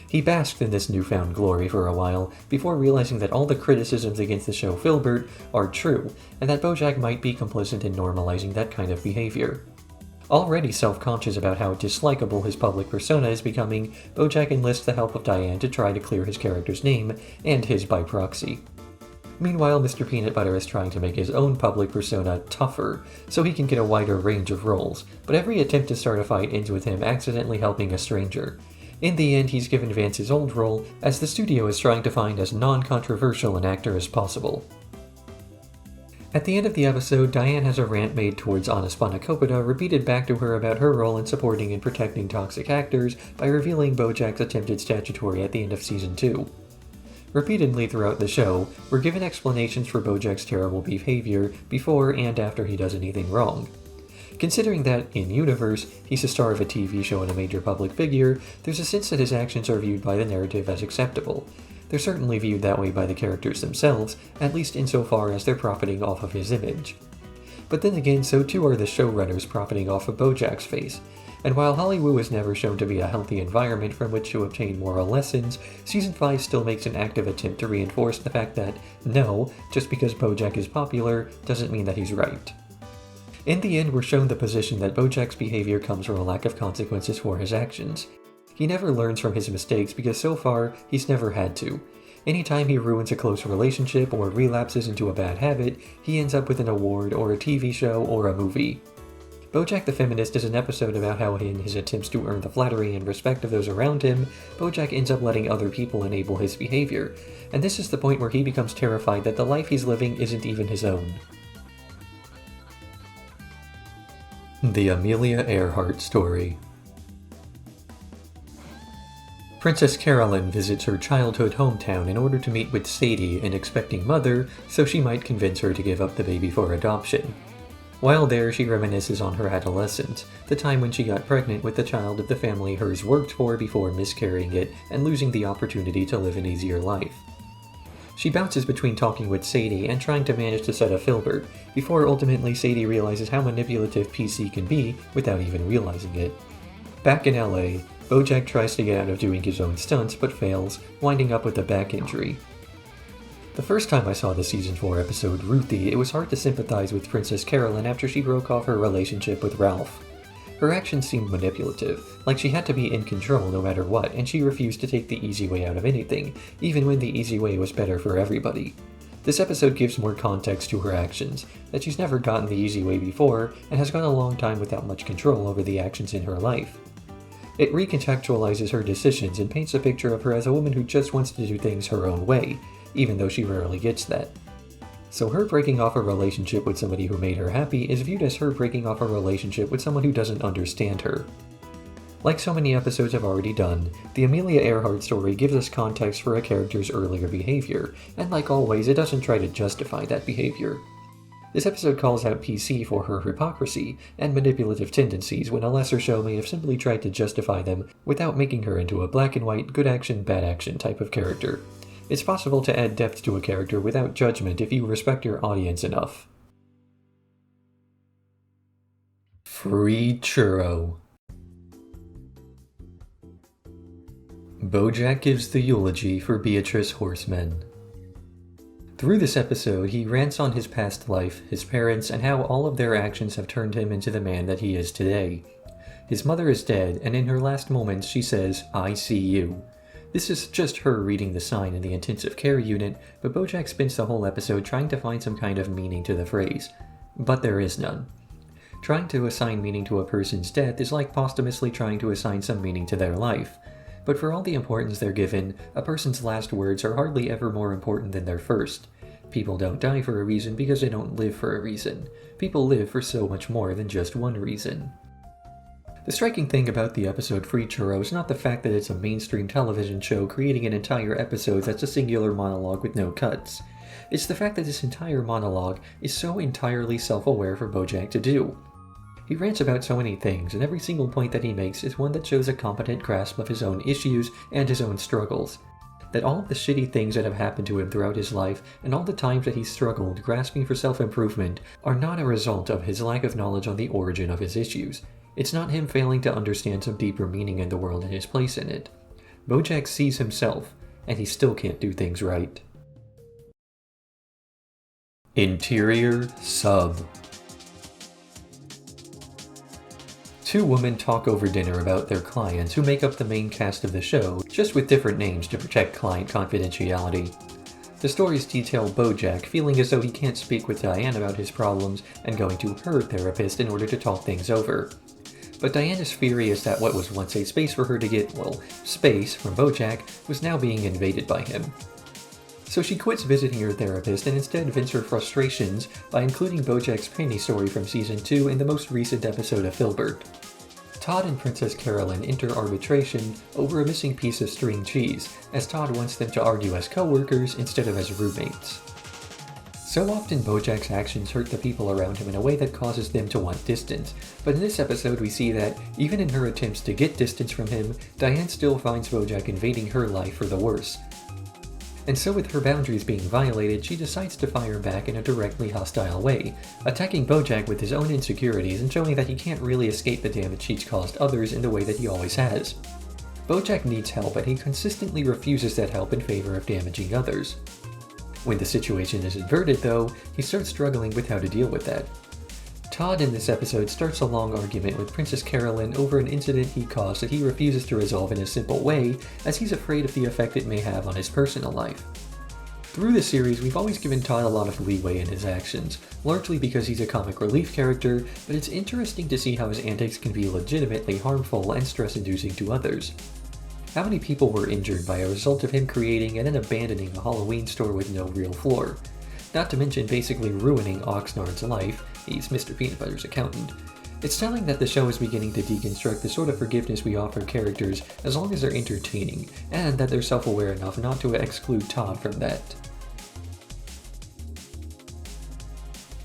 He basked in this newfound glory for a while, before realizing that all the criticisms against the show Filbert are true, and that BoJack might be complicit in normalizing that kind of behavior. Already self-conscious about how dislikable his public persona is becoming, BoJack enlists the help of Diane to try to clear his character's name, and his by proxy. Meanwhile, Mr. Peanut Butter is trying to make his own public persona tougher, so he can get a wider range of roles, but every attempt to start a fight ends with him accidentally helping a stranger. In the end, he's given Vance his old role, as the studio is trying to find as non-controversial an actor as possible. At the end of the episode, Diane has a rant made towards Anaspanakopita repeated back to her about her role in supporting and protecting toxic actors by revealing BoJack's attempted statutory at the end of Season 2. Repeatedly throughout the show, we're given explanations for BoJack's terrible behavior before and after he does anything wrong. Considering that, in-universe, he's a star of a TV show and a major public figure, there's a sense that his actions are viewed by the narrative as acceptable. They're certainly viewed that way by the characters themselves, at least insofar as they're profiting off of his image. But then again, so too are the showrunners profiting off of BoJack's face. And while Hollywood was never shown to be a healthy environment from which to obtain moral lessons, Season 5 still makes an active attempt to reinforce the fact that, no, just because BoJack is popular doesn't mean that he's right. In the end, we're shown the position that BoJack's behavior comes from a lack of consequences for his actions. He never learns from his mistakes because so far, he's never had to. Anytime he ruins a close relationship or relapses into a bad habit, he ends up with an award or a TV show or a movie. BoJack the Feminist is an episode about how in his attempts to earn the flattery and respect of those around him, BoJack ends up letting other people enable his behavior, and this is the point where he becomes terrified that the life he's living isn't even his own. The Amelia Earhart Story. Princess Carolyn visits her childhood hometown in order to meet with Sadie, an expecting mother, so she might convince her to give up the baby for adoption. While there, she reminisces on her adolescence, the time when she got pregnant with the child of the family hers worked for before miscarrying it and losing the opportunity to live an easier life. She bounces between talking with Sadie and trying to manage to set a Filbert, before ultimately Sadie realizes how manipulative PC can be without even realizing it. Back in LA, BoJack tries to get out of doing his own stunts but fails, winding up with a back injury. The first time I saw the Season 4 episode Ruthie, it was hard to sympathize with Princess Carolyn after she broke off her relationship with Ralph. Her actions seemed manipulative, like she had to be in control no matter what, and she refused to take the easy way out of anything, even when the easy way was better for everybody. This episode gives more context to her actions, that she's never gotten the easy way before, and has gone a long time without much control over the actions in her life. It recontextualizes her decisions and paints a picture of her as a woman who just wants to do things her own way, even though she rarely gets that. So her breaking off a relationship with somebody who made her happy is viewed as her breaking off a relationship with someone who doesn't understand her. Like so many episodes have already done, the Amelia Earhart story gives us context for a character's earlier behavior, and like always, it doesn't try to justify that behavior. This episode calls out PC for her hypocrisy and manipulative tendencies when a lesser show may have simply tried to justify them without making her into a black and white, good action, bad action type of character. It's possible to add depth to a character without judgment if you respect your audience enough. Free Churro. BoJack gives the eulogy for Beatrice Horseman. Through this episode, he rants on his past life, his parents, and how all of their actions have turned him into the man that he is today. His mother is dead, and in her last moments she says, "I see you." This is just her reading the sign in the intensive care unit, but BoJack spends the whole episode trying to find some kind of meaning to the phrase. But there is none. Trying to assign meaning to a person's death is like posthumously trying to assign some meaning to their life. But for all the importance they're given, a person's last words are hardly ever more important than their first. People don't die for a reason because they don't live for a reason. People live for so much more than just one reason. The striking thing about the episode Free Churro is not the fact that it's a mainstream television show creating an entire episode that's a singular monologue with no cuts. It's the fact that this entire monologue is so entirely self-aware for BoJack to do. He rants about so many things, and every single point that he makes is one that shows a competent grasp of his own issues and his own struggles. That all of the shitty things that have happened to him throughout his life, and all the times that he's struggled grasping for self-improvement, are not a result of his lack of knowledge on the origin of his issues. It's not him failing to understand some deeper meaning in the world and his place in it. BoJack sees himself, and he still can't do things right. Interior Sub. Two women talk over dinner about their clients who make up the main cast of the show, just with different names to protect client confidentiality. The stories detail BoJack feeling as though he can't speak with Diane about his problems and going to her therapist in order to talk things over. But Diane is furious that what was once a space for her to get, space from BoJack was now being invaded by him. So she quits visiting her therapist and instead vents her frustrations by including BoJack's penny story from Season 2 in the most recent episode of Filbert. Todd and Princess Carolyn enter arbitration over a missing piece of string cheese, as Todd wants them to argue as co-workers instead of as roommates. So often BoJack's actions hurt the people around him in a way that causes them to want distance, but in this episode we see that, even in her attempts to get distance from him, Diane still finds BoJack invading her life for the worse. And so with her boundaries being violated, she decides to fire back in a directly hostile way, attacking BoJack with his own insecurities and showing that he can't really escape the damage he's caused others in the way that he always has. BoJack needs help, and he consistently refuses that help in favor of damaging others. When the situation is inverted, though, he starts struggling with how to deal with that. Todd in this episode starts a long argument with Princess Carolyn over an incident he caused that he refuses to resolve in a simple way, as he's afraid of the effect it may have on his personal life. Through the series, we've always given Todd a lot of leeway in his actions, largely because he's a comic relief character, but it's interesting to see how his antics can be legitimately harmful and stress-inducing to others. How many people were injured by a result of him creating and then abandoning a Halloween store with no real floor? Not to mention basically ruining Oxnard's life. He's Mr. Peanut Butter's accountant. It's telling that the show is beginning to deconstruct the sort of forgiveness we offer characters as long as they're entertaining, and that they're self-aware enough not to exclude Todd from that.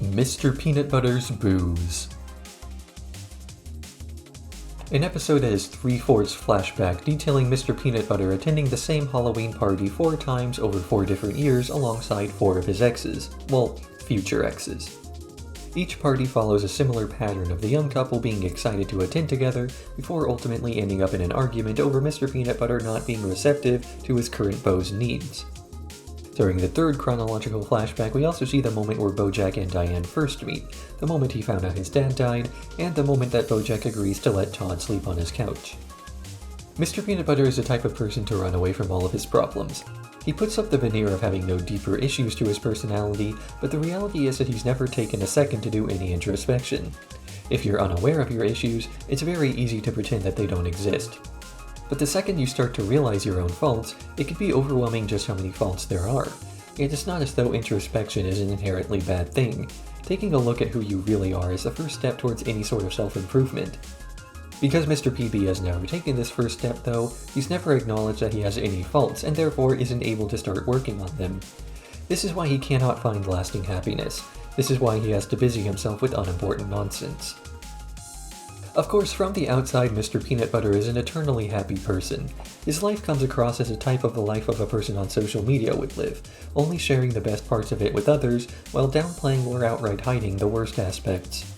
Mr. Peanut Butter's Booze. An episode that is 3/4 flashback detailing Mr. Peanut Butter attending the same Halloween party 4 times over 4 different years alongside 4 of his exes. Well, future exes. Each party follows a similar pattern of the young couple being excited to attend together before ultimately ending up in an argument over Mr. Peanut Butter not being receptive to his current beau's needs. During the 3rd chronological flashback, we also see the moment where BoJack and Diane first meet, the moment he found out his dad died, and the moment that BoJack agrees to let Todd sleep on his couch. Mr. Peanut Butter is the type of person to run away from all of his problems. He puts up the veneer of having no deeper issues to his personality, but the reality is that he's never taken a second to do any introspection. If you're unaware of your issues, it's very easy to pretend that they don't exist. But the second you start to realize your own faults, it can be overwhelming just how many faults there are. And it's not as though introspection is an inherently bad thing. Taking a look at who you really are is the first step towards any sort of self-improvement. Because Mr. PB has never taken this first step though, he's never acknowledged that he has any faults and therefore isn't able to start working on them. This is why he cannot find lasting happiness. This is why he has to busy himself with unimportant nonsense. Of course, from the outside, Mr. Peanut Butter is an eternally happy person. His life comes across as a type of the life of a person on social media would live, only sharing the best parts of it with others, while downplaying or outright hiding the worst aspects.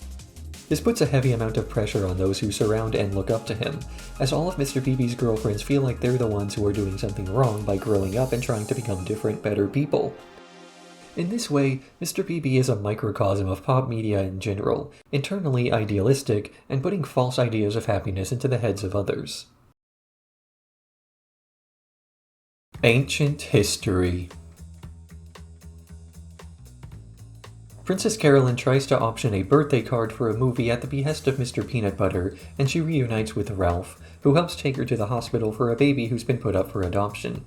This puts a heavy amount of pressure on those who surround and look up to him, as all of Mr. Peepee's girlfriends feel like they're the ones who are doing something wrong by growing up and trying to become different, better people. In this way, Mr. Peepee is a microcosm of pop media in general, internally idealistic, and putting false ideas of happiness into the heads of others. Ancient History. Princess Carolyn tries to option a birthday card for a movie at the behest of Mr. Peanut Butter, and she reunites with Ralph, who helps take her to the hospital for a baby who's been put up for adoption.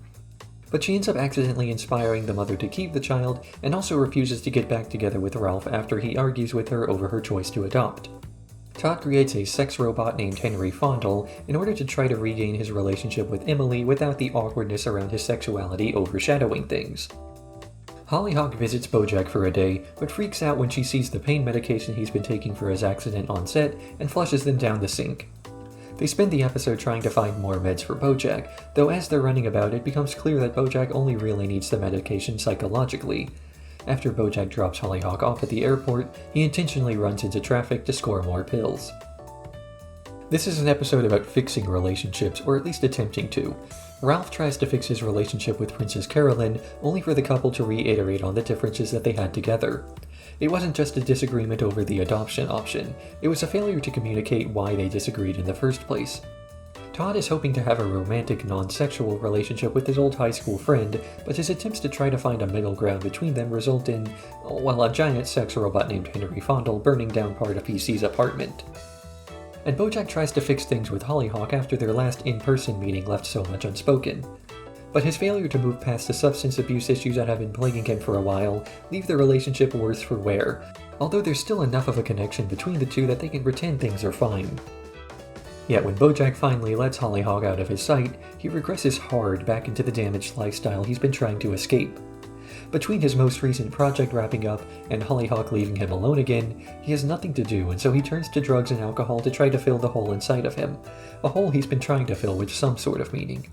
But she ends up accidentally inspiring the mother to keep the child, and also refuses to get back together with Ralph after he argues with her over her choice to adopt. Todd creates a sex robot named Henry Fondle in order to try to regain his relationship with Emily without the awkwardness around his sexuality overshadowing things. Hollyhock visits BoJack for a day, but freaks out when she sees the pain medication he's been taking for his accident on set and flushes them down the sink. They spend the episode trying to find more meds for BoJack, though as they're running about it becomes clear that BoJack only really needs the medication psychologically. After BoJack drops Hollyhock off at the airport, he intentionally runs into traffic to score more pills. This is an episode about fixing relationships, or at least attempting to. Ralph tries to fix his relationship with Princess Carolyn, only for the couple to reiterate on the differences that they had together. It wasn't just a disagreement over the adoption option, it was a failure to communicate why they disagreed in the first place. Todd is hoping to have a romantic, non-sexual relationship with his old high school friend, but his attempts to try to find a middle ground between them result in, well, a giant sex robot named Henry Fondle burning down part of PC's apartment. And BoJack tries to fix things with Hollyhock after their last in-person meeting left so much unspoken. But his failure to move past the substance abuse issues that have been plaguing him for a while leave the relationship worse for wear, although there's still enough of a connection between the two that they can pretend things are fine. Yet when BoJack finally lets Hollyhock out of his sight, he regresses hard back into the damaged lifestyle he's been trying to escape. Between his most recent project wrapping up and Hollyhock leaving him alone again, he has nothing to do, and so he turns to drugs and alcohol to try to fill the hole inside of him, a hole he's been trying to fill with some sort of meaning.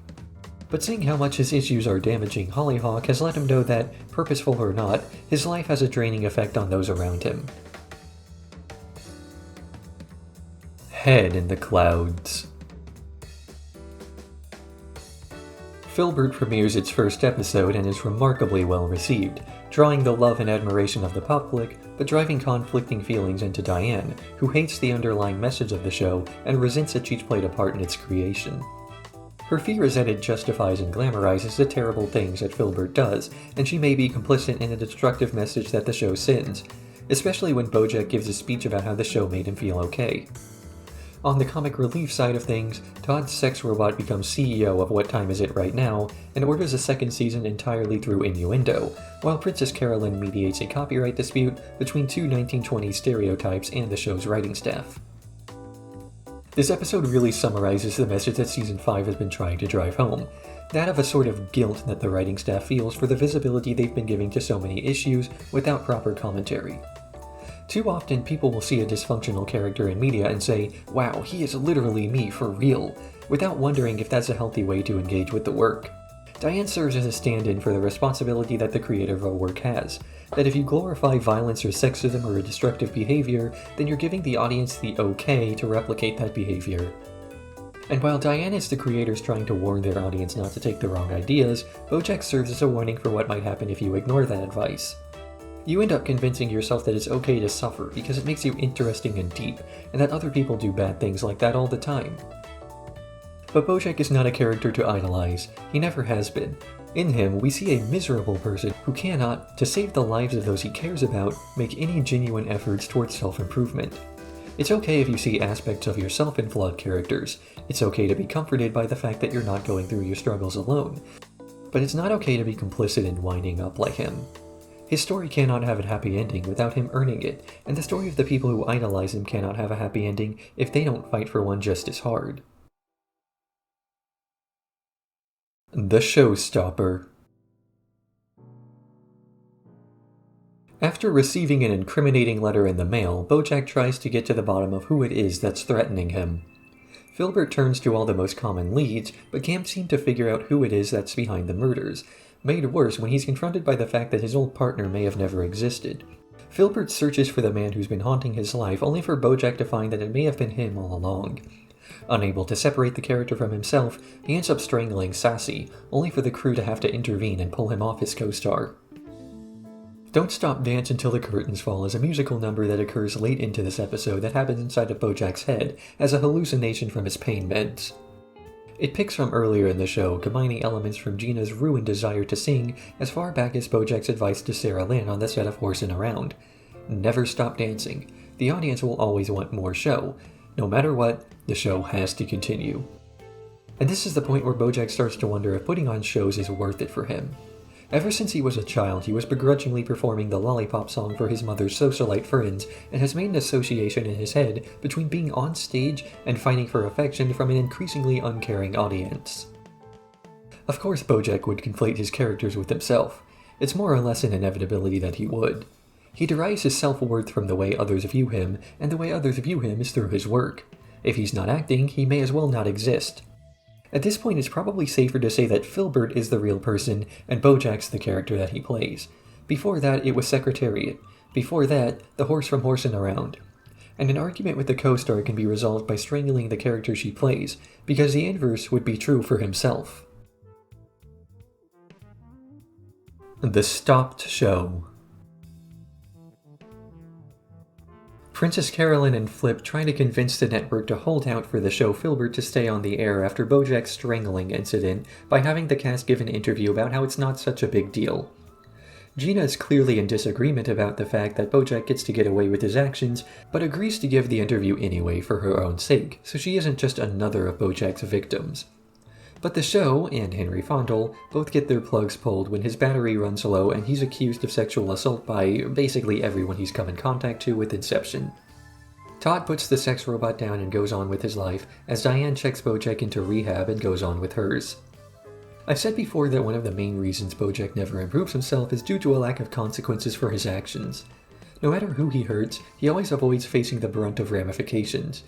But seeing how much his issues are damaging Hollyhock has let him know that, purposeful or not, his life has a draining effect on those around him. Head in the Clouds. Filbert premieres its first episode and is remarkably well received, drawing the love and admiration of the public, but driving conflicting feelings into Diane, who hates the underlying message of the show and resents that she's played a part in its creation. Her fear is that it justifies and glamorizes the terrible things that Filbert does, and she may be complicit in the destructive message that the show sends, especially when BoJack gives a speech about how the show made him feel okay. On the comic relief side of things, Todd's sex robot becomes CEO of What Time Is It Right Now, and orders a second season entirely through innuendo, while Princess Carolyn mediates a copyright dispute between two 1920s stereotypes and the show's writing staff. This episode really summarizes the message that Season 5 has been trying to drive home, that of a sort of guilt that the writing staff feels for the visibility they've been giving to so many issues without proper commentary. Too often, people will see a dysfunctional character in media and say, "Wow, he is literally me for real," without wondering if that's a healthy way to engage with the work. Diane serves as a stand-in for the responsibility that the creator of a work has, that if you glorify violence or sexism or a destructive behavior, then you're giving the audience the okay to replicate that behavior. And while Diane is the creators trying to warn their audience not to take the wrong ideas, BoJack serves as a warning for what might happen if you ignore that advice. You end up convincing yourself that it's okay to suffer because it makes you interesting and deep, and that other people do bad things like that all the time. But BoJack is not a character to idolize. He never has been. In him, we see a miserable person who cannot, to save the lives of those he cares about, make any genuine efforts towards self-improvement. It's okay if you see aspects of yourself in flawed characters. It's okay to be comforted by the fact that you're not going through your struggles alone. But it's not okay to be complicit in winding up like him. His story cannot have a happy ending without him earning it, and the story of the people who idolize him cannot have a happy ending if they don't fight for one just as hard. The Showstopper. After receiving an incriminating letter in the mail, BoJack tries to get to the bottom of who it is that's threatening him. Filbert turns to all the most common leads, but can't seem to figure out who it is that's behind the murders, made worse when he's confronted by the fact that his old partner may have never existed. Filbert searches for the man who's been haunting his life, only for BoJack to find that it may have been him all along. Unable to separate the character from himself, he ends up strangling Sassy, only for the crew to have to intervene and pull him off his co-star. Don't Stop Dance Until the Curtains Fall is a musical number that occurs late into this episode that happens inside of BoJack's head as a hallucination from his pain meds. It picks from earlier in the show, combining elements from Gina's ruined desire to sing as far back as BoJack's advice to Sarah Lynn on the set of Horsin' Around. Never stop dancing. The audience will always want more show. No matter what, the show has to continue. And this is the point where BoJack starts to wonder if putting on shows is worth it for him. Ever since he was a child, he was begrudgingly performing the Lollipop song for his mother's socialite friends, and has made an association in his head between being on stage and fighting for affection from an increasingly uncaring audience. Of course BoJack would conflate his characters with himself. It's more or less an inevitability that he would. He derives his self-worth from the way others view him, and the way others view him is through his work. If he's not acting, he may as well not exist. At this point, it's probably safer to say that Filbert is the real person, and BoJack's the character that he plays. Before that, it was Secretariat. Before that, the horse from Horsin' Around. And an argument with the co-star can be resolved by strangling the character she plays, because the inverse would be true for himself. The Stopped Show. Princess Carolyn and Flip try to convince the network to hold out for the show Filbert to stay on the air after BoJack's strangling incident by having the cast give an interview about how it's not such a big deal. Gina is clearly in disagreement about the fact that BoJack gets to get away with his actions, but agrees to give the interview anyway for her own sake, so she isn't just another of BoJack's victims. But the show, and Henry Fondle, both get their plugs pulled when his battery runs low and he's accused of sexual assault by basically everyone he's come in contact to with Inception. Todd puts the sex robot down and goes on with his life, as Diane checks BoJack into rehab and goes on with hers. I've said before that one of the main reasons BoJack never improves himself is due to a lack of consequences for his actions. No matter who he hurts, he always avoids facing the brunt of ramifications.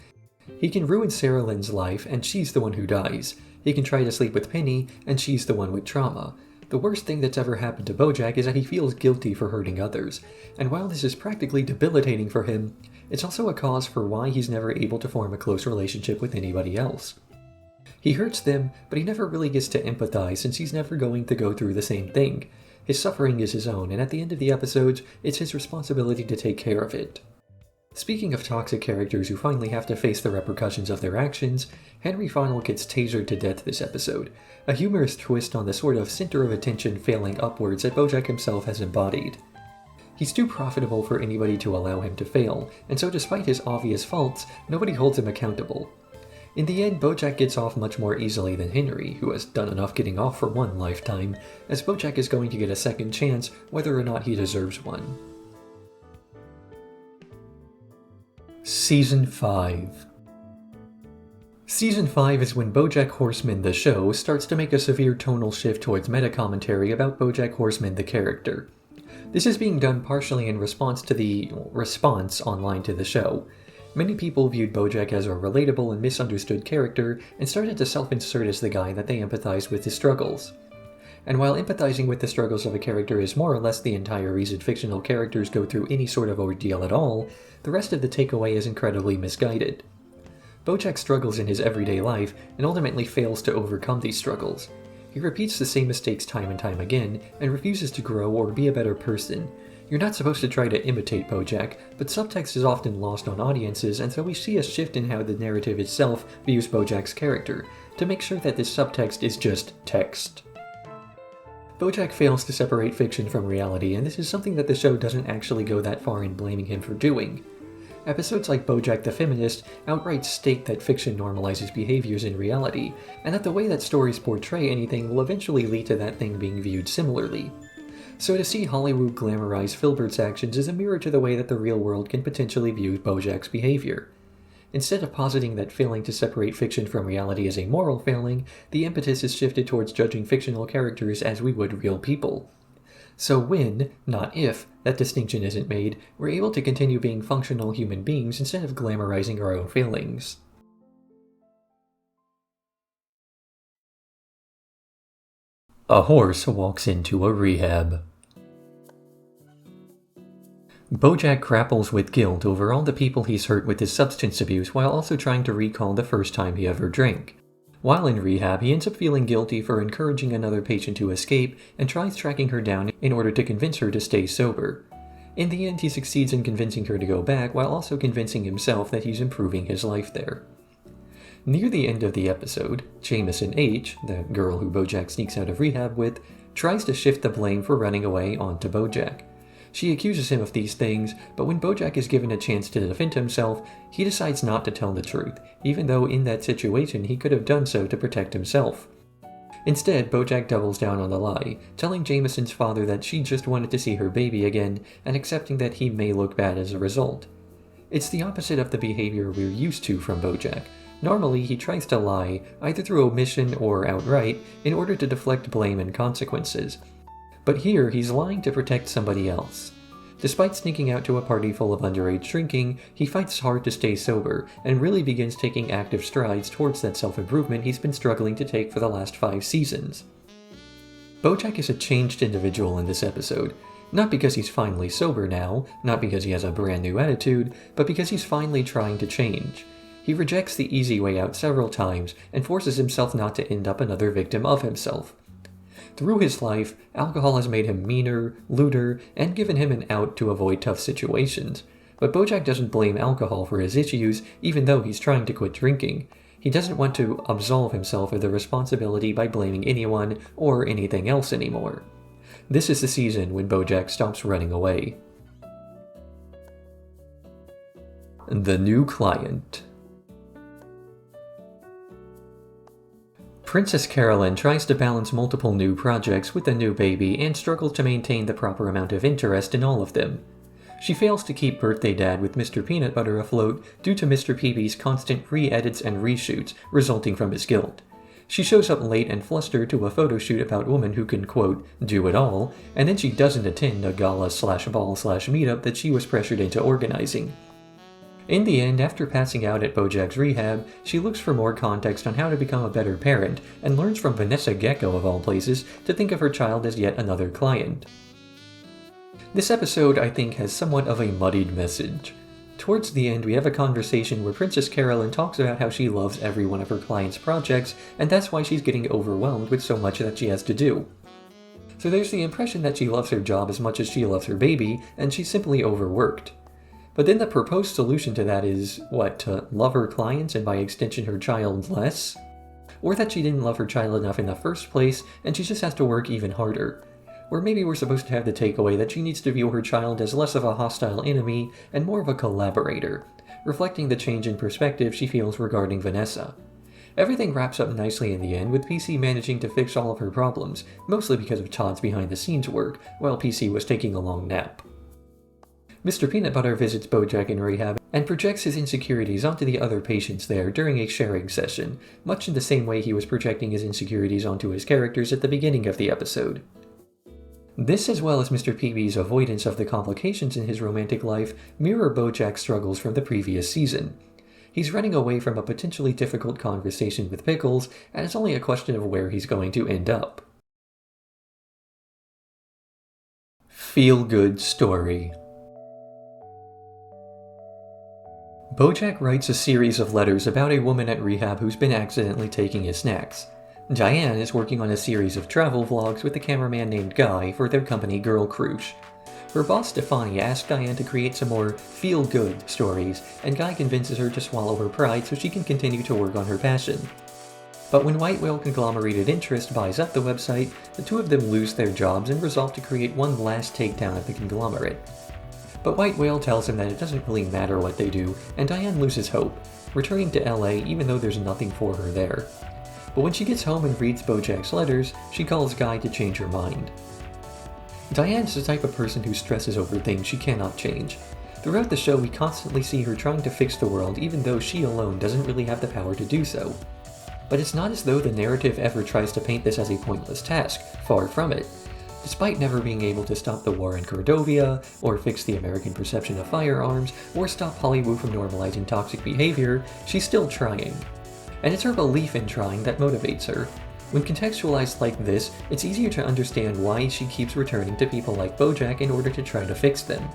He can ruin Sarah Lynn's life, and she's the one who dies. He can try to sleep with Penny, and she's the one with trauma. The worst thing that's ever happened to BoJack is that he feels guilty for hurting others, and while this is practically debilitating for him, it's also a cause for why he's never able to form a close relationship with anybody else. He hurts them, but he never really gets to empathize since he's never going to go through the same thing. His suffering is his own, and at the end of the episodes, it's his responsibility to take care of it. Speaking of toxic characters who finally have to face the repercussions of their actions, Henry Fondle gets tasered to death this episode, a humorous twist on the sort of center of attention failing upwards that BoJack himself has embodied. He's too profitable for anybody to allow him to fail, and so despite his obvious faults, nobody holds him accountable. In the end, BoJack gets off much more easily than Henry, who has done enough getting off for one lifetime, as BoJack is going to get a second chance whether or not he deserves one. Season 5. Season 5 is when BoJack Horseman the show starts to make a severe tonal shift towards meta-commentary about BoJack Horseman the character. This is being done partially in response to the response online to the show. Many people viewed BoJack as a relatable and misunderstood character and started to self-insert as the guy that they empathized with his struggles. And while empathizing with the struggles of a character is more or less the entire reason fictional characters go through any sort of ordeal at all, the rest of the takeaway is incredibly misguided. BoJack struggles in his everyday life and ultimately fails to overcome these struggles. He repeats the same mistakes time and time again and refuses to grow or be a better person. You're not supposed to try to imitate BoJack, but subtext is often lost on audiences, and so we see a shift in how the narrative itself views BoJack's character, to make sure that this subtext is just text. BoJack fails to separate fiction from reality, and this is something that the show doesn't actually go that far in blaming him for doing. Episodes like BoJack the Feminist outright state that fiction normalizes behaviors in reality, and that the way that stories portray anything will eventually lead to that thing being viewed similarly. So to see Hollywood glamorize Filbert's actions is a mirror to the way that the real world can potentially view BoJack's behavior. Instead of positing that failing to separate fiction from reality is a moral failing, the impetus is shifted towards judging fictional characters as we would real people. So when, not if, That distinction isn't made, we're able to continue being functional human beings instead of glamorizing our own failings. A horse walks into a rehab. BoJack grapples with guilt over all the people he's hurt with his substance abuse while also trying to recall the first time he ever drank. While in rehab, he ends up feeling guilty for encouraging another patient to escape and tries tracking her down in order to convince her to stay sober. In the end, he succeeds in convincing her to go back while also convincing himself that he's improving his life there. Near the end of the episode, Jameson H., the girl who BoJack sneaks out of rehab with, tries to shift the blame for running away onto BoJack. She accuses him of these things, but when BoJack is given a chance to defend himself, he decides not to tell the truth, even though in that situation he could have done so to protect himself. Instead, BoJack doubles down on the lie, telling Jameson's father that she just wanted to see her baby again, and accepting that he may look bad as a result. It's the opposite of the behavior we're used to from BoJack. Normally, he tries to lie, either through omission or outright, in order to deflect blame and consequences. But here, he's lying to protect somebody else. Despite sneaking out to a party full of underage drinking, he fights hard to stay sober, and really begins taking active strides towards that self-improvement he's been struggling to take for the last 5 seasons. BoJack is a changed individual in this episode, not because he's finally sober now, not because he has a brand new attitude, but because he's finally trying to change. He rejects the easy way out several times, and forces himself not to end up another victim of himself. Through his life, alcohol has made him meaner, lewder, and given him an out to avoid tough situations. But BoJack doesn't blame alcohol for his issues, even though he's trying to quit drinking. He doesn't want to absolve himself of the responsibility by blaming anyone or anything else anymore. This is the season when BoJack stops running away. The new client. Princess Carolyn tries to balance multiple new projects with a new baby and struggles to maintain the proper amount of interest in all of them. She fails to keep Birthday Dad with Mr. Peanut Butter afloat due to Mr. PB's constant re-edits and reshoots resulting from his guilt. She shows up late and flustered to a photo shoot about women who can, quote, do it all, and then she doesn't attend a gala/ball/meetup that she was pressured into organizing. In the end, after passing out at BoJack's rehab, she looks for more context on how to become a better parent, and learns from Vanessa Gecko of all places to think of her child as yet another client. This episode, I think, has somewhat of a muddied message. Towards the end, we have a conversation where Princess Carolyn talks about how she loves every one of her clients' projects, and that's why she's getting overwhelmed with so much that she has to do. So there's the impression that she loves her job as much as she loves her baby, and she's simply overworked. But then the proposed solution to that is, what, to love her clients and by extension her child less? Or that she didn't love her child enough in the first place, and she just has to work even harder. Or maybe we're supposed to have the takeaway that she needs to view her child as less of a hostile enemy and more of a collaborator, reflecting the change in perspective she feels regarding Vanessa. Everything wraps up nicely in the end, with PC managing to fix all of her problems, mostly because of Todd's behind-the-scenes work, while PC was taking a long nap. Mr. Peanut Butter visits BoJack in rehab and projects his insecurities onto the other patients there during a sharing session, much in the same way he was projecting his insecurities onto his characters at the beginning of the episode. This, as well as Mr. PB's avoidance of the complications in his romantic life, mirror BoJack's struggles from the previous season. He's running away from a potentially difficult conversation with Pickles, and it's only a question of where he's going to end up. Feel-good story. BoJack writes a series of letters about a woman at rehab who's been accidentally taking his snacks. Diane is working on a series of travel vlogs with a cameraman named Guy for their company Girl Cruise. Her boss Stefani asks Diane to create some more feel-good stories, and Guy convinces her to swallow her pride so she can continue to work on her passion. But when White Whale Conglomerated Interest buys up the website, the two of them lose their jobs and resolve to create one last takedown of the conglomerate. But White Whale tells him that it doesn't really matter what they do, and Diane loses hope, returning to LA even though there's nothing for her there. But when she gets home and reads BoJack's letters, she calls Guy to change her mind. Diane is the type of person who stresses over things she cannot change. Throughout the show, we constantly see her trying to fix the world even though she alone doesn't really have the power to do so. But it's not as though the narrative ever tries to paint this as a pointless task, far from it. Despite never being able to stop the war in Cordovia, or fix the American perception of firearms, or stop Hollywood from normalizing toxic behavior, she's still trying. And it's her belief in trying that motivates her. When contextualized like this, it's easier to understand why she keeps returning to people like BoJack in order to try to fix them.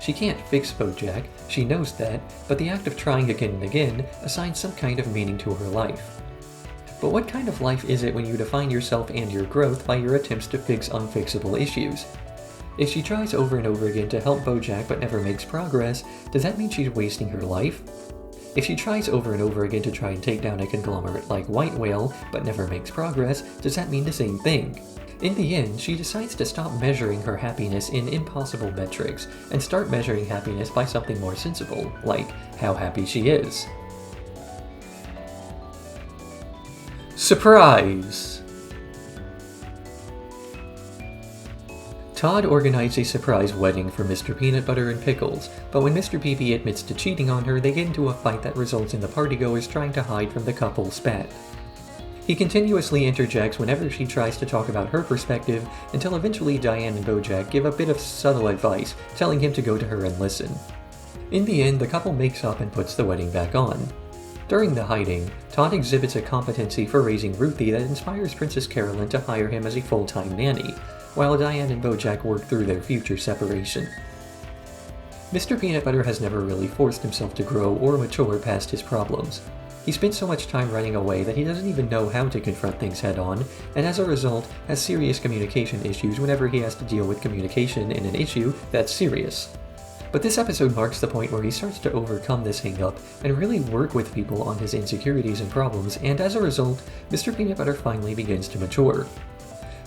She can't fix BoJack, she knows that, but the act of trying again and again assigns some kind of meaning to her life. But what kind of life is it when you define yourself and your growth by your attempts to fix unfixable issues? If she tries over and over again to help BoJack but never makes progress, does that mean she's wasting her life? If she tries over and over again to try and take down a conglomerate like White Whale but never makes progress, does that mean the same thing? In the end, she decides to stop measuring her happiness in impossible metrics and start measuring happiness by something more sensible, like how happy she is. Surprise! Todd organized a surprise wedding for Mr. Peanutbutter and Pickles, but when Mr. Peepee admits to cheating on her, they get into a fight that results in the partygoers trying to hide from the couple's spat. He continuously interjects whenever she tries to talk about her perspective, until eventually Diane and BoJack give a bit of subtle advice, telling him to go to her and listen. In the end, the couple makes up and puts the wedding back on. During the hiding, Todd exhibits a competency for raising Ruthie that inspires Princess Carolyn to hire him as a full-time nanny, while Diane and BoJack work through their future separation. Mr. Peanutbutter has never really forced himself to grow or mature past his problems. He spent so much time running away that he doesn't even know how to confront things head-on, and as a result, has serious communication issues whenever he has to deal with communication in an issue that's serious. But this episode marks the point where he starts to overcome this hang-up and really work with people on his insecurities and problems, and as a result, Mr. Peanutbutter finally begins to mature.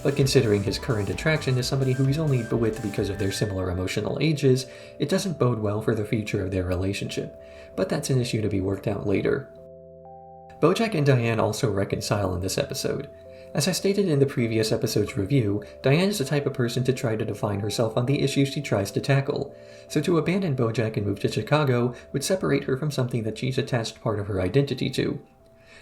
But considering his current attraction to somebody who he's only with because of their similar emotional ages, it doesn't bode well for the future of their relationship. But that's an issue to be worked out later. BoJack and Diane also reconcile in this episode. As I stated in the previous episode's review, Diane is the type of person to try to define herself on the issues she tries to tackle, so to abandon BoJack and move to Chicago would separate her from something that she's attached part of her identity to.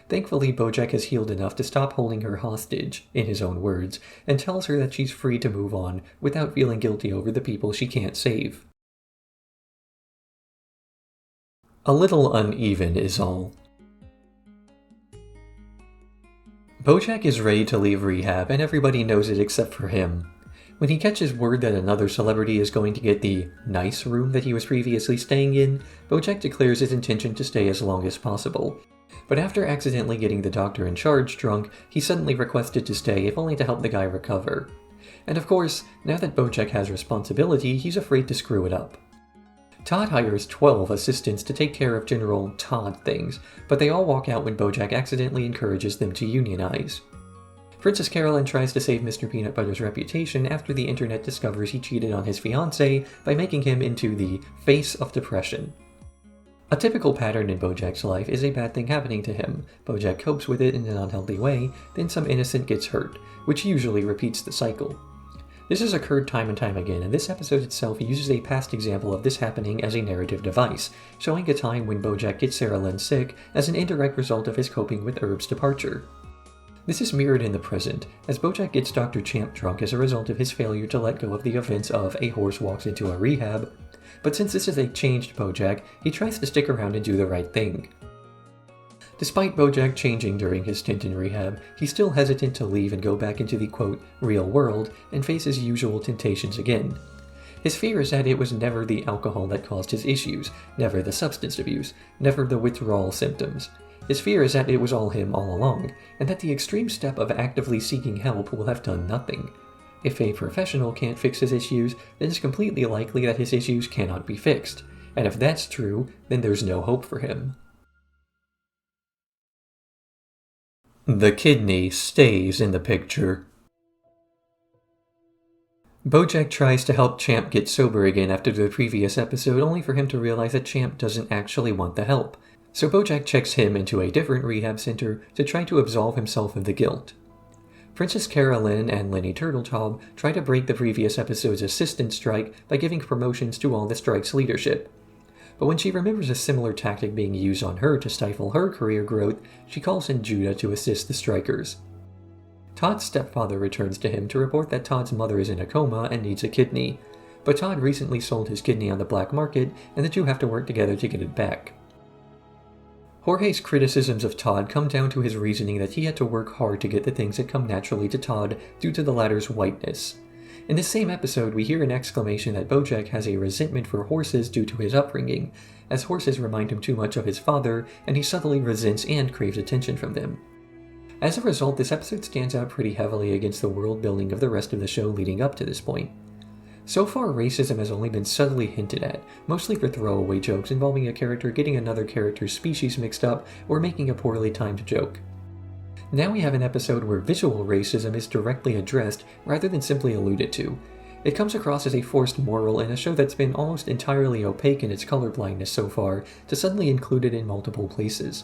Thankfully, BoJack has healed enough to stop holding her hostage, in his own words, and tells her that she's free to move on without feeling guilty over the people she can't save. A little uneven is all. BoJack is ready to leave Rehab, and everybody knows it except for him. When he catches word that another celebrity is going to get the nice room that he was previously staying in, BoJack declares his intention to stay as long as possible. But after accidentally getting the doctor in charge drunk, he suddenly requested to stay if only to help the guy recover. And of course, now that BoJack has responsibility, he's afraid to screw it up. Todd hires 12 assistants to take care of general Todd things, but they all walk out when BoJack accidentally encourages them to unionize. Princess Carolyn tries to save Mr. Peanutbutter's reputation after the internet discovers he cheated on his fiancée by making him into the face of depression. A typical pattern in BoJack's life is a bad thing happening to him. BoJack copes with it in an unhealthy way, then some innocent gets hurt, which usually repeats the cycle. This has occurred time and time again, and this episode itself uses a past example of this happening as a narrative device, showing a time when BoJack gets Sarah Lynn sick as an indirect result of his coping with Herb's departure. This is mirrored in the present, as BoJack gets Dr. Champ drunk as a result of his failure to let go of the events of A Horse Walks into a Rehab, but since this is a changed BoJack, he tries to stick around and do the right thing. Despite BoJack changing during his stint in rehab, he's still hesitant to leave and go back into the, quote, real world and face his usual temptations again. His fear is that it was never the alcohol that caused his issues, never the substance abuse, never the withdrawal symptoms. His fear is that it was all him all along, and that the extreme step of actively seeking help will have done nothing. If a professional can't fix his issues, then it's completely likely that his issues cannot be fixed. And if that's true, then there's no hope for him. The kidney stays in the picture. BoJack tries to help Champ get sober again after the previous episode, only for him to realize that Champ doesn't actually want the help. So BoJack checks him into a different rehab center to try to absolve himself of the guilt. Princess Carolyn and Lenny Turtletop try to break the previous episode's assistant strike by giving promotions to all the strike's leadership. But when she remembers a similar tactic being used on her to stifle her career growth, she calls in Judah to assist the strikers. Todd's stepfather returns to him to report that Todd's mother is in a coma and needs a kidney, but Todd recently sold his kidney on the black market, and the two have to work together to get it back. Jorge's criticisms of Todd come down to his reasoning that he had to work hard to get the things that come naturally to Todd due to the latter's whiteness. In this same episode, we hear an exclamation that BoJack has a resentment for horses due to his upbringing, as horses remind him too much of his father, and he subtly resents and craves attention from them. As a result, this episode stands out pretty heavily against the world building of the rest of the show leading up to this point. So far, racism has only been subtly hinted at, mostly for throwaway jokes involving a character getting another character's species mixed up or making a poorly timed joke. Now we have an episode where visual racism is directly addressed rather than simply alluded to. It comes across as a forced moral in a show that's been almost entirely opaque in its colorblindness so far to suddenly include it in multiple places.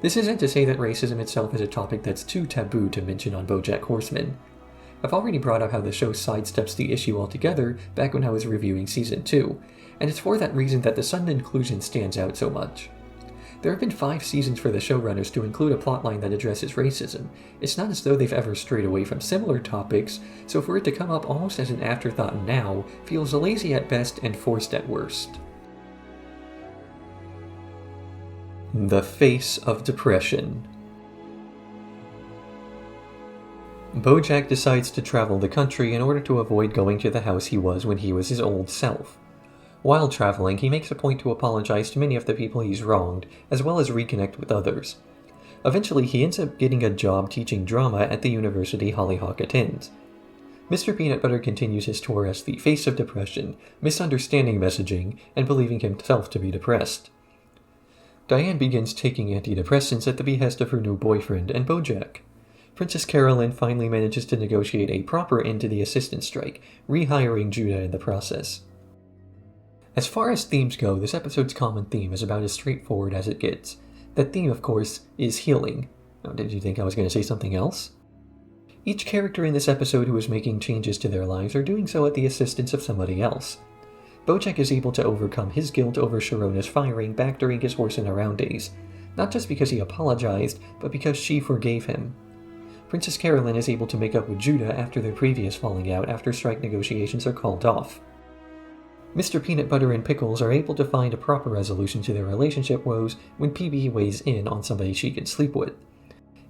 This isn't to say that racism itself is a topic that's too taboo to mention on BoJack Horseman. I've already brought up how the show sidesteps the issue altogether back when I was reviewing Season 2, and it's for that reason that the sudden inclusion stands out so much. There have been 5 seasons for the showrunners to include a plotline that addresses racism. It's not as though they've ever strayed away from similar topics, so for it to come up almost as an afterthought now feels lazy at best and forced at worst. The face of depression. BoJack decides to travel the country in order to avoid going to the house he was when he was his old self. While traveling, he makes a point to apologize to many of the people he's wronged, as well as reconnect with others. Eventually, he ends up getting a job teaching drama at the university Hollyhock attends. Mr. Peanutbutter continues his tour as the face of depression, misunderstanding messaging, and believing himself to be depressed. Diane begins taking antidepressants at the behest of her new boyfriend and BoJack. Princess Carolyn finally manages to negotiate a proper end to the assistant strike, rehiring Judah in the process. As far as themes go, this episode's common theme is about as straightforward as it gets. That theme, of course, is healing. Now, did you think I was going to say something else? Each character in this episode who is making changes to their lives are doing so at the assistance of somebody else. BoJack is able to overcome his guilt over Sharona's firing back during his horsing around days, not just because he apologized, but because she forgave him. Princess Carolyn is able to make up with Judah after their previous falling out after strike negotiations are called off. Mr. Peanut Butter and Pickles are able to find a proper resolution to their relationship woes when PB weighs in on somebody she can sleep with.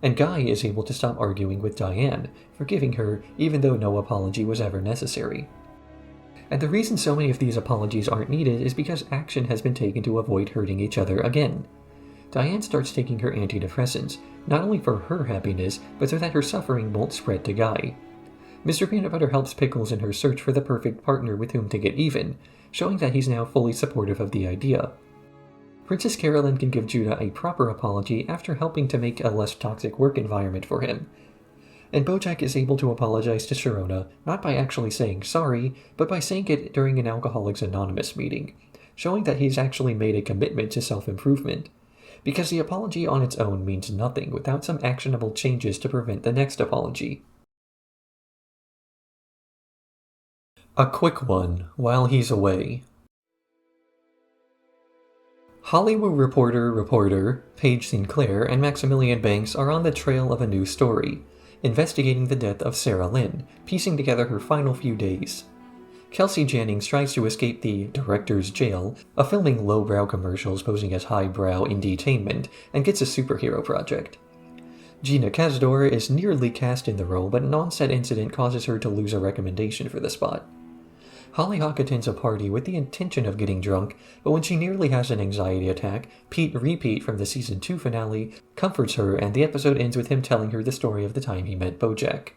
And Guy is able to stop arguing with Diane, forgiving her even though no apology was ever necessary. And the reason so many of these apologies aren't needed is because action has been taken to avoid hurting each other again. Diane starts taking her antidepressants, not only for her happiness, but so that her suffering won't spread to Guy. Mr. Peanut Butter helps Pickles in her search for the perfect partner with whom to get even, showing that he's now fully supportive of the idea. Princess Carolyn can give Judah a proper apology after helping to make a less toxic work environment for him. And BoJack is able to apologize to Sharona, not by actually saying sorry, but by saying it during an Alcoholics Anonymous meeting, showing that he's actually made a commitment to self-improvement. Because the apology on its own means nothing without some actionable changes to prevent the next apology. A quick one, while he's away. Hollywood reporter Paige Sinclair and Maximilian Banks are on the trail of a new story, investigating the death of Sarah Lynn, piecing together her final few days. Kelsey Jennings tries to escape the director's jail of filming lowbrow commercials posing as highbrow indie-tainment and gets a superhero project. Gina Kasdor is nearly cast in the role, but an on-set incident causes her to lose a recommendation for the spot. Hollyhock attends a party with the intention of getting drunk, but when she nearly has an anxiety attack, Pete Repeat from the Season 2 finale comforts her, and the episode ends with him telling her the story of the time he met BoJack.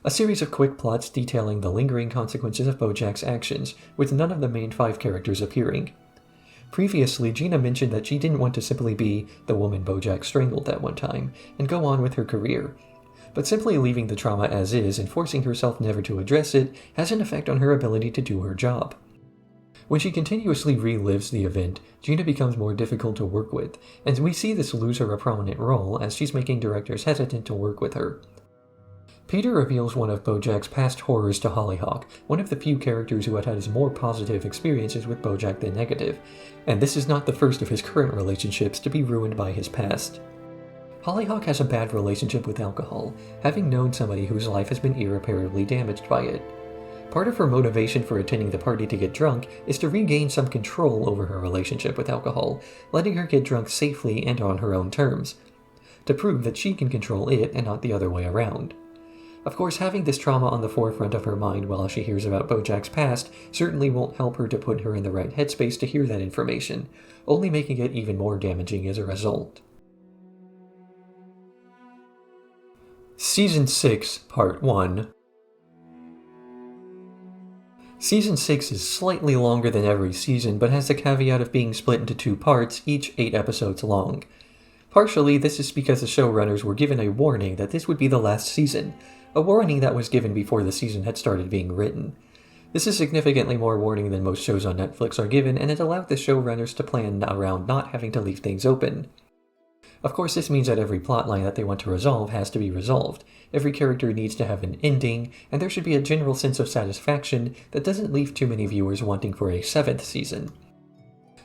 A series of quick plots detailing the lingering consequences of BoJack's actions, with none of the main 5 characters appearing. Previously, Gina mentioned that she didn't want to simply be the woman BoJack strangled that one time, and go on with her career. But simply leaving the trauma as is and forcing herself never to address it has an effect on her ability to do her job. When she continuously relives the event, Gina becomes more difficult to work with, and we see this lose her a prominent role as she's making directors hesitant to work with her. Peter reveals one of BoJack's past horrors to Hollyhock, one of the few characters who had had more positive experiences with BoJack than negative, and this is not the first of his current relationships to be ruined by his past. Hollyhock has a bad relationship with alcohol, having known somebody whose life has been irreparably damaged by it. Part of her motivation for attending the party to get drunk is to regain some control over her relationship with alcohol, letting her get drunk safely and on her own terms, to prove that she can control it and not the other way around. Of course, having this trauma on the forefront of her mind while she hears about BoJack's past certainly won't help her to put her in the right headspace to hear that information, only making it even more damaging as a result. Season 6, Part 1. Season 6 is slightly longer than every season, but has the caveat of being split into 2 parts, each 8 episodes long. Partially, this is because the showrunners were given a warning that this would be the last season, a warning that was given before the season had started being written. This is significantly more warning than most shows on Netflix are given, and it allowed the showrunners to plan around not having to leave things open. Of course, this means that every plotline that they want to resolve has to be resolved. Every character needs to have an ending, and there should be a general sense of satisfaction that doesn't leave too many viewers wanting for a 7th season.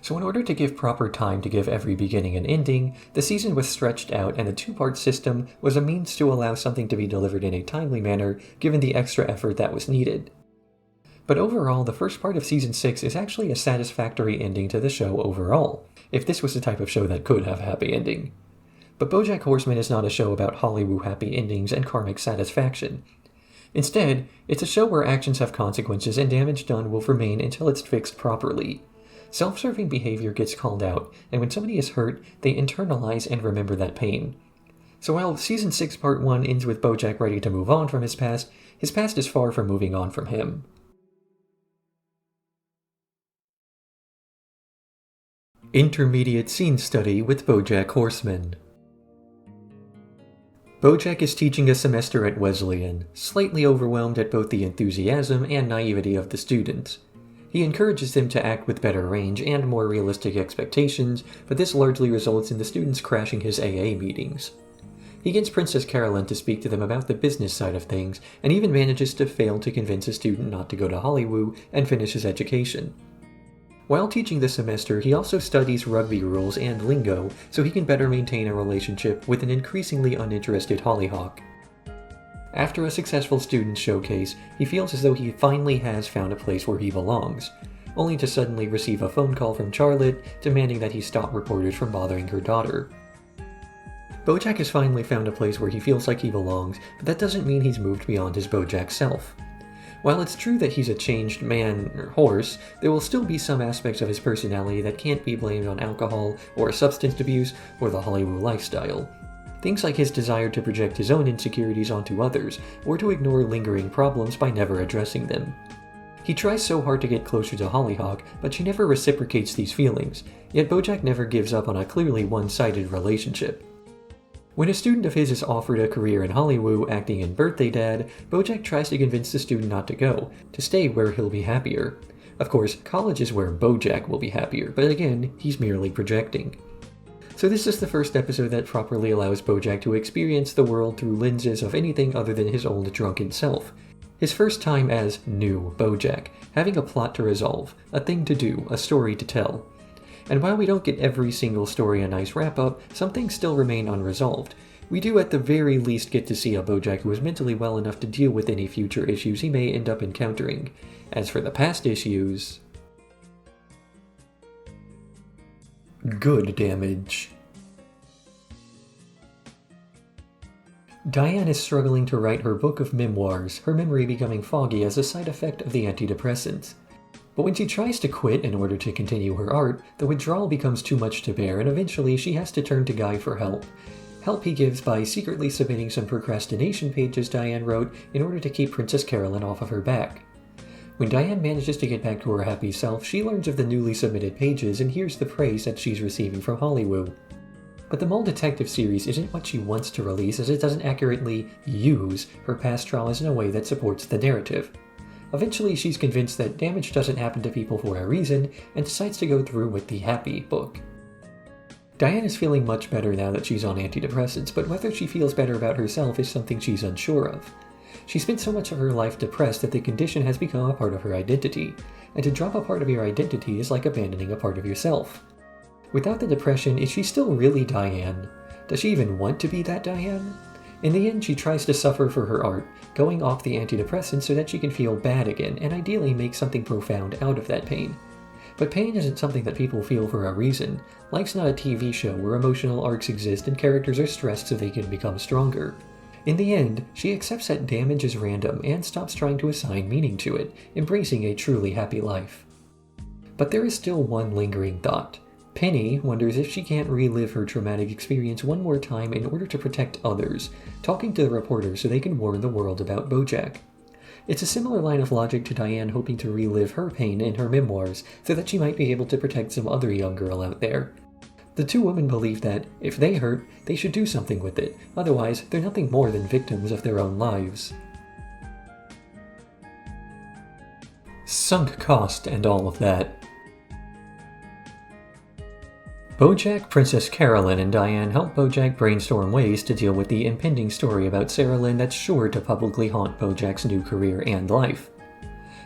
So in order to give proper time to give every beginning an ending, the season was stretched out, and the 2-part system was a means to allow something to be delivered in a timely manner given the extra effort that was needed. But overall, the first part of Season 6 is actually a satisfactory ending to the show overall, if this was the type of show that could have a happy ending. But BoJack Horseman is not a show about Hollywood happy endings and karmic satisfaction. Instead, it's a show where actions have consequences and damage done will remain until it's fixed properly. Self-serving behavior gets called out, and when somebody is hurt, they internalize and remember that pain. So while Season 6 Part 1 ends with BoJack ready to move on from his past is far from moving on from him. Intermediate Scene Study with BoJack Horseman. BoJack is teaching a semester at Wesleyan, slightly overwhelmed at both the enthusiasm and naivety of the students. He encourages them to act with better range and more realistic expectations, but this largely results in the students crashing his AA meetings. He gets Princess Carolyn to speak to them about the business side of things, and even manages to fail to convince a student not to go to Hollywood and finish his education. While teaching the semester, he also studies rugby rules and lingo so he can better maintain a relationship with an increasingly uninterested Hollyhock. After a successful student showcase, he feels as though he finally has found a place where he belongs, only to suddenly receive a phone call from Charlotte demanding that he stop reporters from bothering her daughter. BoJack has finally found a place where he feels like he belongs, but that doesn't mean he's moved beyond his BoJack self. While it's true that he's a changed man or horse, there will still be some aspects of his personality that can't be blamed on alcohol or substance abuse or the Hollywood lifestyle. Things like his desire to project his own insecurities onto others, or to ignore lingering problems by never addressing them. He tries so hard to get closer to Hollyhock, but she never reciprocates these feelings, yet BoJack never gives up on a clearly one-sided relationship. When a student of his is offered a career in Hollywood acting in Birthday Dad, BoJack tries to convince the student not to go, to stay where he'll be happier. Of course, college is where BoJack will be happier, but again, he's merely projecting. So this is the first episode that properly allows BoJack to experience the world through lenses of anything other than his old drunken self. His first time as new BoJack, having a plot to resolve, a thing to do, a story to tell. And while we don't get every single story a nice wrap-up, some things still remain unresolved. We do at the very least get to see a BoJack who is mentally well enough to deal with any future issues he may end up encountering. As for the past issues... good damage. Diane is struggling to write her book of memoirs, her memory becoming foggy as a side effect of the antidepressants. But when she tries to quit in order to continue her art, the withdrawal becomes too much to bear, and eventually she has to turn to Guy for help. Help he gives by secretly submitting some procrastination pages Diane wrote in order to keep Princess Carolyn off of her back. When Diane manages to get back to her happy self, she learns of the newly submitted pages and hears the praise that she's receiving from Hollywood. But the Mole Detective series isn't what she wants to release, as it doesn't accurately use her past traumas in a way that supports the narrative. Eventually, she's convinced that damage doesn't happen to people for a reason, and decides to go through with the happy book. Diane is feeling much better now that she's on antidepressants, but whether she feels better about herself is something she's unsure of. She spent so much of her life depressed that the condition has become a part of her identity, and to drop a part of your identity is like abandoning a part of yourself. Without the depression, is she still really Diane? Does she even want to be that Diane? In the end, she tries to suffer for her art, going off the antidepressants so that she can feel bad again and ideally make something profound out of that pain. But pain isn't something that people feel for a reason. Life's not a TV show where emotional arcs exist and characters are stressed so they can become stronger. In the end, she accepts that damage is random and stops trying to assign meaning to it, embracing a truly happy life. But there is still one lingering thought. Penny wonders if she can't relive her traumatic experience one more time in order to protect others, talking to the reporter so they can warn the world about BoJack. It's a similar line of logic to Diane hoping to relive her pain in her memoirs so that she might be able to protect some other young girl out there. The two women believe that, if they hurt, they should do something with it, otherwise they're nothing more than victims of their own lives. Sunk cost and all of that. BoJack, Princess Carolyn, and Diane help BoJack brainstorm ways to deal with the impending story about Sarah Lynn that's sure to publicly haunt BoJack's new career and life.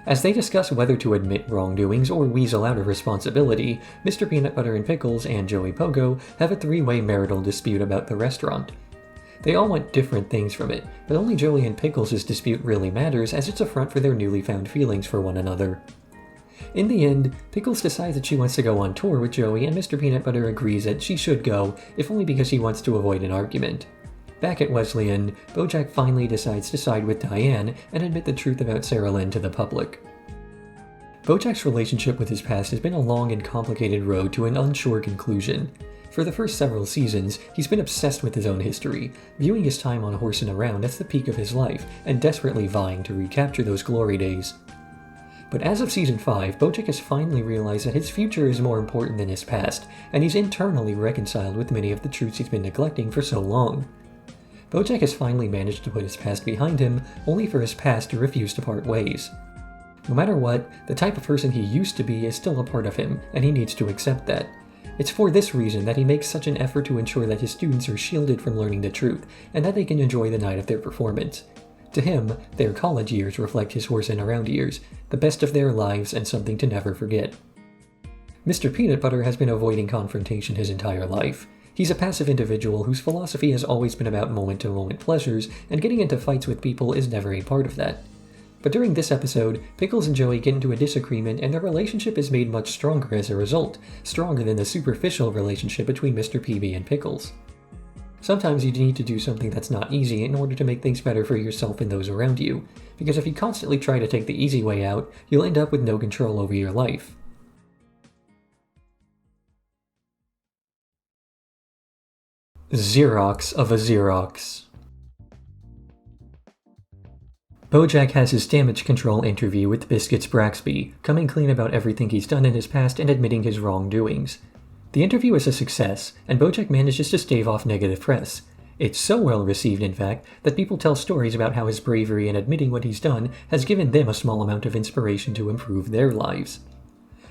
As they discuss whether to admit wrongdoings or weasel out of responsibility, Mr. Peanutbutter and Pickles and Joey Pogo have a three-way marital dispute about the restaurant. They all want different things from it, but only Joey and Pickles' dispute really matters as it's a front for their newly found feelings for one another. In the end, Pickles decides that she wants to go on tour with Joey, and Mr. Peanutbutter agrees that she should go, if only because he wants to avoid an argument. Back at Wesleyan, BoJack finally decides to side with Diane and admit the truth about Sarah Lynn to the public. BoJack's relationship with his past has been a long and complicated road to an unsure conclusion. For the first several seasons, he's been obsessed with his own history, viewing his time on Horsin' Around as the peak of his life, and desperately vying to recapture those glory days. But as of Season 5, BoJack has finally realized that his future is more important than his past, and he's internally reconciled with many of the truths he's been neglecting for so long. BoJack has finally managed to put his past behind him, only for his past to refuse to part ways. No matter what, the type of person he used to be is still a part of him, and he needs to accept that. It's for this reason that he makes such an effort to ensure that his students are shielded from learning the truth, and that they can enjoy the night of their performance. To him, their college years reflect his Horsin' Around years, the best of their lives and something to never forget. Mr. Peanutbutter has been avoiding confrontation his entire life. He's a passive individual whose philosophy has always been about moment-to-moment pleasures, and getting into fights with people is never a part of that. But during this episode, Pickles and Joey get into a disagreement and their relationship is made much stronger as a result, stronger than the superficial relationship between Mr. PB and Pickles. Sometimes you need to do something that's not easy in order to make things better for yourself and those around you, because if you constantly try to take the easy way out, you'll end up with no control over your life. Xerox of a Xerox. BoJack has his damage control interview with Biscuits Braxby, coming clean about everything he's done in his past and admitting his wrongdoings. The interview is a success, and BoJack manages to stave off negative press. It's so well received, in fact, that people tell stories about how his bravery in admitting what he's done has given them a small amount of inspiration to improve their lives.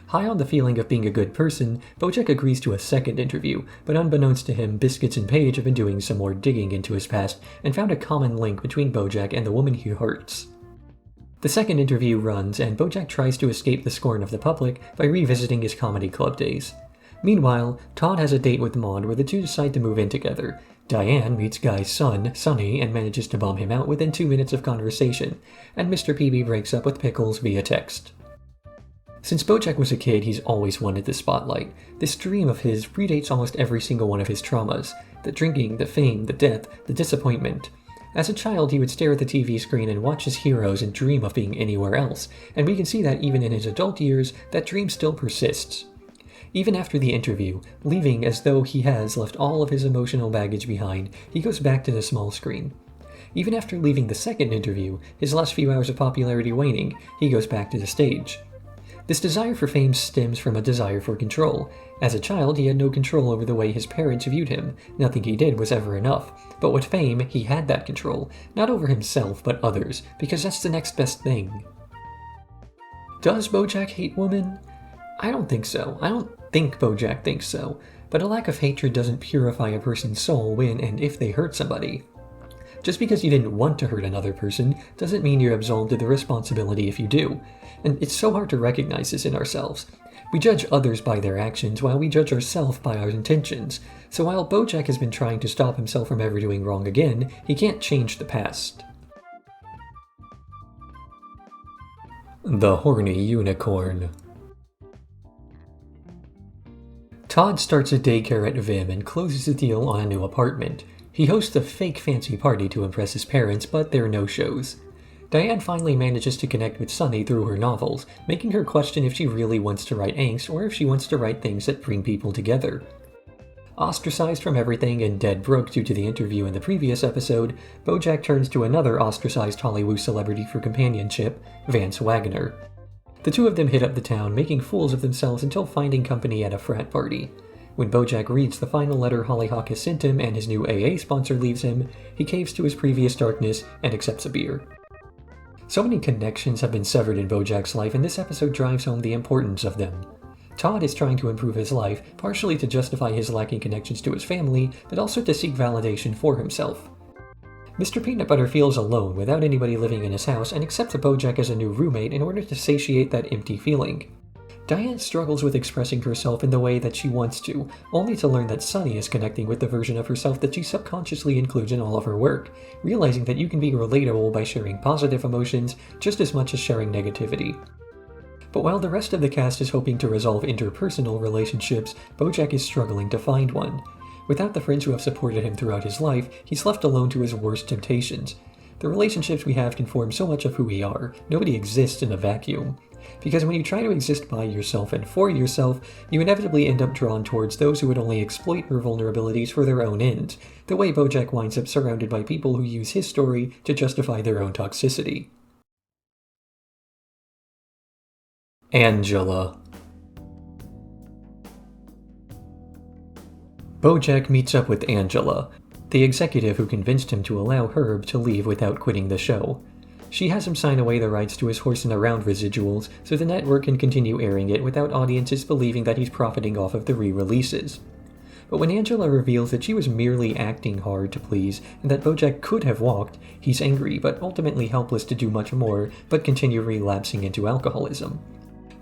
High on the feeling of being a good person, BoJack agrees to a second interview, but unbeknownst to him, Biscuits and Paige have been doing some more digging into his past and found a common link between BoJack and the woman he hurts. The second interview runs, and BoJack tries to escape the scorn of the public by revisiting his comedy club days. Meanwhile, Todd has a date with Maud where the two decide to move in together. Diane meets Guy's son, Sonny, and manages to bum him out within 2 minutes of conversation, and Mr. PB breaks up with Pickles via text. Since BoJack was a kid, he's always wanted the spotlight. This dream of his predates almost every single one of his traumas. The drinking, the fame, the death, the disappointment. As a child, he would stare at the TV screen and watch his heroes and dream of being anywhere else, and we can see that even in his adult years, that dream still persists. Even after the interview, leaving as though he has left all of his emotional baggage behind, he goes back to the small screen. Even after leaving the second interview, his last few hours of popularity waning, he goes back to the stage. This desire for fame stems from a desire for control. As a child, he had no control over the way his parents viewed him. Nothing he did was ever enough. But with fame, he had that control. Not over himself, but others, because that's the next best thing. Does BoJack hate women? I don't think so. I don't think BoJack thinks so. But a lack of hatred doesn't purify a person's soul when and if they hurt somebody. Just because you didn't want to hurt another person doesn't mean you're absolved of the responsibility if you do. And it's so hard to recognize this in ourselves. We judge others by their actions while we judge ourselves by our intentions, so while BoJack has been trying to stop himself from ever doing wrong again, he can't change the past. The Horny Unicorn. Todd starts a daycare at Vim and closes the deal on a new apartment. He hosts a fake fancy party to impress his parents, but there are no shows. Diane finally manages to connect with Sunny through her novels, making her question if she really wants to write angst or if she wants to write things that bring people together. Ostracized from everything and dead broke due to the interview in the previous episode, BoJack turns to another ostracized Hollywood celebrity for companionship, Vance Wagner. The two of them hit up the town, making fools of themselves until finding company at a frat party. When BoJack reads the final letter Hollyhock has sent him and his new AA sponsor leaves him, he caves to his previous darkness and accepts a beer. So many connections have been severed in BoJack's life, and this episode drives home the importance of them. Todd is trying to improve his life, partially to justify his lacking connections to his family, but also to seek validation for himself. Mr. Peanut Butter feels alone without anybody living in his house and accepts BoJack as a new roommate in order to satiate that empty feeling. Diane struggles with expressing herself in the way that she wants to, only to learn that Sunny is connecting with the version of herself that she subconsciously includes in all of her work, realizing that you can be relatable by sharing positive emotions just as much as sharing negativity. But while the rest of the cast is hoping to resolve interpersonal relationships, BoJack is struggling to find one. Without the friends who have supported him throughout his life, he's left alone to his worst temptations. The relationships we have can form so much of who we are. Nobody exists in a vacuum. Because when you try to exist by yourself and for yourself, you inevitably end up drawn towards those who would only exploit your vulnerabilities for their own ends, the way BoJack winds up surrounded by people who use his story to justify their own toxicity. Angela. BoJack meets up with Angela, the executive who convinced him to allow Herb to leave without quitting the show. She has him sign away the rights to his Horse and Around residuals so the network can continue airing it without audiences believing that he's profiting off of the re-releases. But when Angela reveals that she was merely acting hard to please and that BoJack could have walked, he's angry but ultimately helpless to do much more but continue relapsing into alcoholism.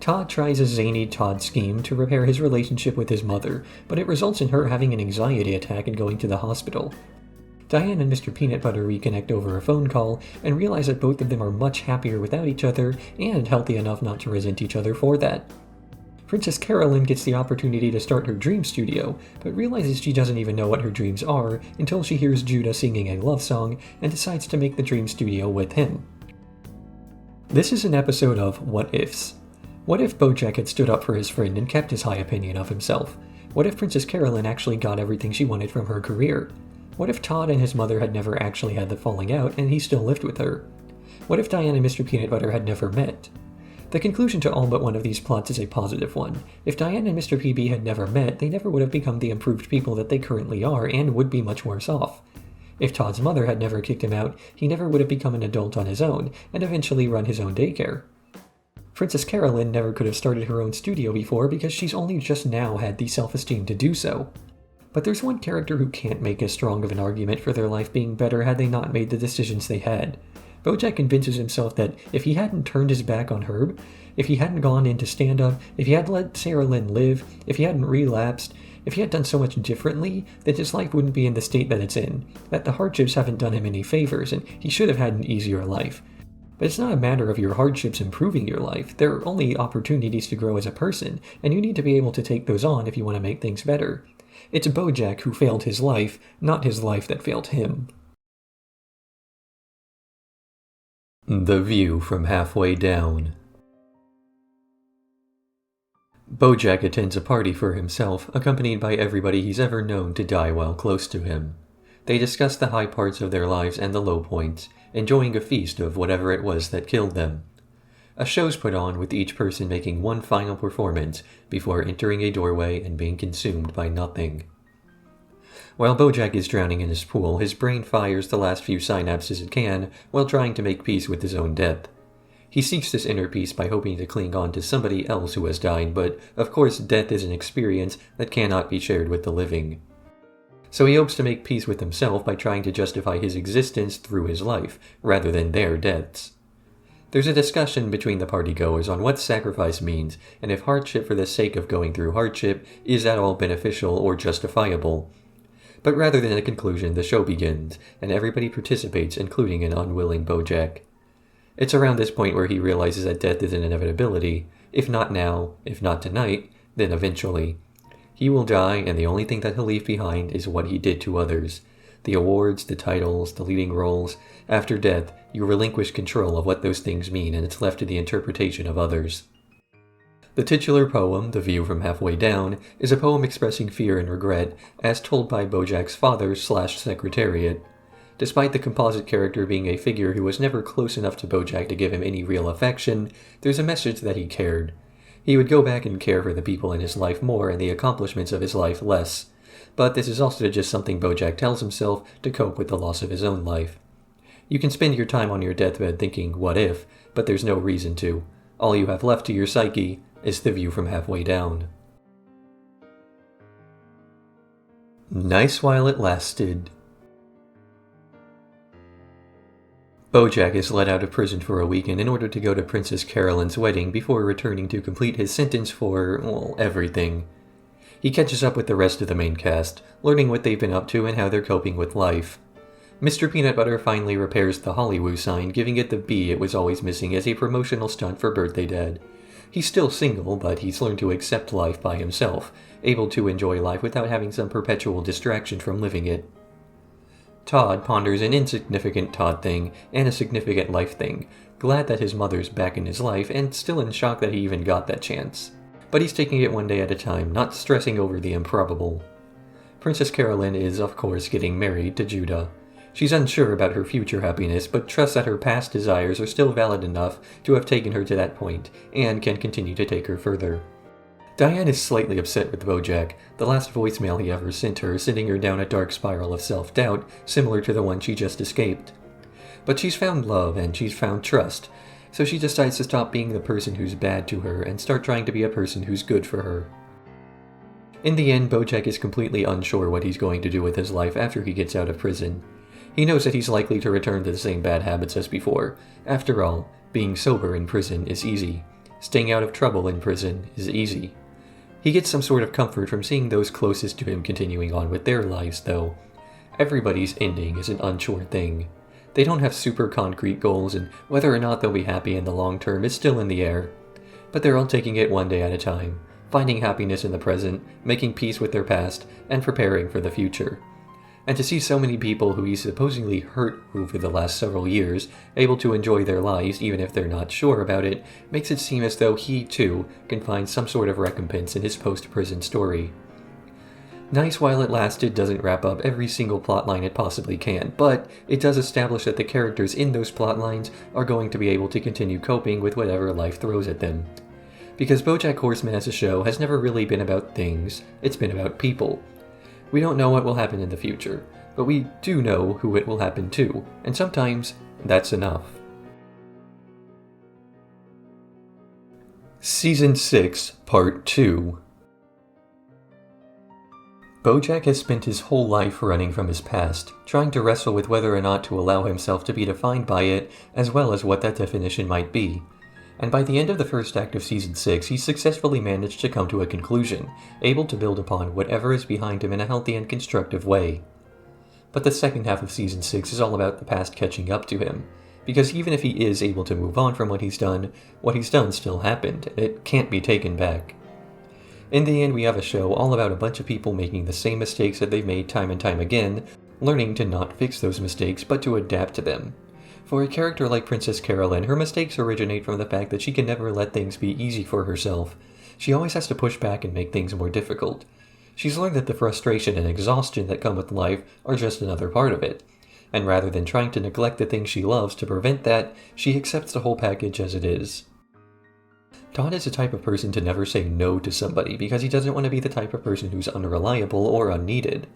Todd tries a zany Todd scheme to repair his relationship with his mother, but it results in her having an anxiety attack and going to the hospital. Diane and Mr. Peanut Butter reconnect over a phone call and realize that both of them are much happier without each other and healthy enough not to resent each other for that. Princess Carolyn gets the opportunity to start her dream studio, but realizes she doesn't even know what her dreams are until she hears Judah singing a love song and decides to make the dream studio with him. This is an episode of What Ifs. What if BoJack had stood up for his friend and kept his high opinion of himself? What if Princess Carolyn actually got everything she wanted from her career? What if Todd and his mother had never actually had the falling out and he still lived with her? What if Diane and Mr. Peanut Butter had never met? The conclusion to all but one of these plots is a positive one. If Diane and Mr. PB had never met, they never would have become the improved people that they currently are and would be much worse off. If Todd's mother had never kicked him out, he never would have become an adult on his own and eventually run his own daycare. Princess Carolyn never could have started her own studio before because she's only just now had the self-esteem to do so. But there's one character who can't make as strong of an argument for their life being better had they not made the decisions they had. BoJack convinces himself that if he hadn't turned his back on Herb, if he hadn't gone into stand-up, if he had let Sarah Lynn live, if he hadn't relapsed, if he had done so much differently, that his life wouldn't be in the state that it's in, that the hardships haven't done him any favors, and he should have had an easier life. But it's not a matter of your hardships improving your life. They're only opportunities to grow as a person, and you need to be able to take those on if you want to make things better. It's BoJack who failed his life, not his life that failed him. The View from Halfway Down. BoJack attends a party for himself, accompanied by everybody he's ever known to die while close to him. They discuss the high parts of their lives and the low points, enjoying a feast of whatever it was that killed them. A show's put on with each person making one final performance before entering a doorway and being consumed by nothing. While BoJack is drowning in his pool, his brain fires the last few synapses it can while trying to make peace with his own death. He seeks this inner peace by hoping to cling on to somebody else who has died, but of course death is an experience that cannot be shared with the living. So he hopes to make peace with himself by trying to justify his existence through his life, rather than their deaths. There's a discussion between the partygoers on what sacrifice means, and if hardship for the sake of going through hardship is at all beneficial or justifiable. But rather than a conclusion, the show begins, and everybody participates, including an unwilling BoJack. It's around this point where he realizes that death is an inevitability. If not now, if not tonight, then eventually. He will die, and the only thing that he'll leave behind is what he did to others. The awards, the titles, the leading roles. After death, you relinquish control of what those things mean, and it's left to the interpretation of others. The titular poem, The View from Halfway Down, is a poem expressing fear and regret, as told by BoJack's father/secretariat. Despite the composite character being a figure who was never close enough to BoJack to give him any real affection, there's a message that he cared. He would go back and care for the people in his life more and the accomplishments of his life less. But this is also just something BoJack tells himself to cope with the loss of his own life. You can spend your time on your deathbed thinking, what if, but there's no reason to. All you have left to your psyche is the view from halfway down. Nice while it lasted. BoJack is let out of prison for a weekend in order to go to Princess Carolyn's wedding before returning to complete his sentence for, well, everything. He catches up with the rest of the main cast, learning what they've been up to and how they're coping with life. Mr. Peanut Butter finally repairs the Hollywood sign, giving it the B it was always missing as a promotional stunt for Birthday Dad. He's still single, but he's learned to accept life by himself, able to enjoy life without having some perpetual distraction from living it. Todd ponders an insignificant Todd thing and a significant life thing, glad that his mother's back in his life and still in shock that he even got that chance. But he's taking it one day at a time, not stressing over the improbable. Princess Carolyn is, of course, getting married to Judah. She's unsure about her future happiness, but trusts that her past desires are still valid enough to have taken her to that point, and can continue to take her further. Diane is slightly upset with BoJack, the last voicemail he ever sent her, sending her down a dark spiral of self-doubt, similar to the one she just escaped. But she's found love, and she's found trust, so she decides to stop being the person who's bad to her and start trying to be a person who's good for her. In the end, BoJack is completely unsure what he's going to do with his life after he gets out of prison. He knows that he's likely to return to the same bad habits as before. After all, being sober in prison is easy. Staying out of trouble in prison is easy. He gets some sort of comfort from seeing those closest to him continuing on with their lives, though. Everybody's ending is an unsure thing. They don't have super concrete goals, and whether or not they'll be happy in the long term is still in the air. But they're all taking it one day at a time, finding happiness in the present, making peace with their past, and preparing for the future. And to see so many people who he supposedly hurt over the last several years able to enjoy their lives even if they're not sure about it, makes it seem as though he, too, can find some sort of recompense in his post-prison story. Nice While It Lasted doesn't wrap up every single plotline it possibly can, but it does establish that the characters in those plotlines are going to be able to continue coping with whatever life throws at them. Because BoJack Horseman as a show has never really been about things, it's been about people. We don't know what will happen in the future, but we do know who it will happen to, and sometimes that's enough. Season 6, Part 2. BoJack has spent his whole life running from his past, trying to wrestle with whether or not to allow himself to be defined by it, as well as what that definition might be. And by the end of the first act of Season 6, he successfully managed to come to a conclusion, able to build upon whatever is behind him in a healthy and constructive way. But the second half of Season 6 is all about the past catching up to him, because even if he is able to move on from what he's done still happened, and it can't be taken back. In the end, we have a show all about a bunch of people making the same mistakes that they've made time and time again, learning to not fix those mistakes but to adapt to them. For a character like Princess Carolyn, her mistakes originate from the fact that she can never let things be easy for herself. She always has to push back and make things more difficult. She's learned that the frustration and exhaustion that come with life are just another part of it. And rather than trying to neglect the things she loves to prevent that, she accepts the whole package as it is. Todd is the type of person to never say no to somebody because he doesn't want to be the type of person who's unreliable or unneeded.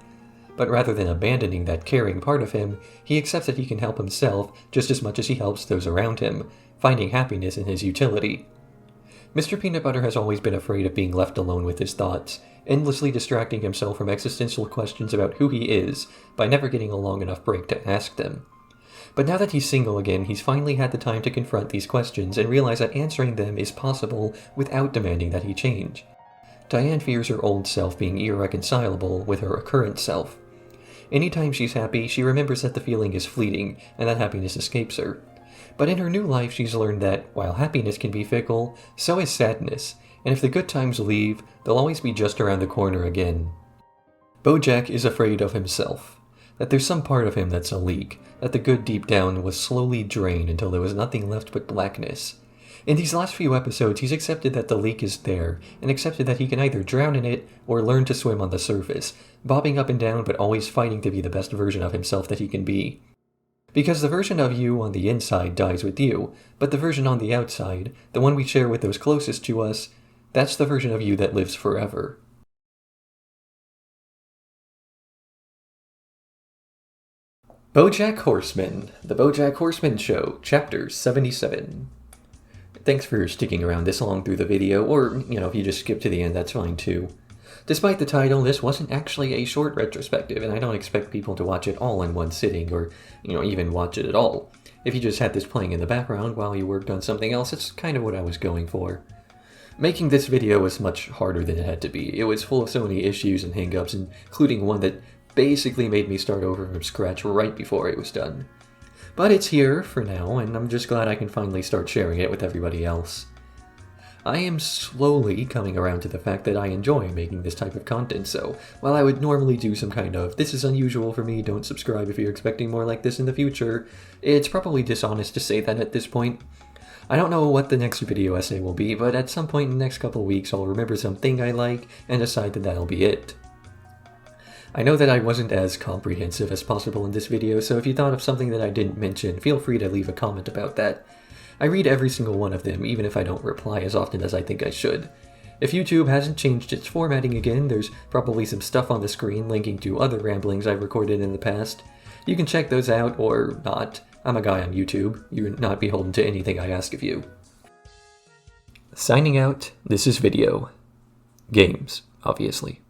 But rather than abandoning that caring part of him, he accepts that he can help himself just as much as he helps those around him, finding happiness in his utility. Mr. Peanut Butter has always been afraid of being left alone with his thoughts, endlessly distracting himself from existential questions about who he is by never getting a long enough break to ask them. But now that he's single again, he's finally had the time to confront these questions and realize that answering them is possible without demanding that he change. Diane fears her old self being irreconcilable with her current self. Anytime she's happy, she remembers that the feeling is fleeting and that happiness escapes her. But in her new life, she's learned that while happiness can be fickle, so is sadness, and if the good times leave, they'll always be just around the corner again. BoJack is afraid of himself, that there's some part of him that's a leak, that the good deep down was slowly drained until there was nothing left but blackness. In these last few episodes, he's accepted that the leak is there, and accepted that he can either drown in it or learn to swim on the surface, bobbing up and down but always fighting to be the best version of himself that he can be. Because the version of you on the inside dies with you, but the version on the outside, the one we share with those closest to us, that's the version of you that lives forever. BoJack Horseman, The BoJack Horseman Show, Chapter 77. Thanks for sticking around this long through the video, or, if you just skip to the end, that's fine too. Despite the title, this wasn't actually a short retrospective, and I don't expect people to watch it all in one sitting, or, even watch it at all. If you just had this playing in the background while you worked on something else, it's kind of what I was going for. Making this video was much harder than it had to be. It was full of so many issues and hang-ups, including one that basically made me start over from scratch right before it was done. But it's here for now, and I'm just glad I can finally start sharing it with everybody else. I am slowly coming around to the fact that I enjoy making this type of content, so while I would normally do some kind of "this is unusual for me, don't subscribe if you're expecting more like this in the future," it's probably dishonest to say that at this point. I don't know what the next video essay will be, but at some point in the next couple weeks I'll remember something I like and decide that that'll be it. I know that I wasn't as comprehensive as possible in this video, so if you thought of something that I didn't mention, feel free to leave a comment about that. I read every single one of them, even if I don't reply as often as I think I should. If YouTube hasn't changed its formatting again, there's probably some stuff on the screen linking to other ramblings I've recorded in the past. You can check those out, or not. I'm a guy on YouTube. You're not beholden to anything I ask of you. Signing out, this is video. Games, obviously.